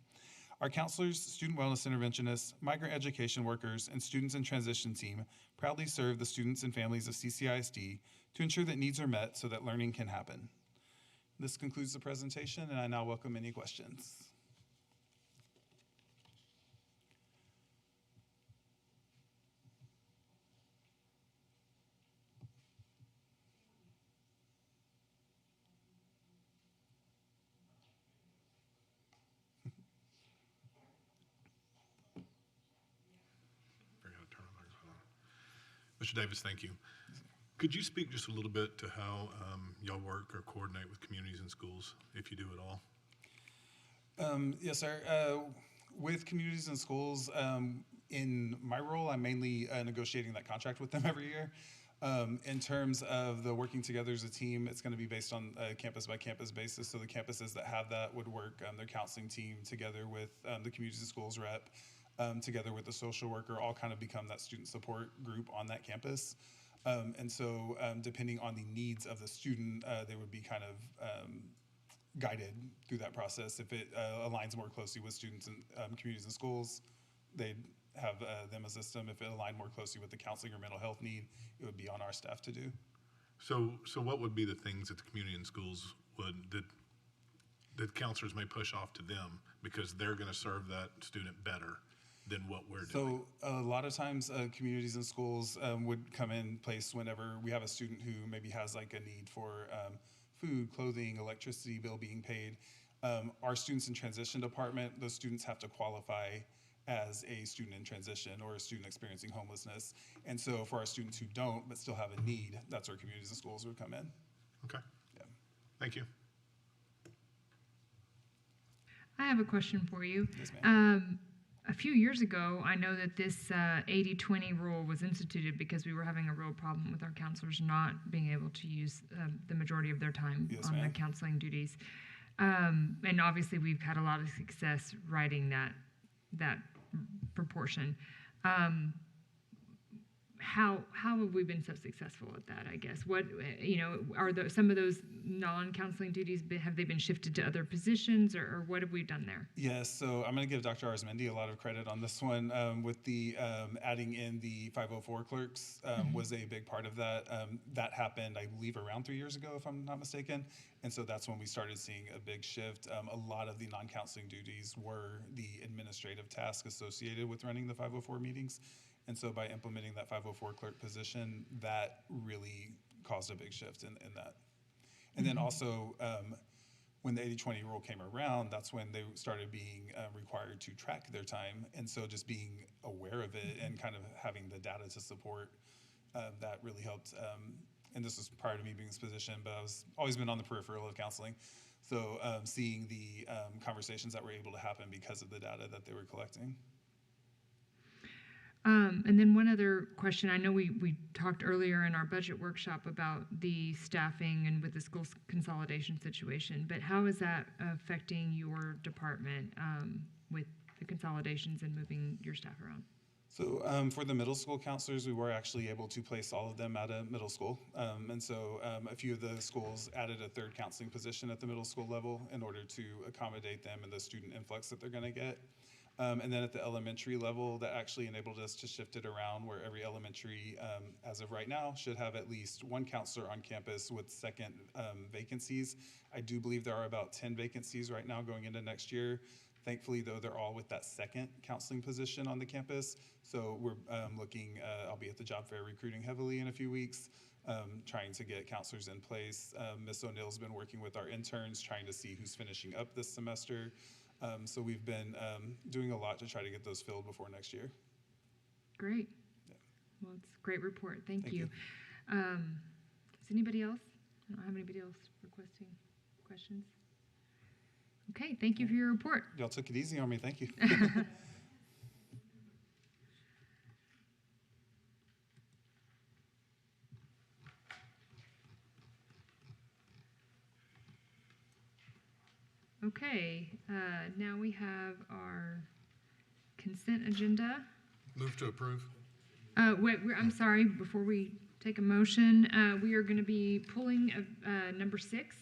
Our counselors, student wellness interventionists, migrant education workers, and students in transition team proudly serve the students and families of CCISD to ensure that needs are met so that learning can happen. This concludes the presentation, and I now welcome any questions. Mr. Davis, thank you. Could you speak just a little bit to how y'all work or coordinate with communities and schools, if you do at all? Yes, sir. With communities and schools, in my role, I'm mainly negotiating that contract with them every year. In terms of the working together as a team, it's going to be based on a campus by campus basis. So the campuses that have that would work their counseling team together with the communities and schools rep, together with the social worker, all kind of become that student support group on that campus. And so depending on the needs of the student, they would be kind of guided through that process. If it aligns more closely with students in communities and schools, they'd have them assist them. If it aligned more closely with the counseling or mental health need, it would be on our staff to do. So what would be the things that the community and schools would, that counselors may push off to them because they're going to serve that student better than what we're doing? So a lot of times communities and schools would come in place whenever we have a student who maybe has like a need for food, clothing, electricity bill being paid. Our students in transition department, those students have to qualify as a student in transition or a student experiencing homelessness. And so for our students who don't but still have a need, that's where communities and schools would come in. Okay. Yeah. Thank you. I have a question for you. Yes, ma'am. a few years ago, I know that this 80-20 rule was instituted because we were having a real problem with our counselors not being able to use the majority of their time Yes, on the ma'am. counseling duties. And obviously, we've had a lot of success writing that proportion. How have we been so successful at that, I guess? What, are some of those non-counseling duties, have they been shifted to other positions, or what have we done there? Yes, so I'm going to give Dr. Arzmendi a lot of credit on this one. With the adding in the 504 clerks was a big part of that. That happened, I believe, around 3 years ago, if I'm not mistaken. And so that's when we started seeing a big shift. A lot of the non-counseling duties were the administrative tasks associated with running the 504 meetings. And so by implementing that 504 clerk position, that really caused a big shift in that. And then also, when the 80-20 rule came around, that's when they started being required to track their time. And so just being aware of it and kind of having the data to support, that really helped. And this was prior to me being in this position, but I was always been on the peripheral of counseling. So seeing the conversations that were able to happen because of the data that they were collecting. And then one other question. I know we talked earlier in our budget workshop about the staffing and with the school consolidation situation, but how is that affecting your department with the consolidations and moving your staff around? So for the middle school counselors, we were actually able to place all of them at a middle school. And so a few of the schools added a third counseling position at the middle school level in order to accommodate them and the student influx that they're going to get. And then at the elementary level, that actually enabled us to shift it around where every elementary, as of right now, should have at least one counselor on campus with second vacancies. I do believe there are about 10 vacancies right now going into next year. Thankfully, though, they're all with that second counseling position on the campus. So we're looking, I'll be at the job fair recruiting heavily in a few weeks, trying to get counselors in place. Ms. O'Neill's been working with our interns, trying to see who's finishing up this semester. So we've been doing a lot to try to get those filled before next year. Great. Yeah. Well, it's a great report. Thank you. you. Does anybody else? I don't have anybody else requesting questions. Okay, thank you for your report. Y'all took it easy on me. Thank you. Okay, now we have our consent agenda. Move to approve. Wait, I'm sorry, before we take a motion, we are going to be pulling number 6,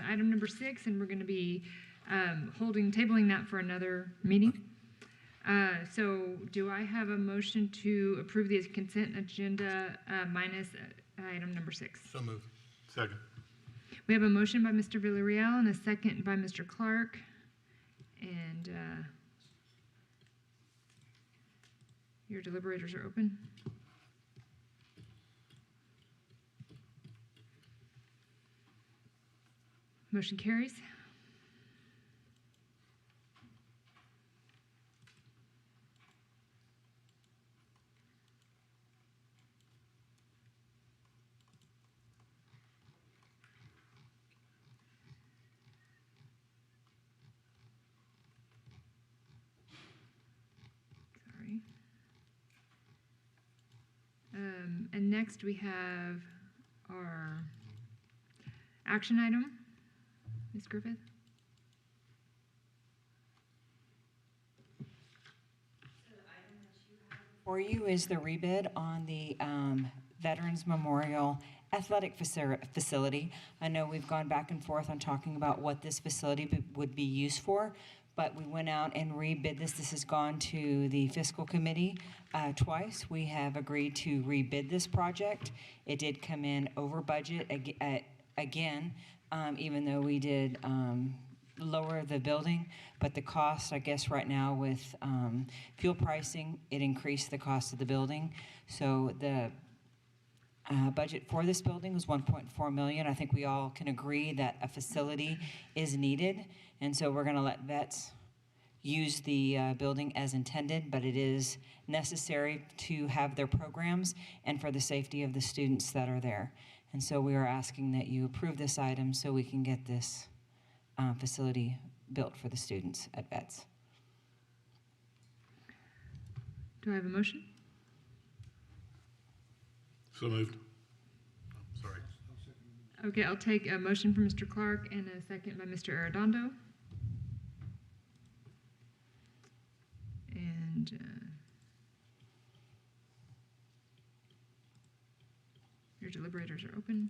item number 6, and we're going to be tabling that for another meeting. So do I have a motion to approve the consent agenda minus item number 6? So moved. Second. We have a motion by Mr. Villarreal and a second by Mr. Clark. And your deliberators are open. Motion carries. Sorry. And next we have our action item. Ms. Griffith? For you is the rebid on the Veterans Memorial Athletic Facility. I know we've gone back and forth on talking about what this facility would be used for, but we went out and rebid this. This has gone to the fiscal committee twice. We have agreed to rebid this project. It did come in over budget again, even though we did lower the building, but the cost, I guess right now with fuel pricing, it increased the cost of the building. So the budget for this building was $1.4 million. I think we all can agree that a facility is needed, and so we're going to let vets use the building as intended, but it is necessary to have their programs and for the safety of the students that are there. And so we are asking that you approve this item so we can get this facility built for the students at vets. Do I have a motion? So moved. Sorry. Okay, I'll take a motion from Mr. Clark and a second by Mr. Arredondo. And your deliberators are open.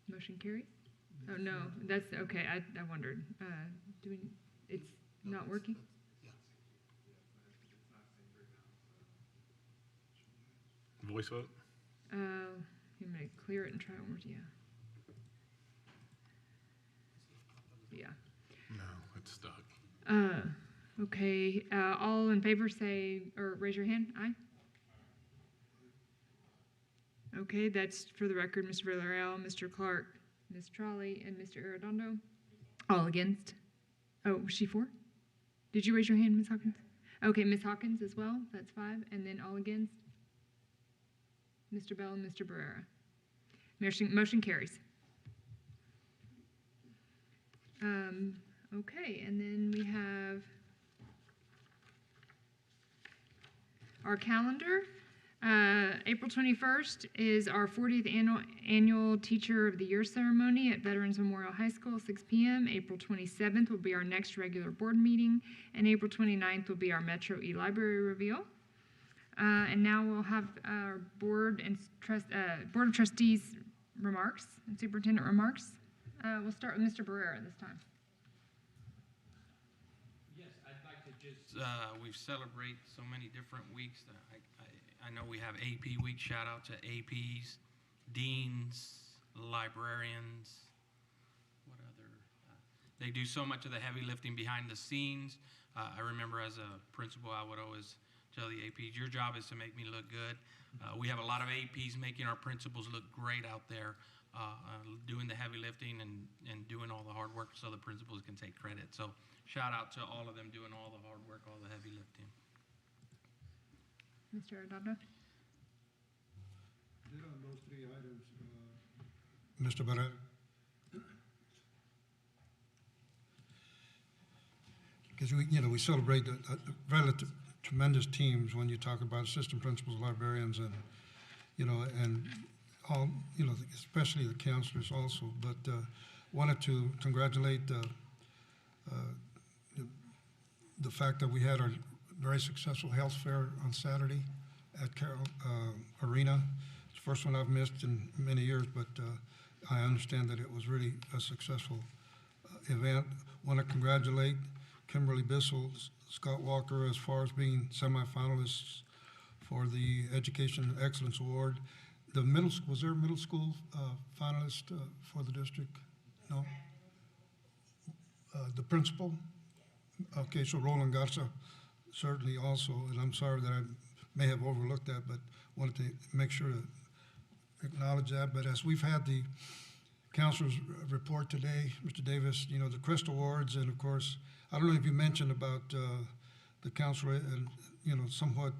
Motion carries? Oh, no, that's, okay, I wondered. Do we, it's not working? Voice vote? I'm gonna clear it and try it one more, yeah. No, it's stuck. Okay, all in favor say, or raise your hand, aye? Okay, that's for the record, Mr. Villarreal, Mr. Clark, Ms. Trolley, and Mr. Arredondo. All against? Oh, was she for? Did you raise your hand, Ms. Hawkins? Okay, Ms. Hawkins as well, that's 5, and then all against? Mr. Bell and Mr. Barrera. Motion carries. Okay, and then we have our calendar. April 21st is our 40th annual Teacher of the Year ceremony at Veterans Memorial High School, 6 p.m. April 27th will be our next regular board meeting, and April 29th will be our Metro E-Library reveal. And now we'll have our Board of Trustees remarks and Superintendent remarks. We'll start with Mr. Barrera this time. Yes, I'd like to just, we celebrate so many different weeks. I know we have AP week. Shout out to APs, deans, librarians. What other? They do so much of the heavy lifting behind the scenes. I remember as a principal, I would always tell the APs, your job is to make me look good. We have a lot of APs making our principals look great out there, doing the heavy lifting and doing all the hard work so the principals can take credit. So shout out to all of them doing all the hard work, all the heavy lifting. Mr. Arredondo? Did on those 3 items, Mr. Barrera? Because we celebrate the relative tremendous teams when you talk about assistant principals, librarians, and and all, especially the counselors also. But wanted to congratulate the fact that we had our very successful health fair on Saturday at Carroll Arena. It's the first one I've missed in many years, but I understand that it was really a successful event. Want to congratulate Kimberly Bissell, Scott Walker, as far as being semifinalists for the Education Excellence Award. The middle school, was there a middle school finalist for the district? No? The principal? Okay, so Roland Garza certainly also, and I'm sorry that I may have overlooked that, but wanted to make sure to acknowledge that. But as we've had the counselor's report today, Mr. Davis, the Crest Awards, and of course, I don't know if you mentioned about the counselor, and somewhat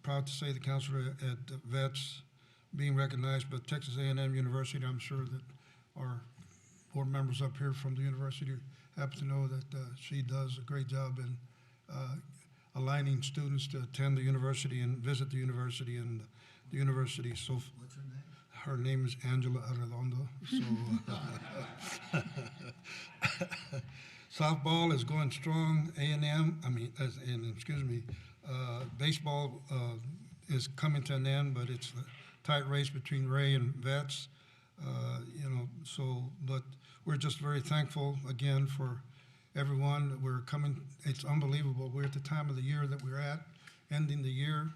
proud to say the counselor at VETS being recognized, but Texas A&M University, I'm sure that our board members up here from the university happen to know that she does a great job in aligning students to attend the university and visit the university, and the university. So, what's her name? Her name is Angela Arredondo. So, softball is going strong. Baseball is coming to an end, but it's a tight race between Ray and Vets. But we're just very thankful again for everyone. We're coming, it's unbelievable. We're at the time of the year that we're at, ending the year.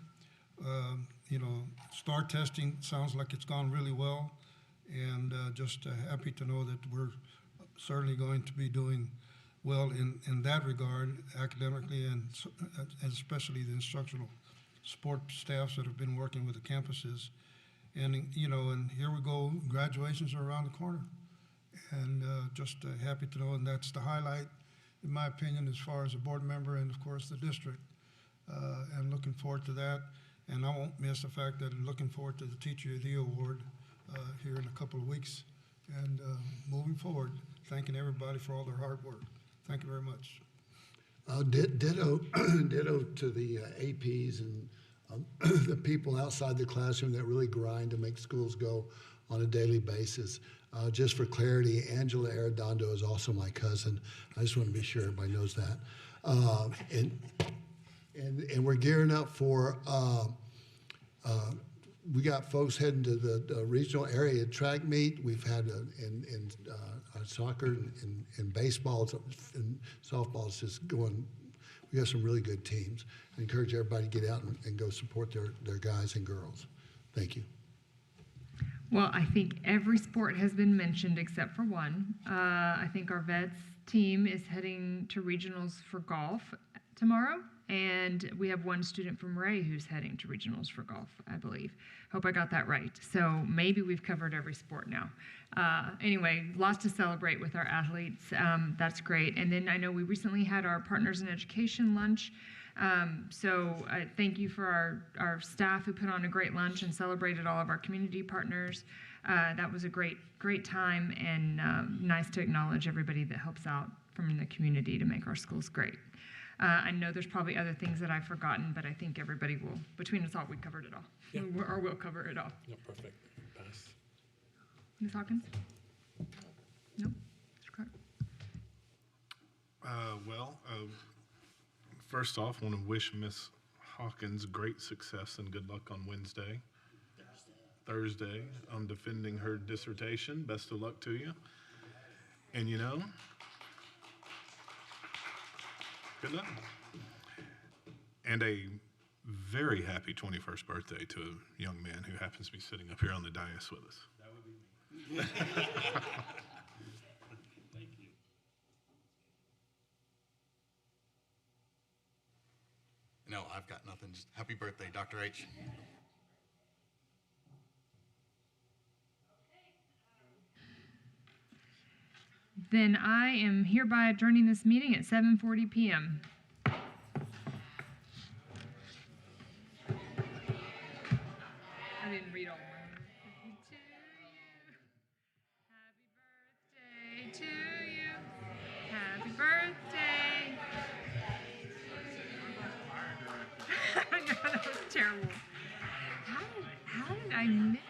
STAR testing sounds like it's gone really well, and just happy to know that we're certainly going to be doing well in that regard, academically, and especially the instructional support staffs that have been working with the campuses. And here we go, graduations are around the corner. And just happy to know, and that's the highlight, in my opinion, as far as a board member and, of course, the district. And looking forward to that. And I won't miss the fact that I'm looking forward to the Teacher of the Year Award here in a couple of weeks. And moving forward, thanking everybody for all their hard work. Thank you very much. Ditto to the APs and the people outside the classroom that really grind to make schools go on a daily basis. Just for clarity, Angela Arredondo is also my cousin. I just want to be sure everybody knows that. And we're gearing up for, we got folks heading to the regional area track meet. We've had in soccer and baseball and softball is just going. We got some really good teams. I encourage everybody to get out and go support their guys and girls. Thank you. Well, I think every sport has been mentioned except for one. I think our vets team is heading to regionals for golf tomorrow, and we have one student from Ray who's heading to regionals for golf, I believe. Hope I got that right. So maybe we've covered every sport now. Anyway, lots to celebrate with our athletes. That's great. And then I know we recently had our Partners in Education lunch. So thank you for our staff who put on a great lunch and celebrated all of our community partners. That was a great time, and nice to acknowledge everybody that helps out from the community to make our schools great. I know there's probably other things that I've forgotten, but I think everybody will, between us all, we covered it all. Yeah. Or we'll cover it all. Yeah, perfect. Pass. Ms. Hawkins? No? Mr. Clark? First off, I want to wish Miss Hawkins great success and good luck on Wednesday. Thursday, on defending her dissertation. Best of luck to you. And good luck. And a very happy 21st birthday to a young man who happens to be sitting up here on the dais with us. That would be me. Thank you. No, I've got nothing. Just happy birthday, Dr. H. Then I am hereby adjourning this meeting at 7:40 p.m. I didn't read all mine. Happy birthday to you. Happy birthday. I know, that was terrible. How did I miss?